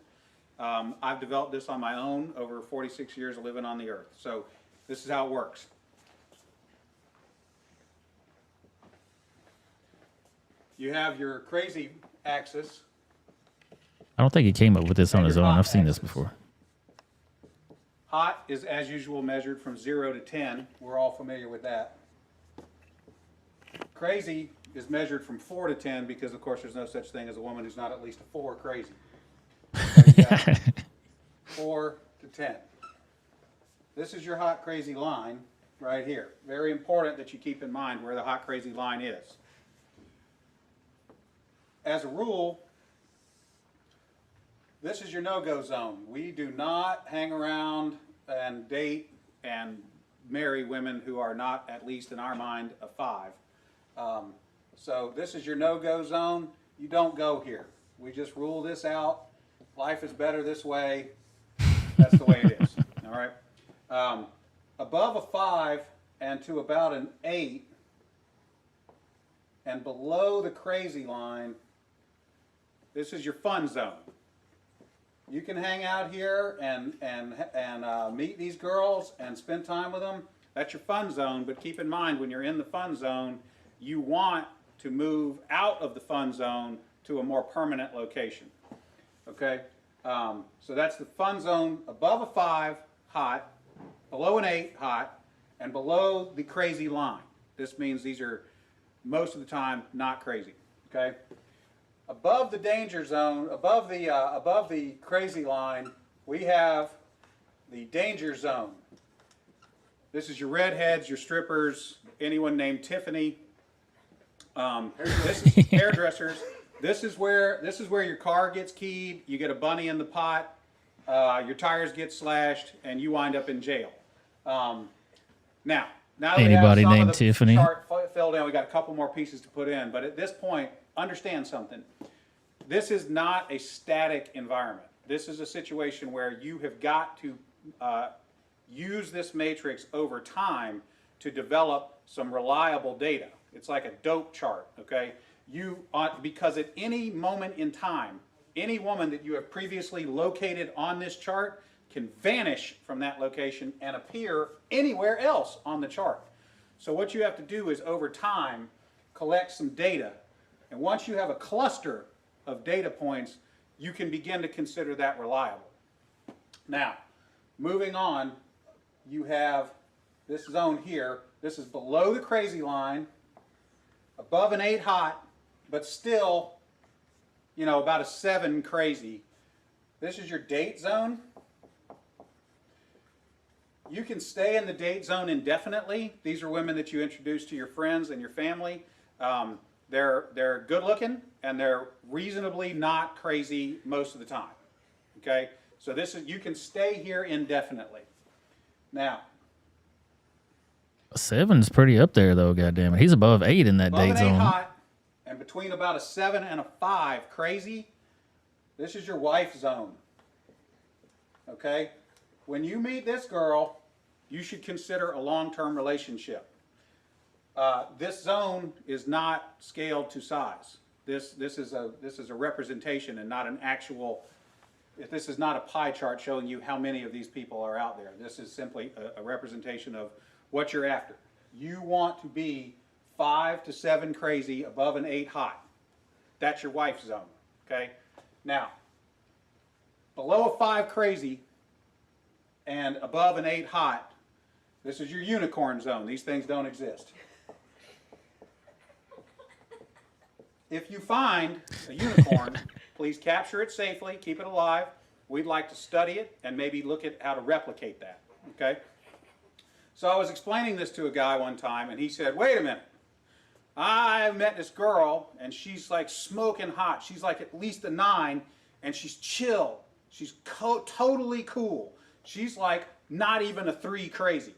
I've developed this on my own over 46 years of living on the earth. So this is how it works. You have your crazy axis. I don't think he came up with this on his own. I've seen this before. Hot is, as usual, measured from 0 to 10. We're all familiar with that. Crazy is measured from 4 to 10 because, of course, there's no such thing as a woman who's not at least a 4 crazy. So 4 to 10. This is your hot crazy line right here. Very important that you keep in mind where the hot crazy line is. As a rule, this is your no-go zone. We do not hang around and date and marry women who are not, at least in our mind, a 5. So this is your no-go zone. You don't go here. We just rule this out. Life is better this way. That's the way it is. All right. Above a 5 and to about an 8 and below the crazy line, this is your fun zone. You can hang out here and meet these girls and spend time with them. That's your fun zone, but keep in mind when you're in the fun zone, you want to move out of the fun zone to a more permanent location. Okay? So that's the fun zone above a 5, hot, below an 8, hot, and below the crazy line. This means these are most of the time not crazy. Okay? Above the danger zone, above the crazy line, we have the danger zone. This is your redheads, your strippers, anyone named Tiffany. This is hairdressers. This is where your car gets keyed. You get a bunny in the pot. Your tires get slashed, and you wind up in jail. Now that Anybody we have some named of the Tiffany? chart filled in, we got a couple more pieces to put in. But at this point, understand something. This is not a static environment. This is a situation where you have got to use this matrix over time to develop some reliable data. It's like a dope chart, okay? Because at any moment in time, any woman that you have previously located on this chart can vanish from that location and appear anywhere else on the chart. So what you have to do is over time collect some data. And once you have a cluster of data points, you can begin to consider that reliable. Now, moving on, you have this zone here. This is below the crazy line, above an 8 hot, but still, about a 7 crazy. This is your date zone. You can stay in the date zone indefinitely. These are women that you introduce to your friends and your family. They're good looking and they're reasonably not crazy most of the time. Okay, so you can stay here indefinitely. Now, A 7's pretty up there though. Goddamn it, he's above 8 in that above date an 8 zone. hot and between about a 7 and a 5 crazy. This is your wife zone. Okay, when you meet this girl, you should consider a long-term relationship. This zone is not scaled to size. This is a representation and not an actual. This is not a pie chart showing you how many of these people are out there. This is simply a representation of what you're after. You want to be 5 to 7 crazy, above an 8 hot. That's your wife zone. Okay. Now, below a 5 crazy and above an 8 hot, this is your unicorn zone. These things don't exist. If you find a unicorn, please capture it safely, keep it alive. We'd like to study it and maybe look at how to replicate that, okay? So I was explaining this to a guy one time, and he said, wait a minute. I met this girl, and she's like smoking hot. She's like at least a 9, and she's chill. She's totally cool. She's like not even a 3 crazy.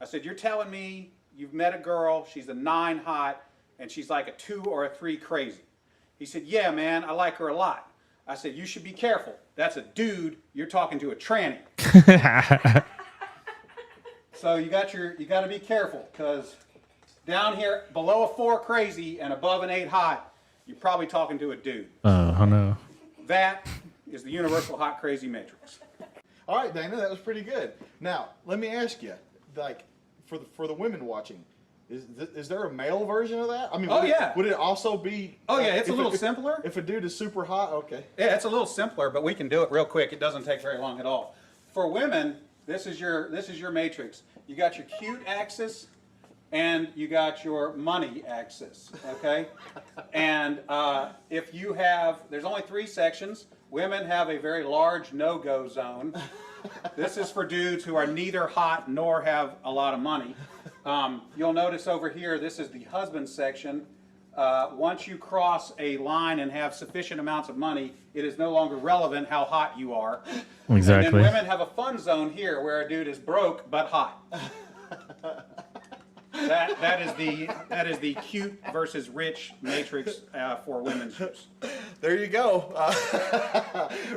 I said, you're telling me you've met a girl, she's a 9 hot, and she's like a 2 or a 3 crazy. He said, yeah, man, I like her a lot. I said, you should be careful. That's a dude. You're talking to a tranny. So you got to be careful, because Down here, below a 4 crazy and above an 8 hot, you're probably talking to a dude. I know. That is the universal hot crazy matrix. All right, Dana, that was pretty good. Now, let me ask you, like, for the women watching, is there a male version of that? I mean, would it also be? Oh yeah, it's a little simpler. If a dude is super hot, okay. Yeah, it's a little simpler, but we can do it real quick. It doesn't take very long at all. For women, this is your matrix. You got your cute axis, and you got your money axis. Okay, and if you have, there's only 3 sections. Women have a very large no-go zone. This is for dudes who are neither hot nor have a lot of money. You'll notice over here, this is the husband section. Once you cross a line and have sufficient amounts of money, it is no longer relevant how hot you are. Exactly. And then women have a fun zone here where a dude is broke but hot. That is the cute versus rich matrix for women's use. There you go.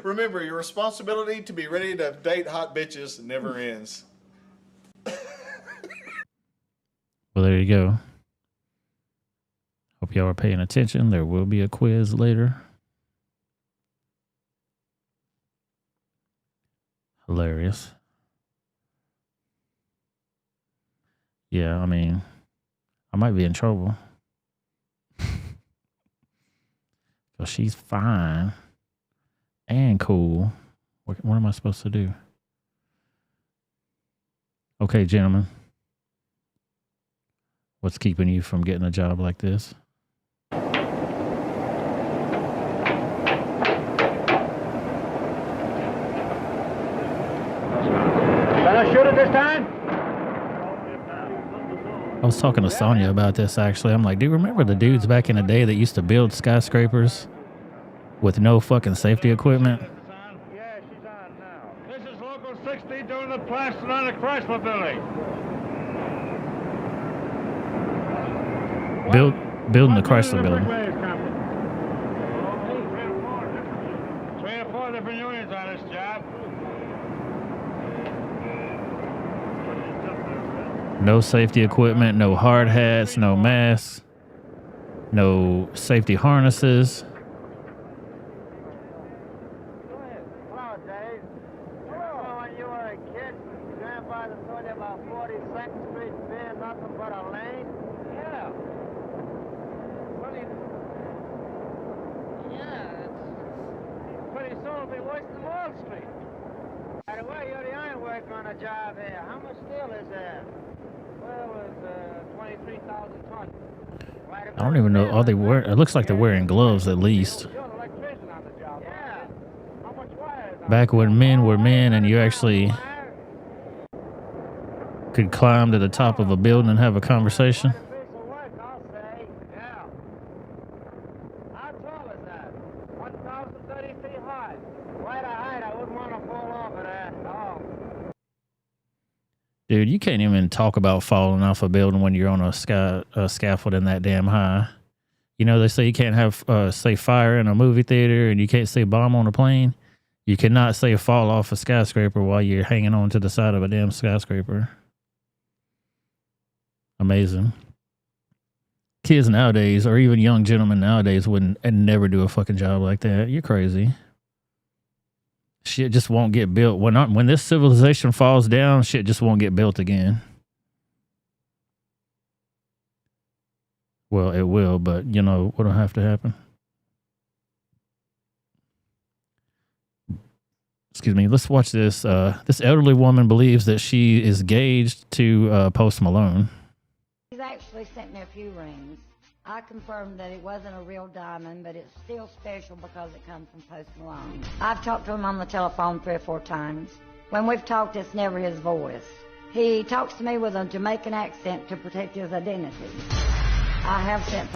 Remember, your responsibility to be ready to date hot bitches never ends. Well, there you go. Hope y'all are paying attention. There will be a quiz later. Hilarious. Yeah, I mean, I might be in trouble. Because she's fine and cool. What am I supposed to do? Okay, gentlemen. What's keeping you from getting a job like this? Can I shoot it this time? I was talking to Sonya about this, actually. I'm like, do you remember the dudes back in the day that used to build skyscrapers with no fucking safety equipment? Yeah, she's on now. This is Local 60 doing the plastering on the Chrysler building. Building the Chrysler building. 3 or 4 different unions on this job. No safety equipment, no hard hats, no masks, no safety harnesses. Hello, Dave. Remember when you were a kid, grandfather told you about 42nd Street being nothing but a lane? Yeah. Pretty soon it'll be worse than Wall Street. By the way, you're the iron worker on a job here. How much steel is there? Well, it's 23,000 tons. I don't even know. Are they wearing? It looks like they're wearing gloves at least. You're an electrician on the job. Yeah. How much wire is on Back when men were men and you actually could climb to the top of a building and have a conversation. I'll say. Yeah. How tall is that? 1,030 feet high. Quite a height. I wouldn't want to fall over that. No. Dude, you can't even talk about falling off a building when you're on a scaffolding that damn high. You know, they say you can't have, say, fire in a movie theater and you can't say bomb on a plane. You cannot say fall off a skyscraper while you're hanging on to the side of a damn skyscraper. Amazing. Kids nowadays, or even young gentlemen nowadays, wouldn't and never do a fucking job like that. You're crazy. Shit just won't get built. When this civilization falls down, shit just won't get built again. Well, it will, but you know what'll have to happen? Excuse me. Let's watch this. This elderly woman believes that she is engaged to Post Malone. He's actually sent me a few rings. I confirmed that it wasn't a real diamond, but it's still special because it comes from Post Malone. I've talked to him on the telephone 3 or 4 times. When we've talked, it's never his voice. He talks to me with a Jamaican accent to protect his identity. I have sent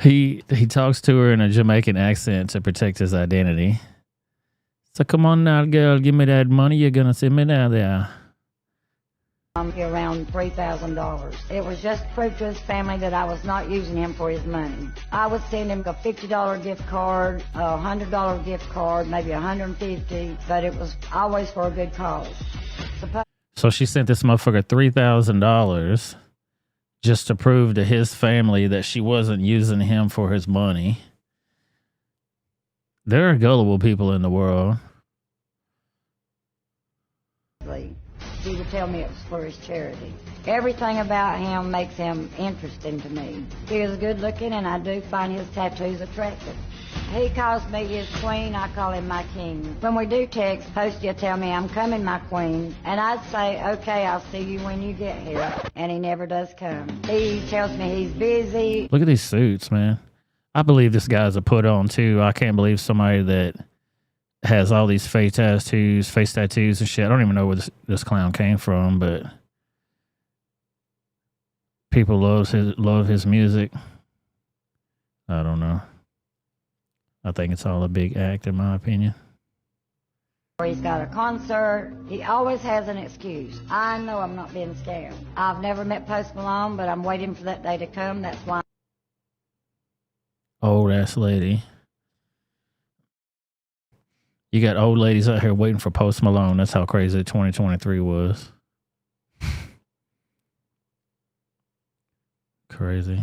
he talks to her in a Jamaican accent to protect his identity. So come on now, girl, give me that money. You're gonna send me down there. Around $3,000. It was just proof to his family that I was not using him for his money. I would send him a $50 gift card, a $100 gift card, maybe $150, but it was always for a good cause. So she sent this motherfucker $3,000 just to prove to his family that she wasn't using him for his money. There are gullible people in the world. He would tell me it was for his charity. Everything about him makes him interesting to me. He is good looking, and I do find his tattoos attractive. He calls me his queen, I call him my king. When we do text, Posty will tell me I'm coming, my queen, and I'd say, okay, I'll see you when you get here, and he never does come. He tells me he's busy. Look at these suits, man. I believe this guy's a put on too. I can't believe somebody that has all these face tattoos and shit. I don't even know where this clown came from, but people love his music. I don't know. I think it's all a big act, in my opinion. Or he's got a concert. He always has an excuse. I know I'm not being scammed. I've never met Post Malone, but I'm waiting for that day to come. That's why. Old ass lady. You got old ladies out here waiting for Post Malone. That's how crazy 2023 was. Crazy.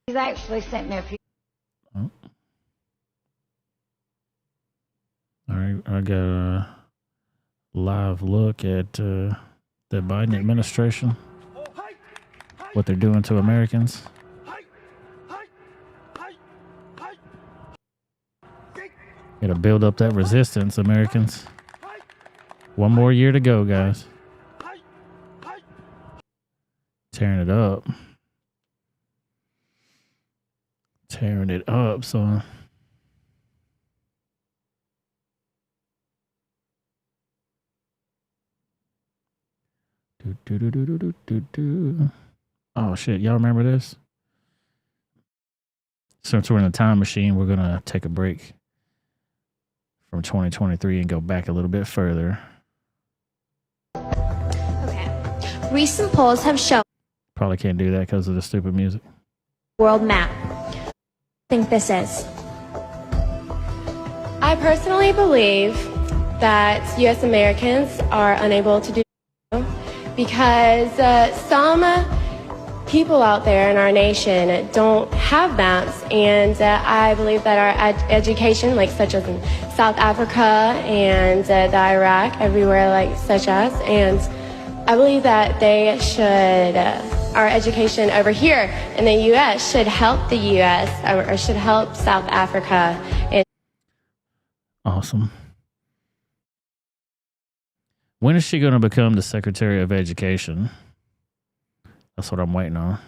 He's actually sent me a few. Oh. All right, I got a live look at the Biden administration, what they're doing to Americans. Got to build up that resistance, Americans. One more year to go, guys. Tearing it up. Tearing it up, son. Oh, shit. Y'all remember this? Since we're in a time machine, we're going to take a break from 2023 and go back a little bit further. Okay. Recent polls have shown. Probably can't do that because of the stupid music. World map. I think this is. I personally believe that U.S. Americans are unable to do so because some people out there in our nation don't have maps, and I believe that our education, like such as in South Africa and the Iraq, everywhere like such as, and I believe that they should, our education over here in the U.S. should help the U.S. or should help South Africa. Awesome. When is she going to become the Secretary of Education? That's what I'm waiting on.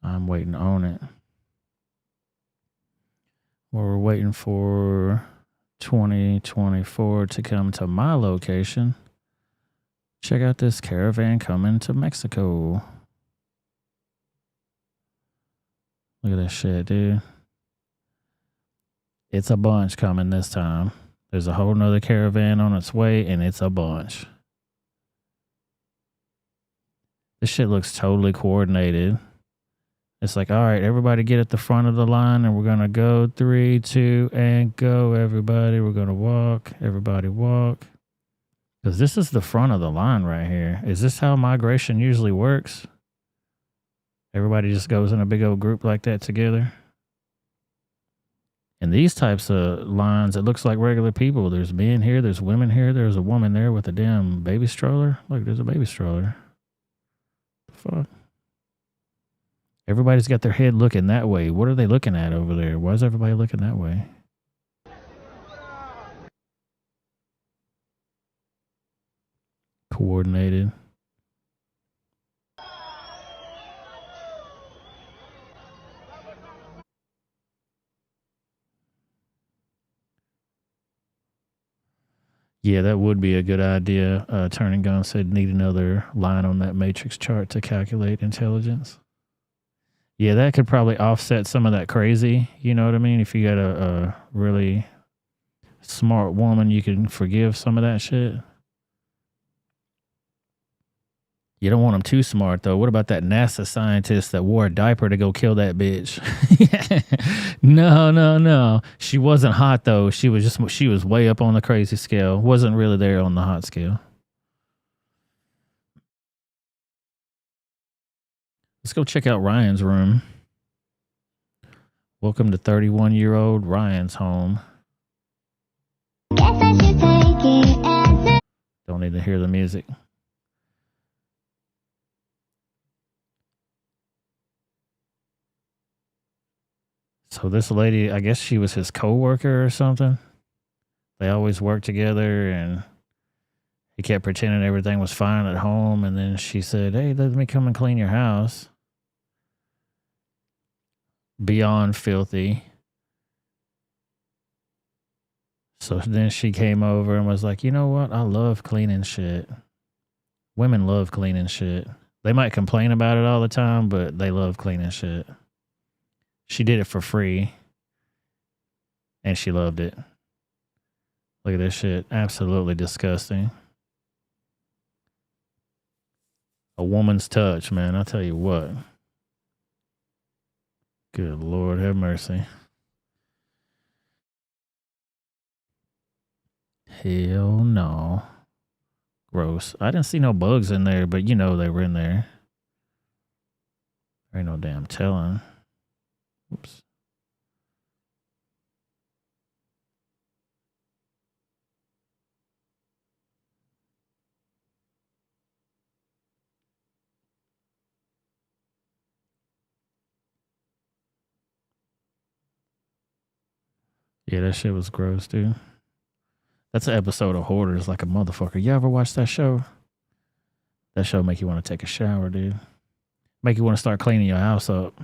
I'm waiting on it. Well, we're waiting for 2024 to come to my location. Check out this caravan coming to Mexico. Look at this shit, dude. It's a bunch coming this time. There's a whole nother caravan on its way, and it's a bunch. This shit looks totally coordinated. It's like, all right, everybody get at the front of the line, and we're going to go 3, 2, and go, everybody. We're going to walk. Everybody walk. Because this is the front of the line right here. Is this how migration usually works? Everybody just goes in a big old group like that together? And these types of lines, it looks like regular people. There's men here. There's women here. There's a woman there with a damn baby stroller. Look, there's a baby stroller. The fuck? Everybody's got their head looking that way. What are they looking at over there? Why is everybody looking that way? Coordinated. Yeah, that would be a good idea. Turning Gun said need another line on that matrix chart to calculate intelligence. Yeah, that could probably offset some of that crazy. You know what I mean? If you got a really smart woman, you can forgive some of that shit. You don't want them too smart, though. What about that NASA scientist that wore a diaper to go kill that bitch? No. She wasn't hot, though. She was way up on the crazy scale. Wasn't really there on the hot scale. Let's go check out Ryan's room. Welcome to 31-year-old Ryan's home. Don't need to hear the music. So this lady, I guess she was his co-worker or something. They always worked together, and he kept pretending everything was fine at home. And then she said, hey, let me come and clean your house. Beyond filthy. So then she came over and was like, you know what? I love cleaning shit. Women love cleaning shit. They might complain about it all the time, but they love cleaning shit. She did it for free. And she loved it. Look at this shit. Absolutely disgusting. A woman's touch, man. I'll tell you what. Good Lord, have mercy. Hell no. Gross. I didn't see no bugs in there, but you know they were in there. There ain't no damn telling. Oops. Yeah, that shit was gross, dude. That's an episode of Hoarders like a motherfucker. You ever watch that show? That show make you want to take a shower, dude. Make you want to start cleaning your house up.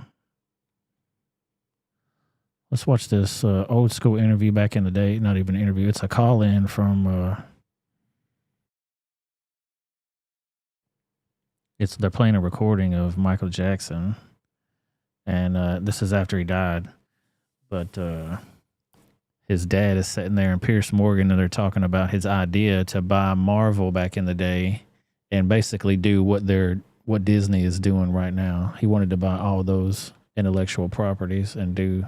Let's watch this old school interview back in the day. Not even an interview. It's a call-in from... They're playing a recording of Michael Jackson. And this is after he died. But... his dad is sitting there and Pierce Morgan, and they're talking about his idea to buy Marvel back in the day and basically do what Disney is doing right now. He wanted to buy all those intellectual properties and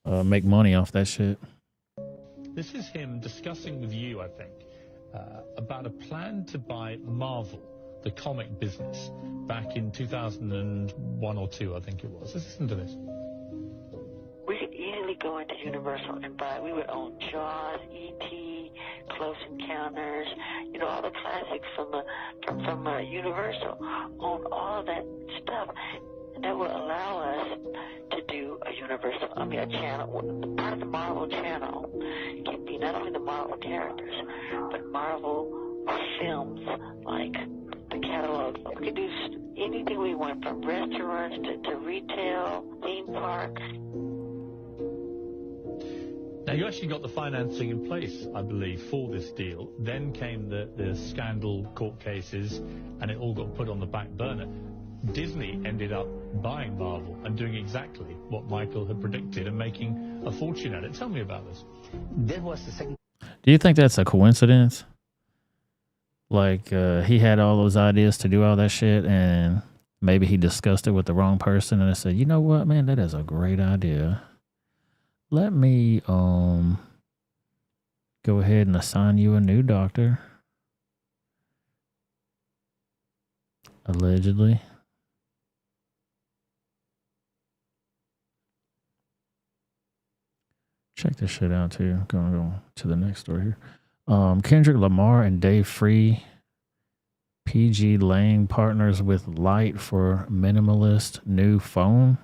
make money off that shit. This is him discussing with you, I think, about a plan to buy Marvel, the comic business, back in 2001 or 2, I think it was. Let's listen to this. We could easily go into Universal and buy. We would own Jaws, E.T., Close Encounters, all the classics from Universal. Own all of that stuff, and that would allow us to do a a channel. Part of the Marvel channel can be not only the Marvel characters, but Marvel films like the catalog. We could do anything we want, from restaurants to retail, theme parks. Now, you actually got the financing in place, I believe, for this deal. Then came the scandal court cases, and it all got put on the back burner. Disney ended up buying Marvel and doing exactly what Michael had predicted and making a fortune at it. Tell me about this. That was the second. Do you think that's a coincidence? Like, he had all those ideas to do all that shit, and maybe he discussed it with the wrong person, and they said, you know what, man, that is a great idea. Let me go ahead and assign you a new doctor. Allegedly. Check this shit out too. Gonna go to the next story here. Kendrick Lamar and Dave Free. PG Lang partners with Light for minimalist new phone.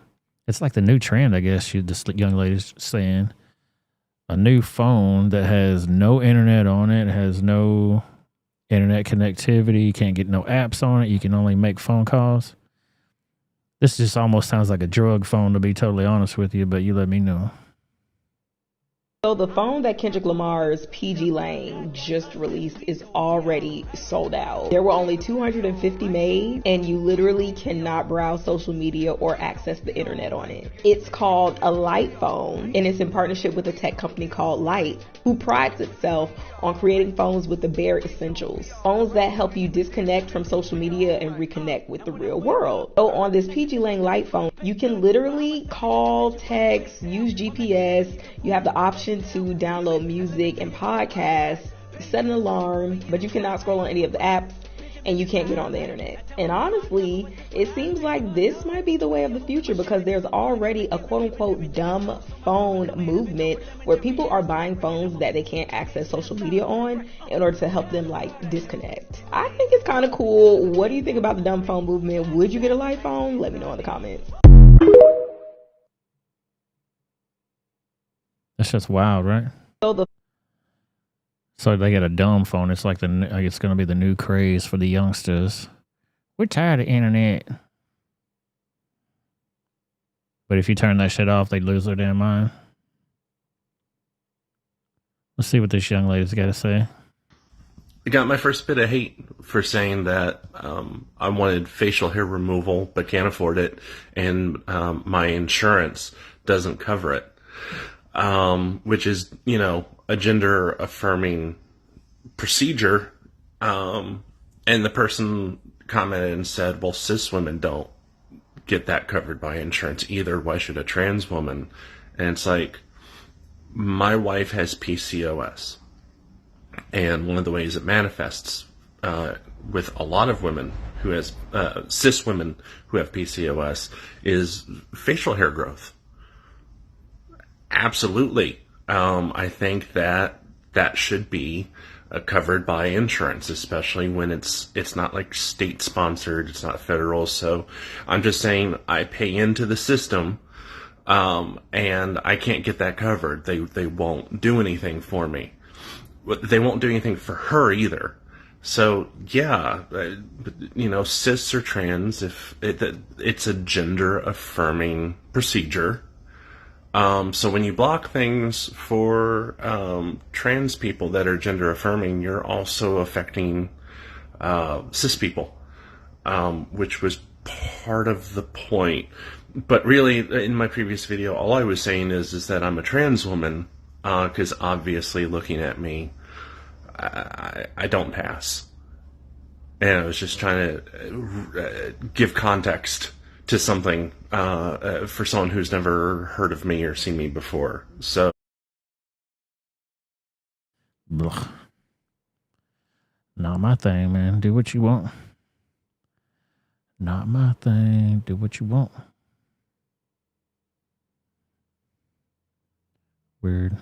It's like the new trend, I guess. This young lady's saying. A new phone that has no internet on it, has no internet connectivity. You can't get no apps on it. You can only make phone calls. This just almost sounds like a drug phone, to be totally honest with you, but you let me know. So the phone that Kendrick Lamar's PG Lane just released is already sold out. There were only 250 made, and you literally cannot browse social media or access the internet on it. It's called a light phone, and it's in partnership with a tech company called Light, who prides itself on creating phones with the bare essentials. Phones that help you disconnect from social media and reconnect with the real world. So on this PG Lane Light phone, you can literally call, text, use GPS. You have the option to download music and podcasts, set an alarm, but you cannot scroll on any of the apps, and you can't get on the internet. And honestly, it seems like this might be the way of the future, because there's already a quote-unquote dumb phone movement where people are buying phones that they can't access social media on in order to help them like disconnect. I think it's kind of cool. What do you think about the dumb phone movement? Would you get a light phone? Let me know in the comments. That's just wild, right? So they get a dumb phone. It's like it's going to be the new craze for the youngsters. We're tired of internet. But if you turn that shit off, they lose their damn mind. Let's see what this young lady's got to say. I got my first bit of hate for saying that I wanted facial hair removal but can't afford it, and my insurance doesn't cover it. Which is, a gender affirming procedure. And the person commented and said, well, cis women don't get that covered by insurance either. Why should a trans woman? And it's like, my wife has PCOS. And one of the ways it manifests, with a lot of women who has, cis women who have PCOS, is facial hair growth. Absolutely. I think that should be covered by insurance, especially when it's not like state sponsored, it's not federal. So I'm just saying I pay into the system, and I can't get that covered. They won't do anything for me. They won't do anything for her either. So yeah, cis or trans, if it's a gender affirming procedure. So when you block things for trans people that are gender affirming, you're also affecting cis people, which was part of the point. But really, in my previous video, all I was saying is that I'm a trans woman, because obviously looking at me, I don't pass. And I was just trying to give context to something for someone who's never heard of me or seen me before. So, Blah. Not my thing, man. Do what you want. Not my thing. Do what you want. Weird.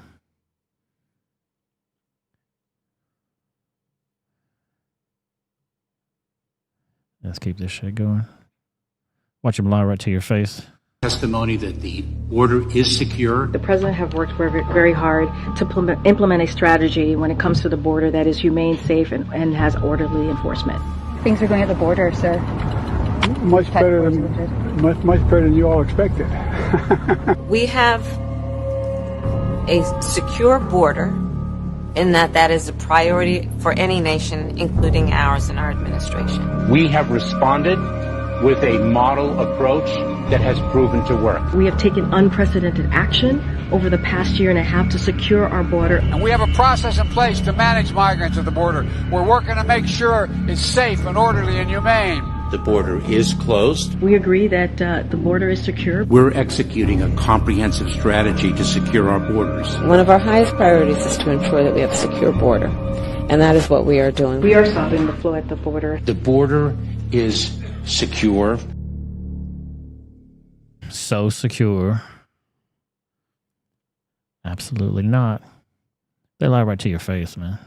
Let's keep this shit going. Watch him lie right to your face. Testimony that the border is secure. The president have worked very hard to implement a strategy when it comes to the border that is humane, safe, and has orderly enforcement. Things are going at the border, sir. Much better than you all expected. We have a secure border, in that is a priority for any nation, including ours and our administration. We have responded with a model approach that has proven to work. We have taken unprecedented action over the past year and a half to secure our border. And we have a process in place to manage migrants at the border. We're working to make sure it's safe and orderly and humane. The border is closed. We agree that the border is secure. We're executing a comprehensive strategy to secure our borders. One of our highest priorities is to ensure that we have a secure border. And that is what we are doing. We are stopping the flow at the border. The border is secure. So secure. Absolutely not. They lie right to your face, man.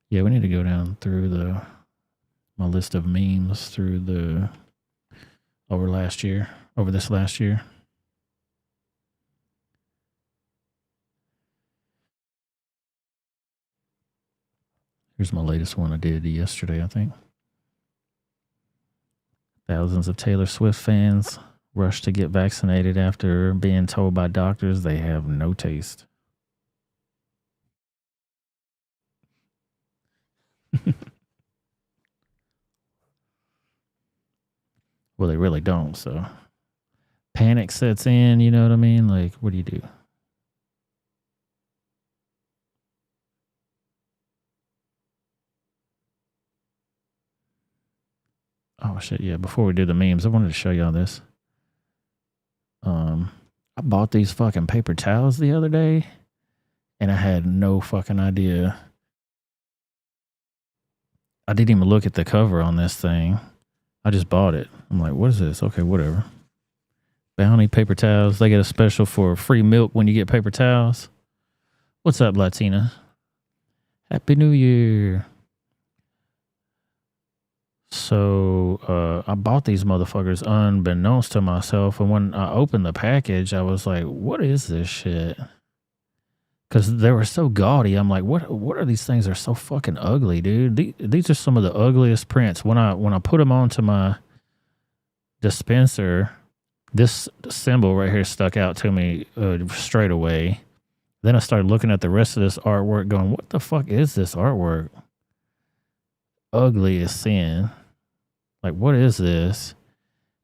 Yeah, we need to go down through my list of memes through over this last year. Here's my latest one I did yesterday, I think. Thousands of Taylor Swift fans rush to get vaccinated after being told by doctors they have no taste. Well, they really don't, so panic sets in, you know what I mean? Like, what do you do? Oh shit, yeah, before we do the memes, I wanted to show y'all this. I bought these fucking paper towels the other day and I had no fucking idea. I didn't even look at the cover on this thing. I just bought it. I'm like, what is this? Okay, whatever. Bounty paper towels. They get a special for free milk when you get paper towels. What's up, Latina? Happy New Year. So I bought these motherfuckers unbeknownst to myself. And when I opened the package, I was like, what is this shit? Because they were so gaudy. I'm like, what are these things? They're so fucking ugly, dude. These are some of the ugliest prints. When I put them onto my dispenser, this symbol right here stuck out to me straight away. Then I started looking at the rest of this artwork going, what the fuck is this artwork? Ugly as sin. Like, what is this?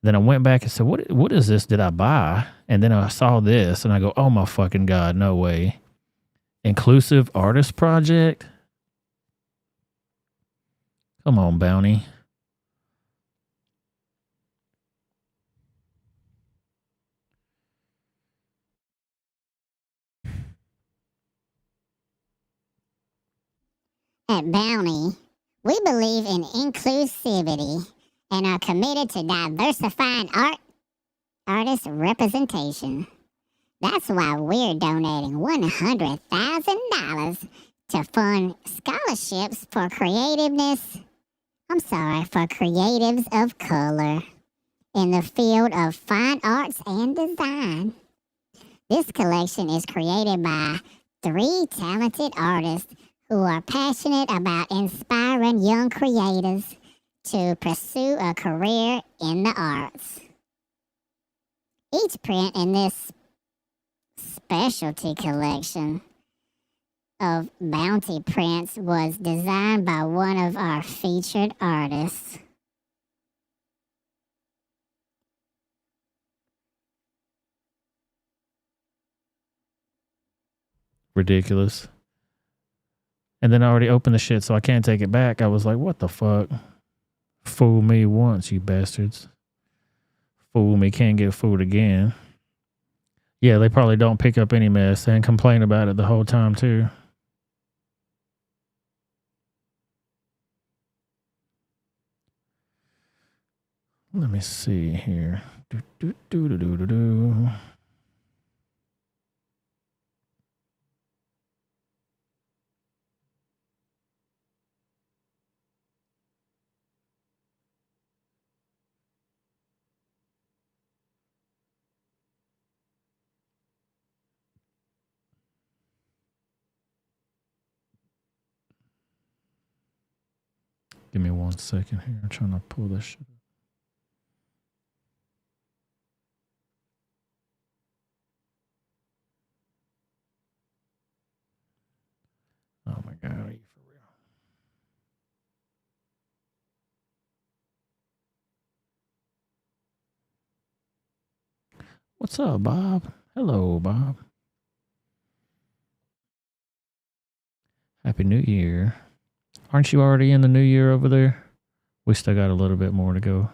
Then I went back and said, what is this? Did I buy? And then I saw this and I go, oh my fucking God, no way. Inclusive Artist Project? Come on, Bounty. At Bounty, we believe in inclusivity and are committed to diversifying artist representation. That's why we're donating $100,000 to fund scholarships for creatives of color in the field of fine arts and design. This collection is created by 3 talented artists who are passionate about inspiring young creators to pursue a career in the arts. Each print in this specialty collection of Bounty prints was designed by one of our featured artists. Ridiculous. And then I already opened the shit, so I can't take it back. I was like, what the fuck? Fool me once, you bastards. Fool me, can't get fooled again. Yeah, they probably don't pick up any mess and complain about it the whole time, too. Let me see here. Give me 1 second here. I'm trying to pull this shit up. Oh my God, are you for real? What's up, Bob? Hello, Bob. Happy New Year. Aren't you already in the new year over there? We still got a little bit more to go.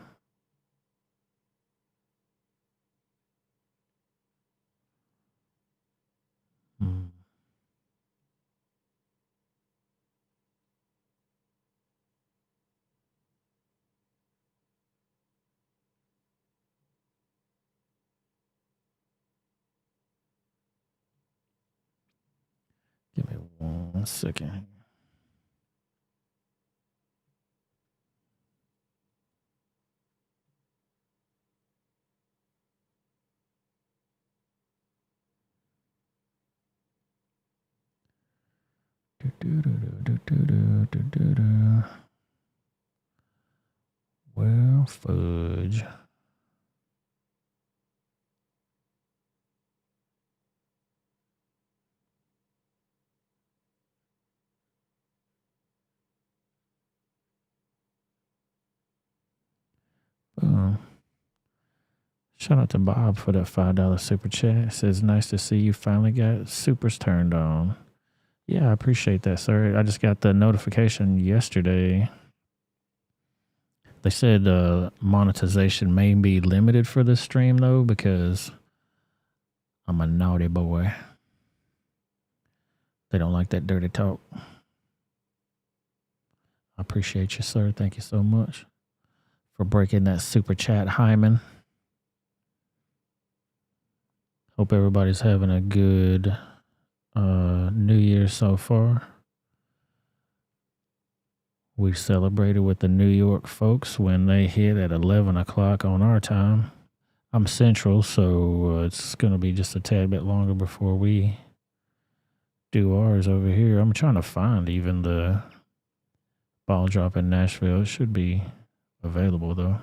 Give me 1 second. Well, fudge. Boom. Shout out to Bob for that $5 super chat. It says, nice to see you finally got supers turned on. Yeah, I appreciate that, sir. I just got the notification yesterday. They said monetization may be limited for this stream, though, because I'm a naughty boy. They don't like that dirty talk. I appreciate you, sir. Thank you so much for breaking that super chat, Hyman. Hope everybody's having a good New Year so far. We celebrated with the New York folks when they hit at 11 o'clock on our time. I'm Central, so it's going to be just a tad bit longer before we do ours over here. I'm trying to find even the ball drop in Nashville. It should be available, though.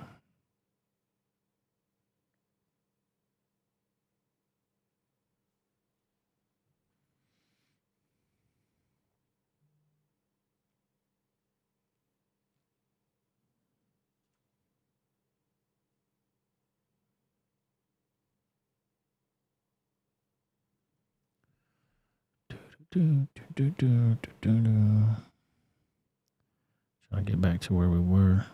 Trying to get back to where we were.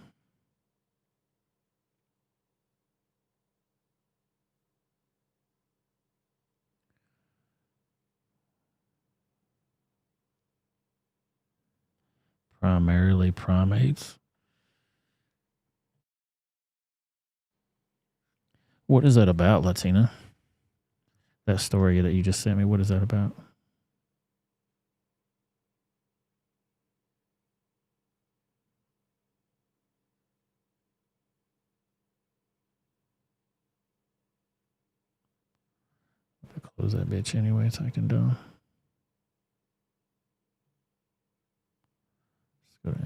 Primarily primates. What is that about, Latina? That story that you just sent me, what is that about? Close that bitch anyway so I can do. Let's go to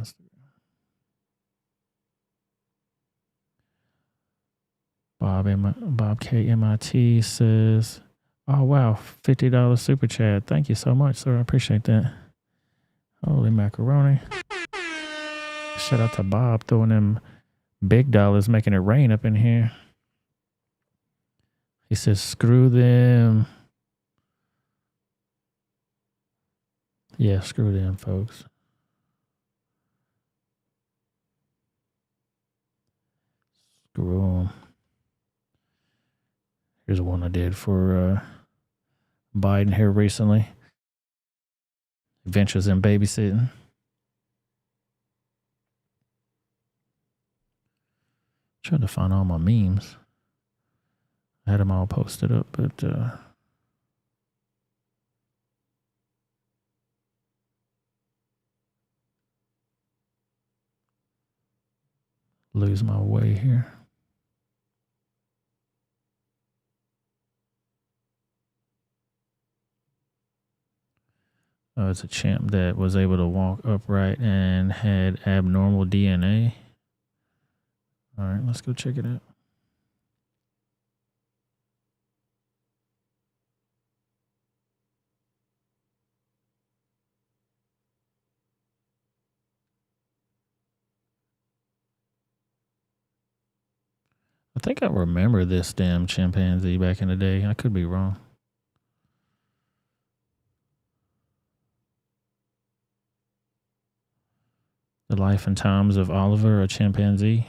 Instagram. Bob K MIT says, oh wow, $50 super chat. Thank you so much, sir. I appreciate that. Holy macaroni. Shout out to Bob throwing them big dollars, making it rain up in here. He says, screw them. Yeah, screw them, folks. Screw them. Here's one I did for Biden here recently. Adventures in babysitting. Trying to find all my memes. I had them all posted up, but lose my way here. Oh, it's a chimp that was able to walk upright and had abnormal DNA. All right, let's go check it out. I think I remember this damn chimpanzee back in the day. I could be wrong. The Life and Times of Oliver, a chimpanzee.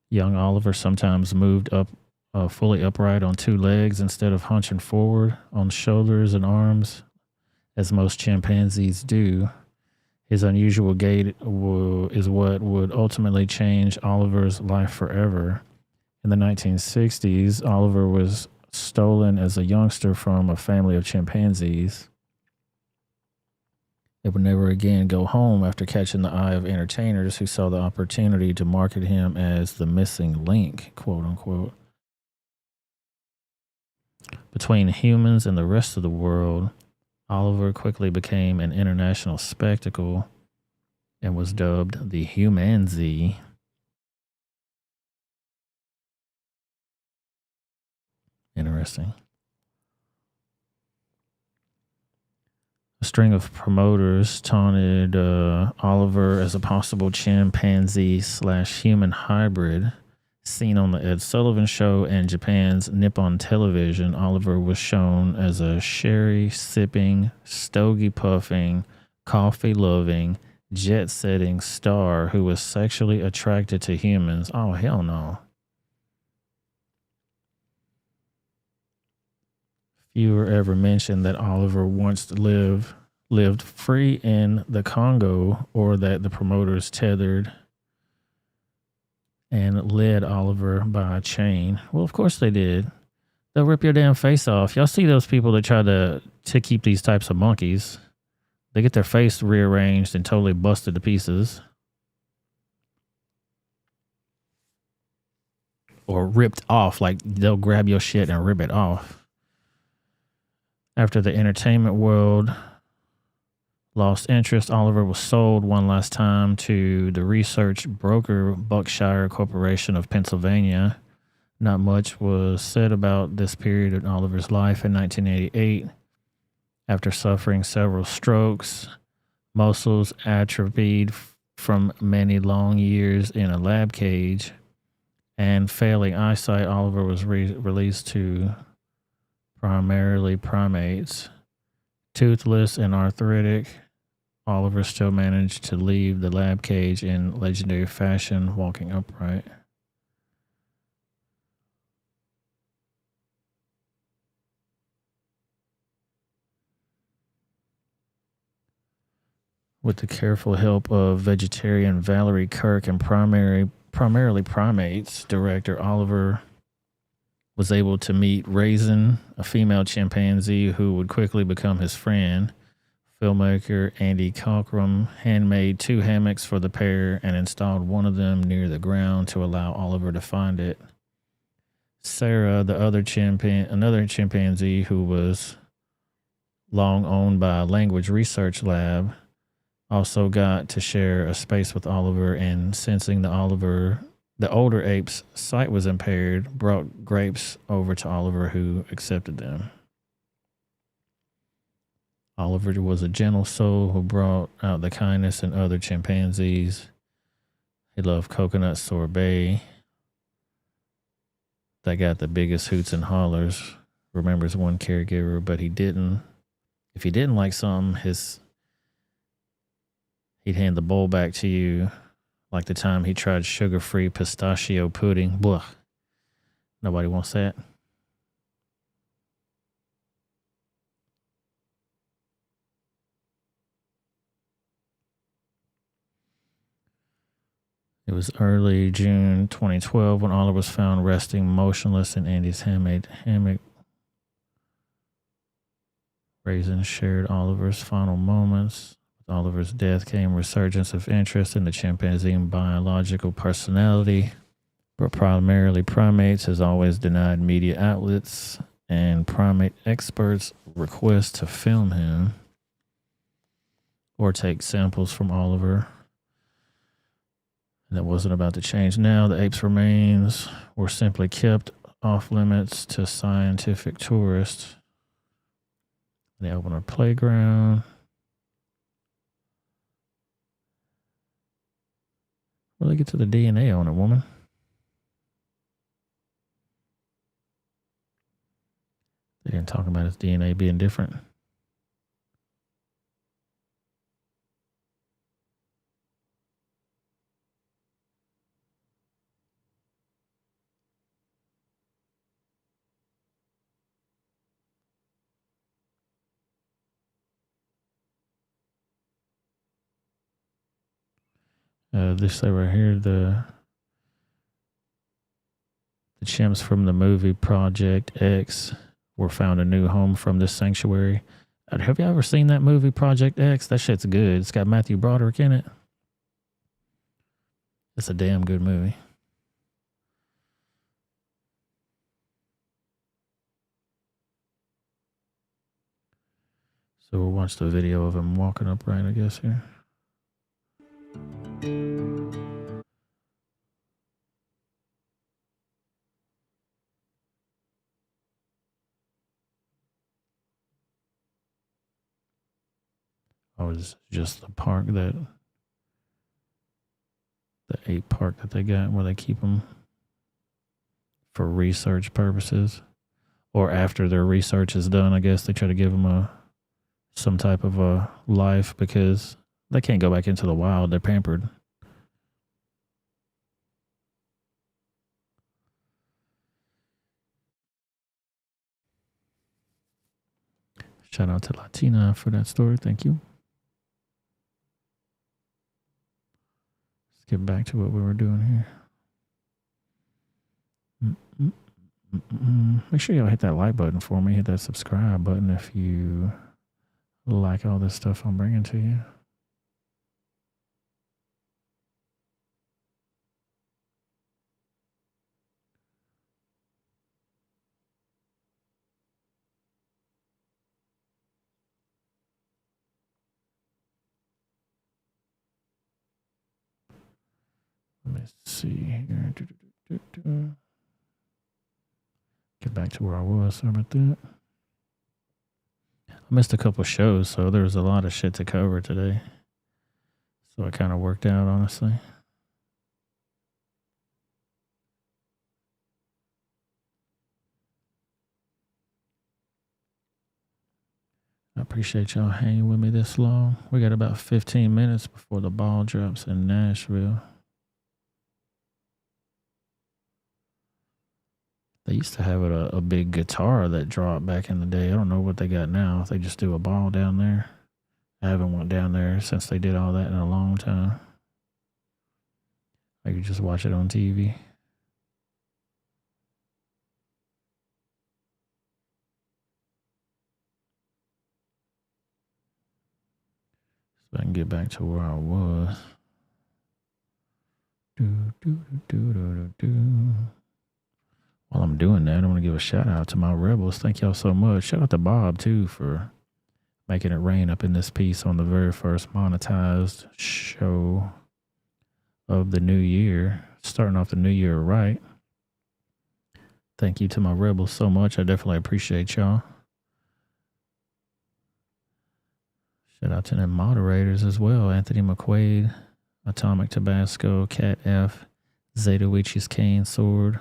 Young Oliver sometimes moved up fully upright on two legs instead of hunching forward on shoulders and arms, as most chimpanzees do. His unusual gait is what would ultimately change Oliver's life forever. In the 1960s, Oliver was stolen as a youngster from a family of chimpanzees. They would never again go home after catching the eye of entertainers who saw the opportunity to market him as the missing link, quote unquote. Between humans and the rest of the world, Oliver quickly became an international spectacle and was dubbed the Humanzee. Interesting. A string of promoters taunted Oliver as a possible chimpanzee/human hybrid. Seen on the Ed Sullivan Show and Japan's Nippon Television, Oliver was shown as a sherry-sipping, stogie-puffing, coffee-loving, jet-setting star who was sexually attracted to humans. Oh, hell no. Few were ever mentioned that Oliver once lived free in the Congo, or that the promoters tethered and led Oliver by a chain. Well, of course they did. They'll rip your damn face off. Y'all see those people that try to keep these types of monkeys? They get their face rearranged and totally busted to pieces. Or ripped off, like they'll grab your shit and rip it off. After the entertainment world lost interest, Oliver was sold one last time to the research broker Berkshire Corporation of Pennsylvania. Not much was said about this period in Oliver's life. In 1988, after suffering several strokes, muscles atrophied from many long years in a lab cage, and failing eyesight, Oliver was released to primarily primates. Toothless and arthritic, Oliver still managed to leave the lab cage in legendary fashion, walking upright. With the careful help of vegetarian Valerie Kirk and primarily primates director, Oliver was able to meet Raisin, a female chimpanzee who would quickly become his friend. Filmmaker Andy Cockrum handmade 2 hammocks for the pair and installed one of them near the ground to allow Oliver to find it. Sarah, the other another chimpanzee who was long owned by a language research lab, also got to share a space with Oliver, and sensing the older ape's sight was impaired, brought grapes over to Oliver, who accepted them. Oliver was a gentle soul who brought out the kindness in other chimpanzees. He loved coconut sorbet. They got the biggest hoots and hollers. Remembers one caregiver, but he didn't. If he didn't like something, he'd hand the bowl back to you, like the time he tried sugar-free pistachio pudding. Blah. Nobody wants that. It was early June 2012 when Oliver was found resting motionless in Andy's hammock. Raisin shared Oliver's final moments. With Oliver's death came resurgence of interest in the chimpanzee biological personality, but primarily primates has always denied media outlets and primate experts requests to film him or take samples from Oliver. That wasn't about to change now. The ape's remains were simply kept off limits to scientific tourists. They opened a playground. Well, they get to the DNA on it, woman. They didn't talk about his DNA being different. This say right here, the chimps from the movie Project X were found a new home from this sanctuary. Have you ever seen that movie Project X? That shit's good. It's got Matthew Broderick in it. It's a damn good movie. So we'll watch the video of him walking upright, I guess, here. Oh, it's just the park the 8 park that they got where they keep them for research purposes, or after their research is done. I guess they try to give them some type of a life because they can't go back into the wild. They're pampered. Shout out to Latina for that story. Thank you. Let's get back to what we were doing here. Make sure y'all hit that like button for me. Hit that subscribe button if you like all this stuff I'm bringing to you. Let me see here. Get back to where I was. Sorry about that. I missed a couple shows, so there was a lot of shit to cover today. So it kind of worked out, honestly. I appreciate y'all hanging with me this long. We got about 15 minutes before the ball drops in Nashville. They used to have a big guitar that dropped back in the day. I don't know what they got now. If they just do a ball down there. I haven't went down there since they did all that in a long time. I could just watch it on TV. So I can get back to where I was. While I'm doing that, I want to give a shout out to my rebels. Thank y'all so much. Shout out to Bob, too, for making it rain up in this piece on the very first monetized show of the new year. Starting off the new year right. Thank you to my rebels so much. I definitely appreciate y'all. Shout out to them moderators as well. Anthony McQuaid, Atomic Tabasco, Cat F, Zeta Witch's Cane Sword,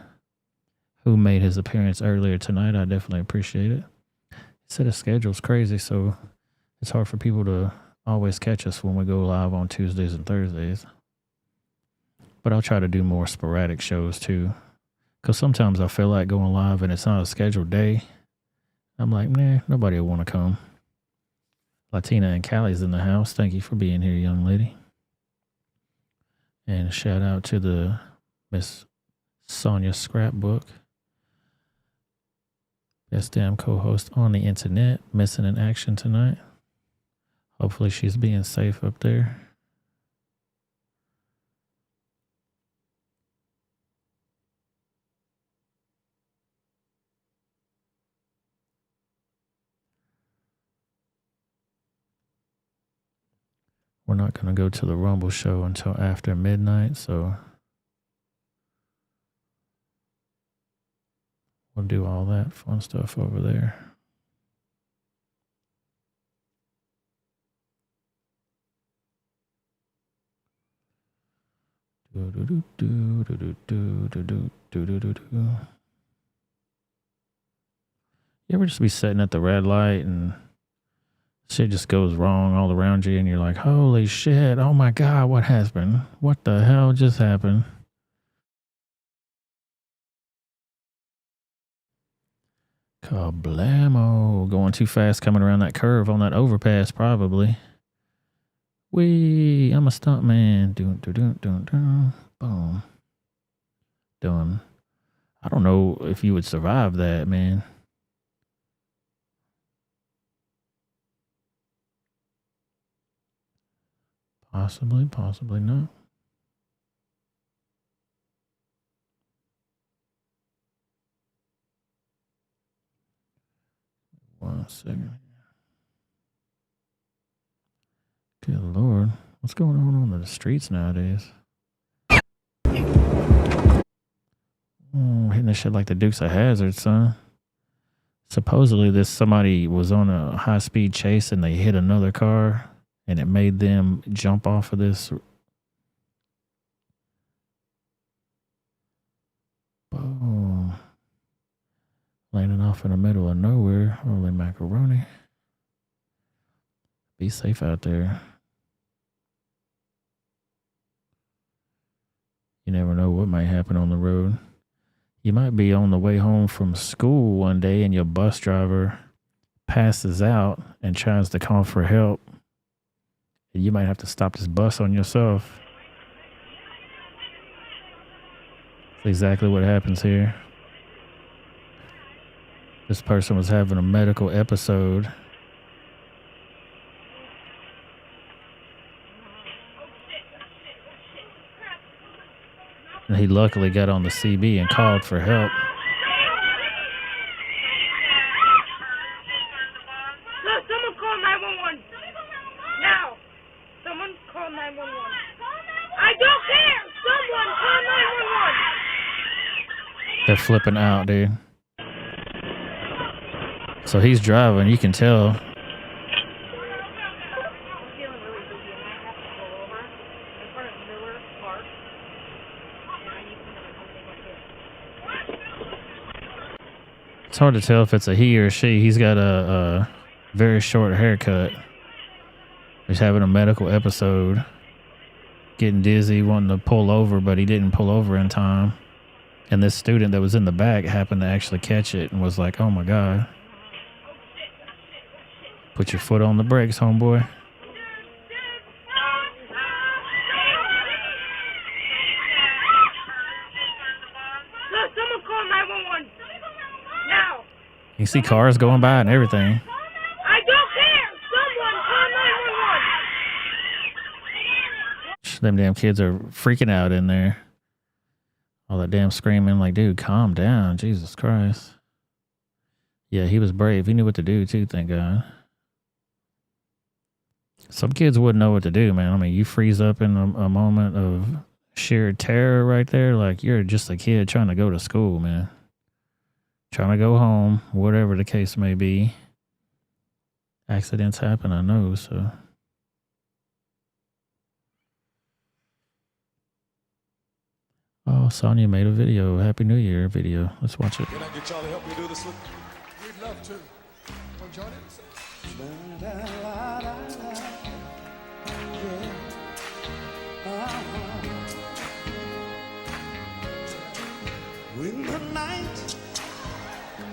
who made his appearance earlier tonight. I definitely appreciate it. He said his schedule's crazy, so it's hard for people to always catch us when we go live on Tuesdays and Thursdays. But I'll try to do more sporadic shows too. Because sometimes I feel like going live and it's not a scheduled day. I'm like, nah, nobody will want to come. Latina and Callie's in the house. Thank you for being here, young lady. And shout out to the Miss Sonia Scrapbook. Best damn co-host on the internet. Missing in action tonight. Hopefully she's being safe up there. We're not going to go to the Rumble show until after midnight, so we'll do all that fun stuff over there. You ever just be sitting at the red light and shit just goes wrong all around you and you're like, holy shit, oh my God, what happened? What the hell just happened? Kablamo. Going too fast coming around that curve on that overpass, probably. Wee, I'm a stuntman. Boom. Done. I don't know if you would survive that, man. Possibly, possibly not. One second. What's going on the streets nowadays? Hitting this shit like the Dukes of Hazzard, son. Supposedly, somebody was on a high-speed chase and they hit another car, and it made them jump off of this. Boom. Landing off in the middle of nowhere. Holy macaroni. Be safe out there. You never know what might happen on the road. You might be on the way home from school one day and your bus driver passes out and tries to call for help. And you might have to stop this bus on yourself. That's exactly what happens here. This person was having a medical episode. And he luckily got on the CB and called for help. Someone call 911. Now. Someone call 911. I don't care. Someone call 911. They're flipping out, dude. So he's driving, you can tell. It's hard to tell if it's a he or a she. He's got a very short haircut. He's having a medical episode. Getting dizzy, wanting to pull over, but he didn't pull over in time. And this student that was in the back happened to actually catch it and was like, oh my God. Put your foot on the brakes, homeboy. Someone call 911. Now. You see cars going by and everything. I don't care. Someone call 911. Them damn kids are freaking out in there. All that damn screaming, like, dude, calm down. Jesus Christ. Yeah, he was brave. He knew what to do too, thank God. Some kids wouldn't know what to do, man. I mean, you freeze up in a moment of sheer terror right there. Like, you're just a kid trying to go to school, man. Trying to go home, whatever the case may be. Accidents happen, I know, so. Oh, Sonya made a video, Happy New Year video. Let's watch it. Can I get y'all to help me do this one? We'd love to. Want to join it? When the night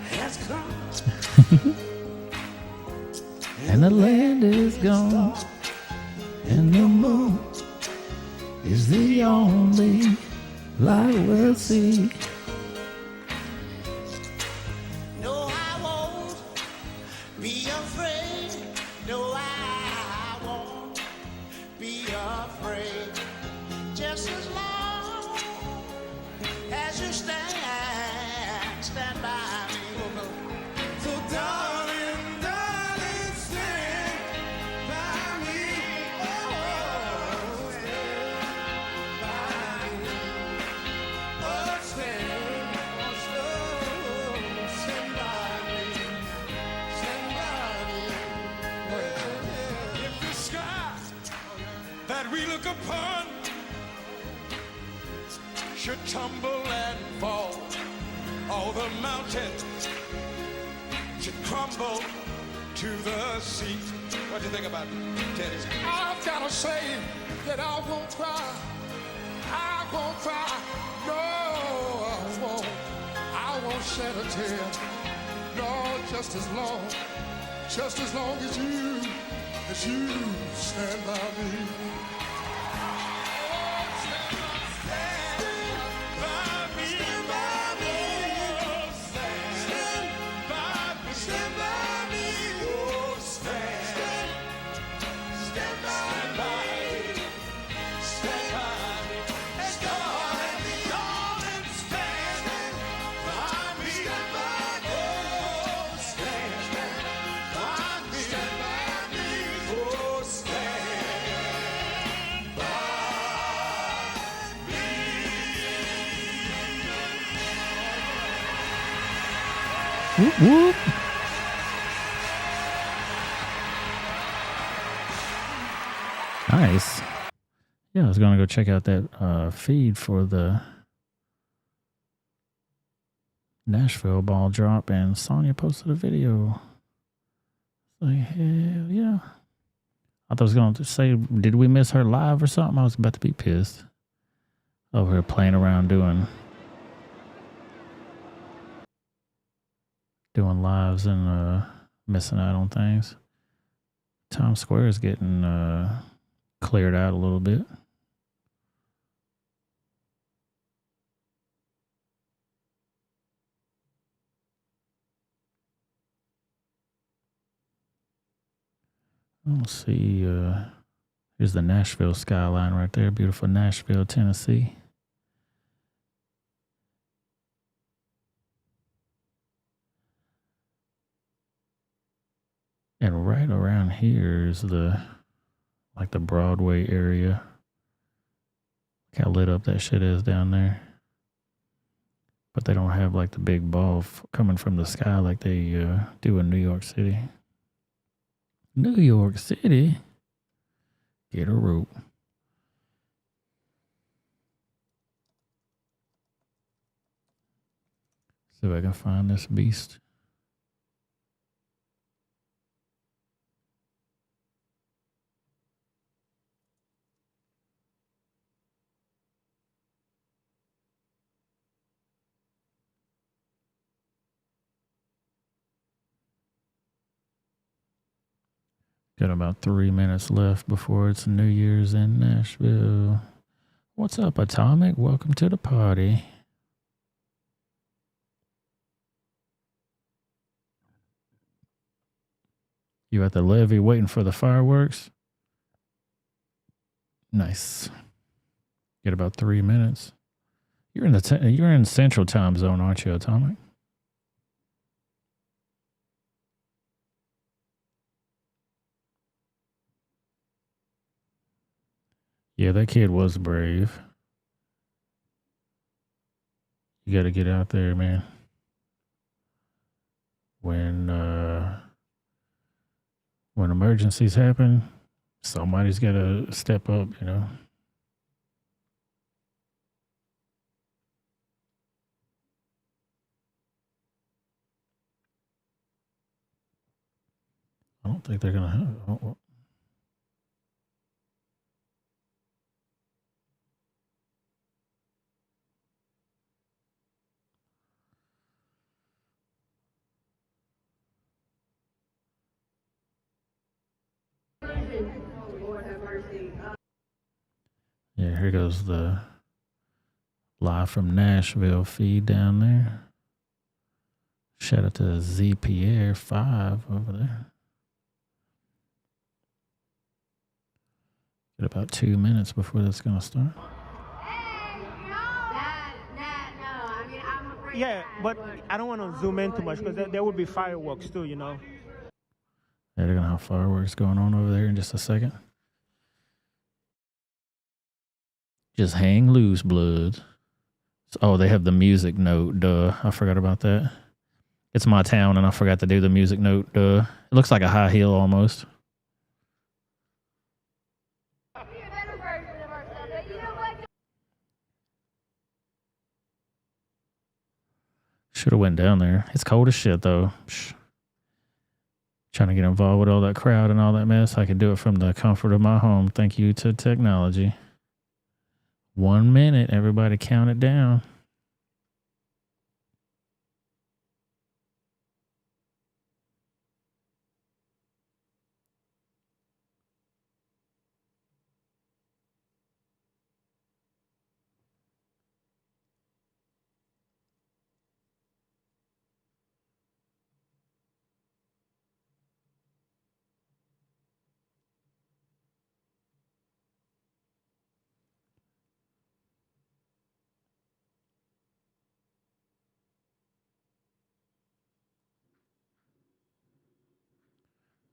has come and the land is gone and the moon is the only light we'll see. No, I won't be afraid. No, I won't be afraid. Just as long as you stand by me. So darling, darling, stand by me. Oh, stand by me. Oh, stand by me. Stand by me. If the sky that we look upon should tumble and fall, all the mountains should crumble to the sea. What do you think about Teddy? I've got to say that I won't cry. I won't cry. No, I won't shed a tear. No, just as long as you stand by me. Whoop, whoop. Nice. Yeah, I was going to go check out that feed for the Nashville ball drop, and Sonya posted a video. Like, hell yeah. I thought I was going to say, did we miss her live or something? I was about to be pissed. Over here playing around doing lives and missing out on things. Times Square is getting cleared out a little bit. Let's see. Here's the Nashville skyline right there. Beautiful Nashville, Tennessee. And right around here is the Broadway area. Look how lit up that shit is down there. But they don't have like the big ball coming from the sky like they do in New York City. New York City? Get a rope. See if I can find this beast. Got about 3 minutes left before it's New Year's in Nashville. What's up, Atomic? Welcome to the party. You at the levee waiting for the fireworks? Nice. Get about 3 minutes. You're in Central Time Zone, aren't you, Atomic? Yeah, that kid was brave. You got to get out there, man. When emergencies happen, somebody's got to step up, you know. I don't think they're going to have... Oh. Yeah, here goes the live from Nashville feed down there. Shout out to ZPR 5 over there. Got about 2 minutes before that's going to start. Yeah, but I don't want to zoom in too much because there would be fireworks too, you know. Yeah, they're going to have fireworks going on over there in just a second. Just hang loose, bloods. Oh, they have the music note. Duh. I forgot about that. It's my town, and I forgot to do the music note. Duh. It looks like a high heel almost. Should have went down there. It's cold as shit, though. Psh. Trying to get involved with all that crowd and all that mess. I can do it from the comfort of my home. Thank you to technology. 1 minute. Everybody count it down.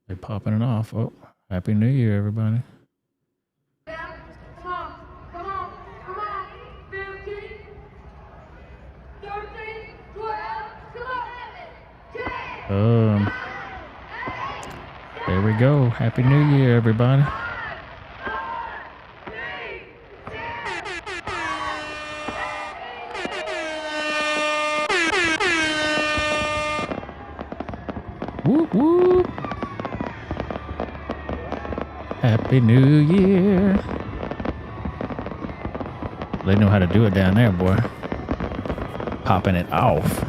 They're popping it off. Oh, Happy New Year, everybody. There we go. Happy New Year, everybody. Whoop, whoop. Happy New Year. They know how to do it down there, boy. Popping it off.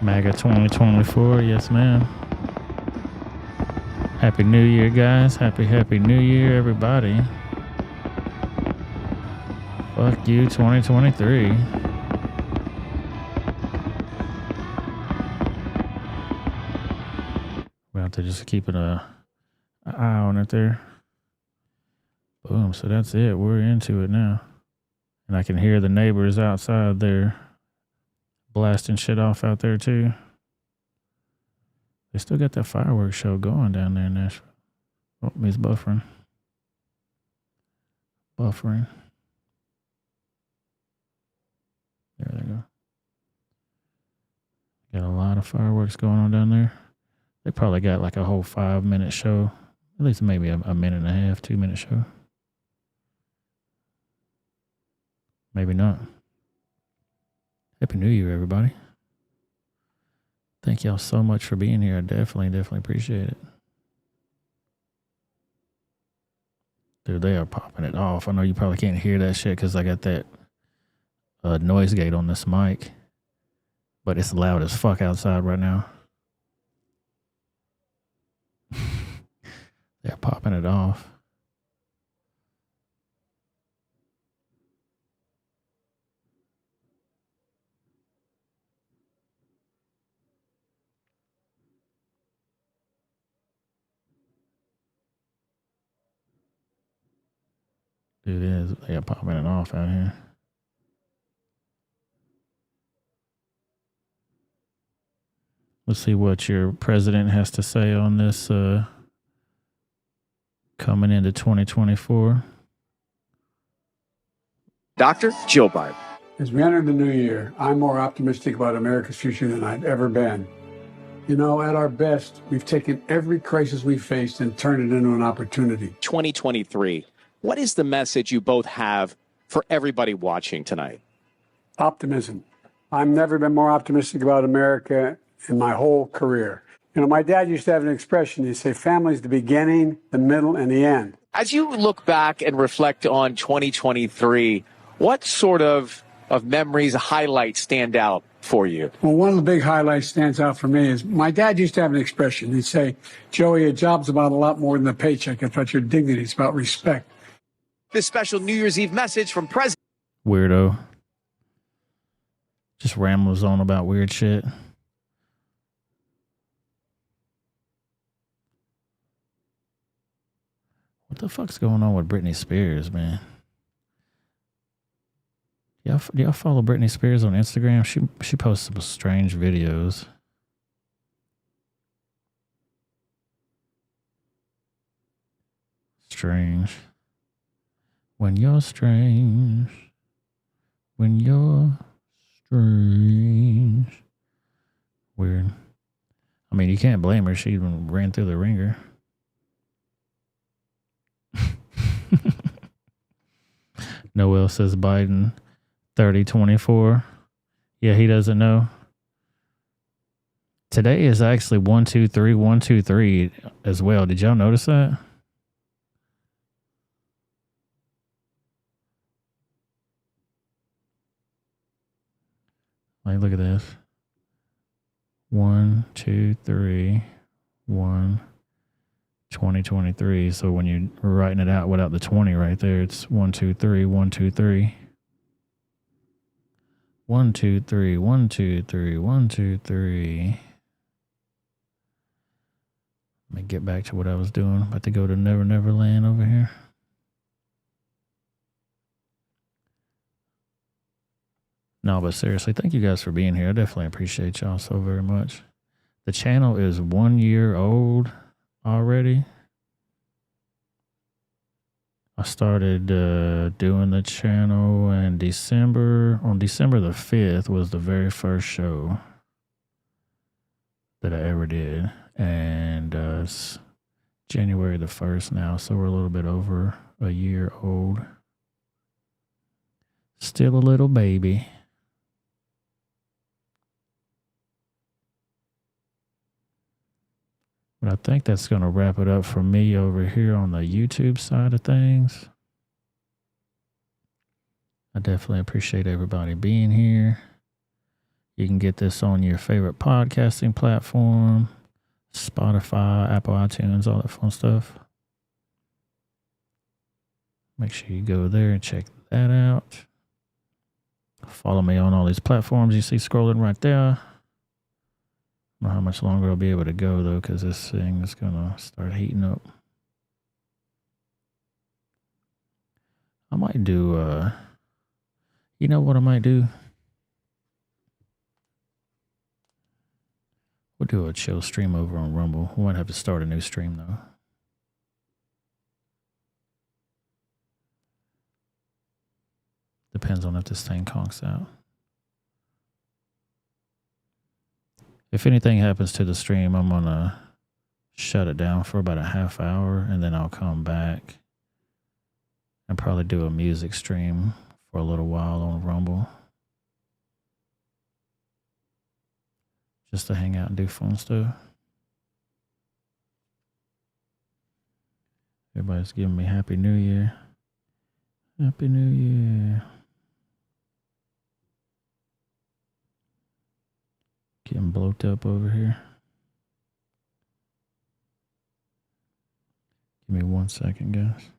MAGA 2024, yes ma'am. Happy New Year, guys. Happy New Year, everybody. Fuck you, 2023. We have to just keep an eye on it there. Boom, so that's it. We're into it now. And I can hear the neighbors outside there blasting shit off out there too. They still got that fireworks show going down there in Nashville. Oh, he's buffering. There they go. Got a lot of fireworks going on down there. They probably got like a whole 5-minute show. At least maybe a minute and a half, 2-minute show. Maybe not. Happy New Year, everybody. Thank y'all so much for being here. I definitely appreciate it. Dude, they are popping it off. I know you probably can't hear that shit because I got that noise gate on this mic. But it's loud as fuck outside right now. They're popping it off. Dude, they are popping it off out here. Let's see what your president has to say on this coming into 2024. Dr. Joe Biden. As we enter the new year, I'm more optimistic about America's future than I've ever been. You know, at our best, we've taken every crisis we've faced and turned it into an opportunity. 2023. What is the message you both have for everybody watching tonight? Optimism. I've never been more optimistic about America in my whole career. You know, my dad used to have an expression. He'd say, family's the beginning, the middle, and the end. As you look back and reflect on 2023, what sort of memories, highlights stand out for you? Well, one of the big highlights stands out for me is my dad used to have an expression. He'd say, Joey, a job's about a lot more than the paycheck. It's about your dignity. It's about respect. This special New Year's Eve message from President. Weirdo. Just rambles on about weird shit. What the fuck's going on with Britney Spears, man? Do y'all follow Britney Spears on Instagram? She posts some strange videos. Strange. When you're strange. When you're strange. Weird. I mean, you can't blame her. She even ran through the ringer. Noel says Biden 30-24. Yeah, he doesn't know. Today is actually 1-2-3-1-2-3 as well. Did y'all notice that? Like, look at this. 1, 2, 3, 1. 2023. So when you're writing it out without the 20 right there, it's 1, 2, 3, 1, 2, 3. 1, 2, 3, 1, 2, 3, 1, 2, 3. Let me get back to what I was doing. About to go to Never Never Land over here. No, but seriously, thank you guys for being here. I definitely appreciate y'all so very much. The channel is 1 year old already. I started doing the channel in December. On December the 5th was the very first show that I ever did. And it's January the 1st now, so we're a little bit over a year old. Still a little baby. But I think that's going to wrap it up for me over here on the YouTube side of things. I definitely appreciate everybody being here. You can get this on your favorite podcasting platform, Spotify, Apple iTunes, all that fun stuff. Make sure you go there and check that out. Follow me on all these platforms you see scrolling right there. I don't know how much longer I'll be able to go, though, because this thing is going to start heating up. I might do, you know what I might do? We'll do a chill stream over on Rumble. We might have to start a new stream, though. Depends on if this thing conks out. If anything happens to the stream, I'm going to shut it down for about a half hour, and then I'll come back and probably do a music stream for a little while on Rumble. Just to hang out and do fun stuff. Everybody's giving me Happy New Year. Happy New Year. Getting bloat up over here. Give me 1 second, guys.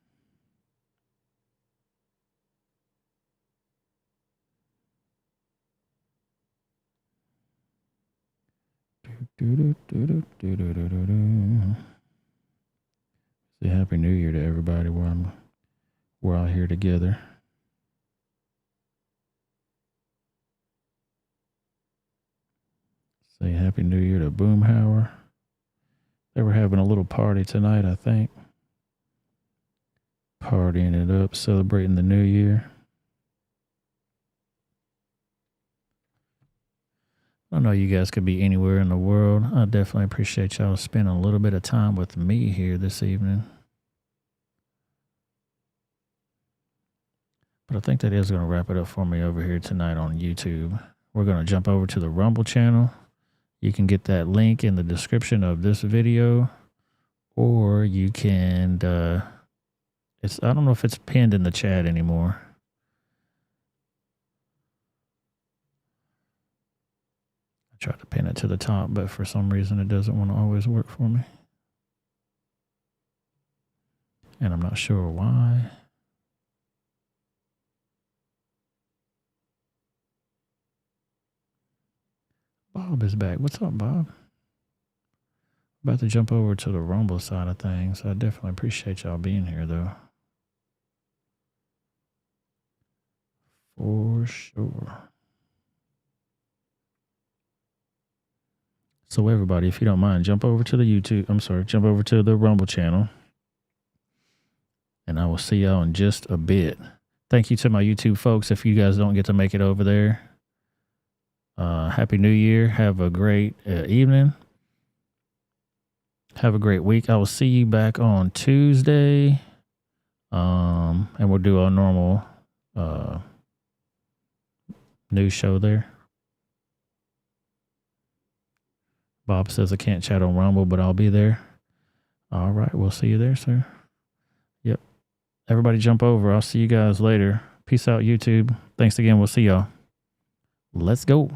Say Happy New Year to everybody while we're all here together. Say Happy New Year to Boomhauer. They were having a little party tonight, I think. Partying it up, celebrating the new year. I know you guys could be anywhere in the world. I definitely appreciate y'all spending a little bit of time with me here this evening. But I think that is going to wrap it up for me over here tonight on YouTube. We're going to jump over to the Rumble channel. You can get that link in the description of this video, or you can, I don't know if it's pinned in the chat anymore. I tried to pin it to the top, but for some reason it doesn't want to always work for me. And I'm not sure why. Bob is back. What's up, Bob? About to jump over to the Rumble side of things. I definitely appreciate y'all being here, though. For sure. So everybody, if you don't mind, jump over to the Rumble channel. And I will see y'all in just a bit. Thank you to my YouTube folks. If you guys don't get to make it over there, Happy New Year. Have a great evening. Have a great week. I will see you back on Tuesday. And we'll do our normal news show there. Bob says I can't chat on Rumble, but I'll be there. All right. We'll see you there, sir. Yep. Everybody jump over. I'll see you guys later. Peace out, YouTube. Thanks again. We'll see y'all. Let's go.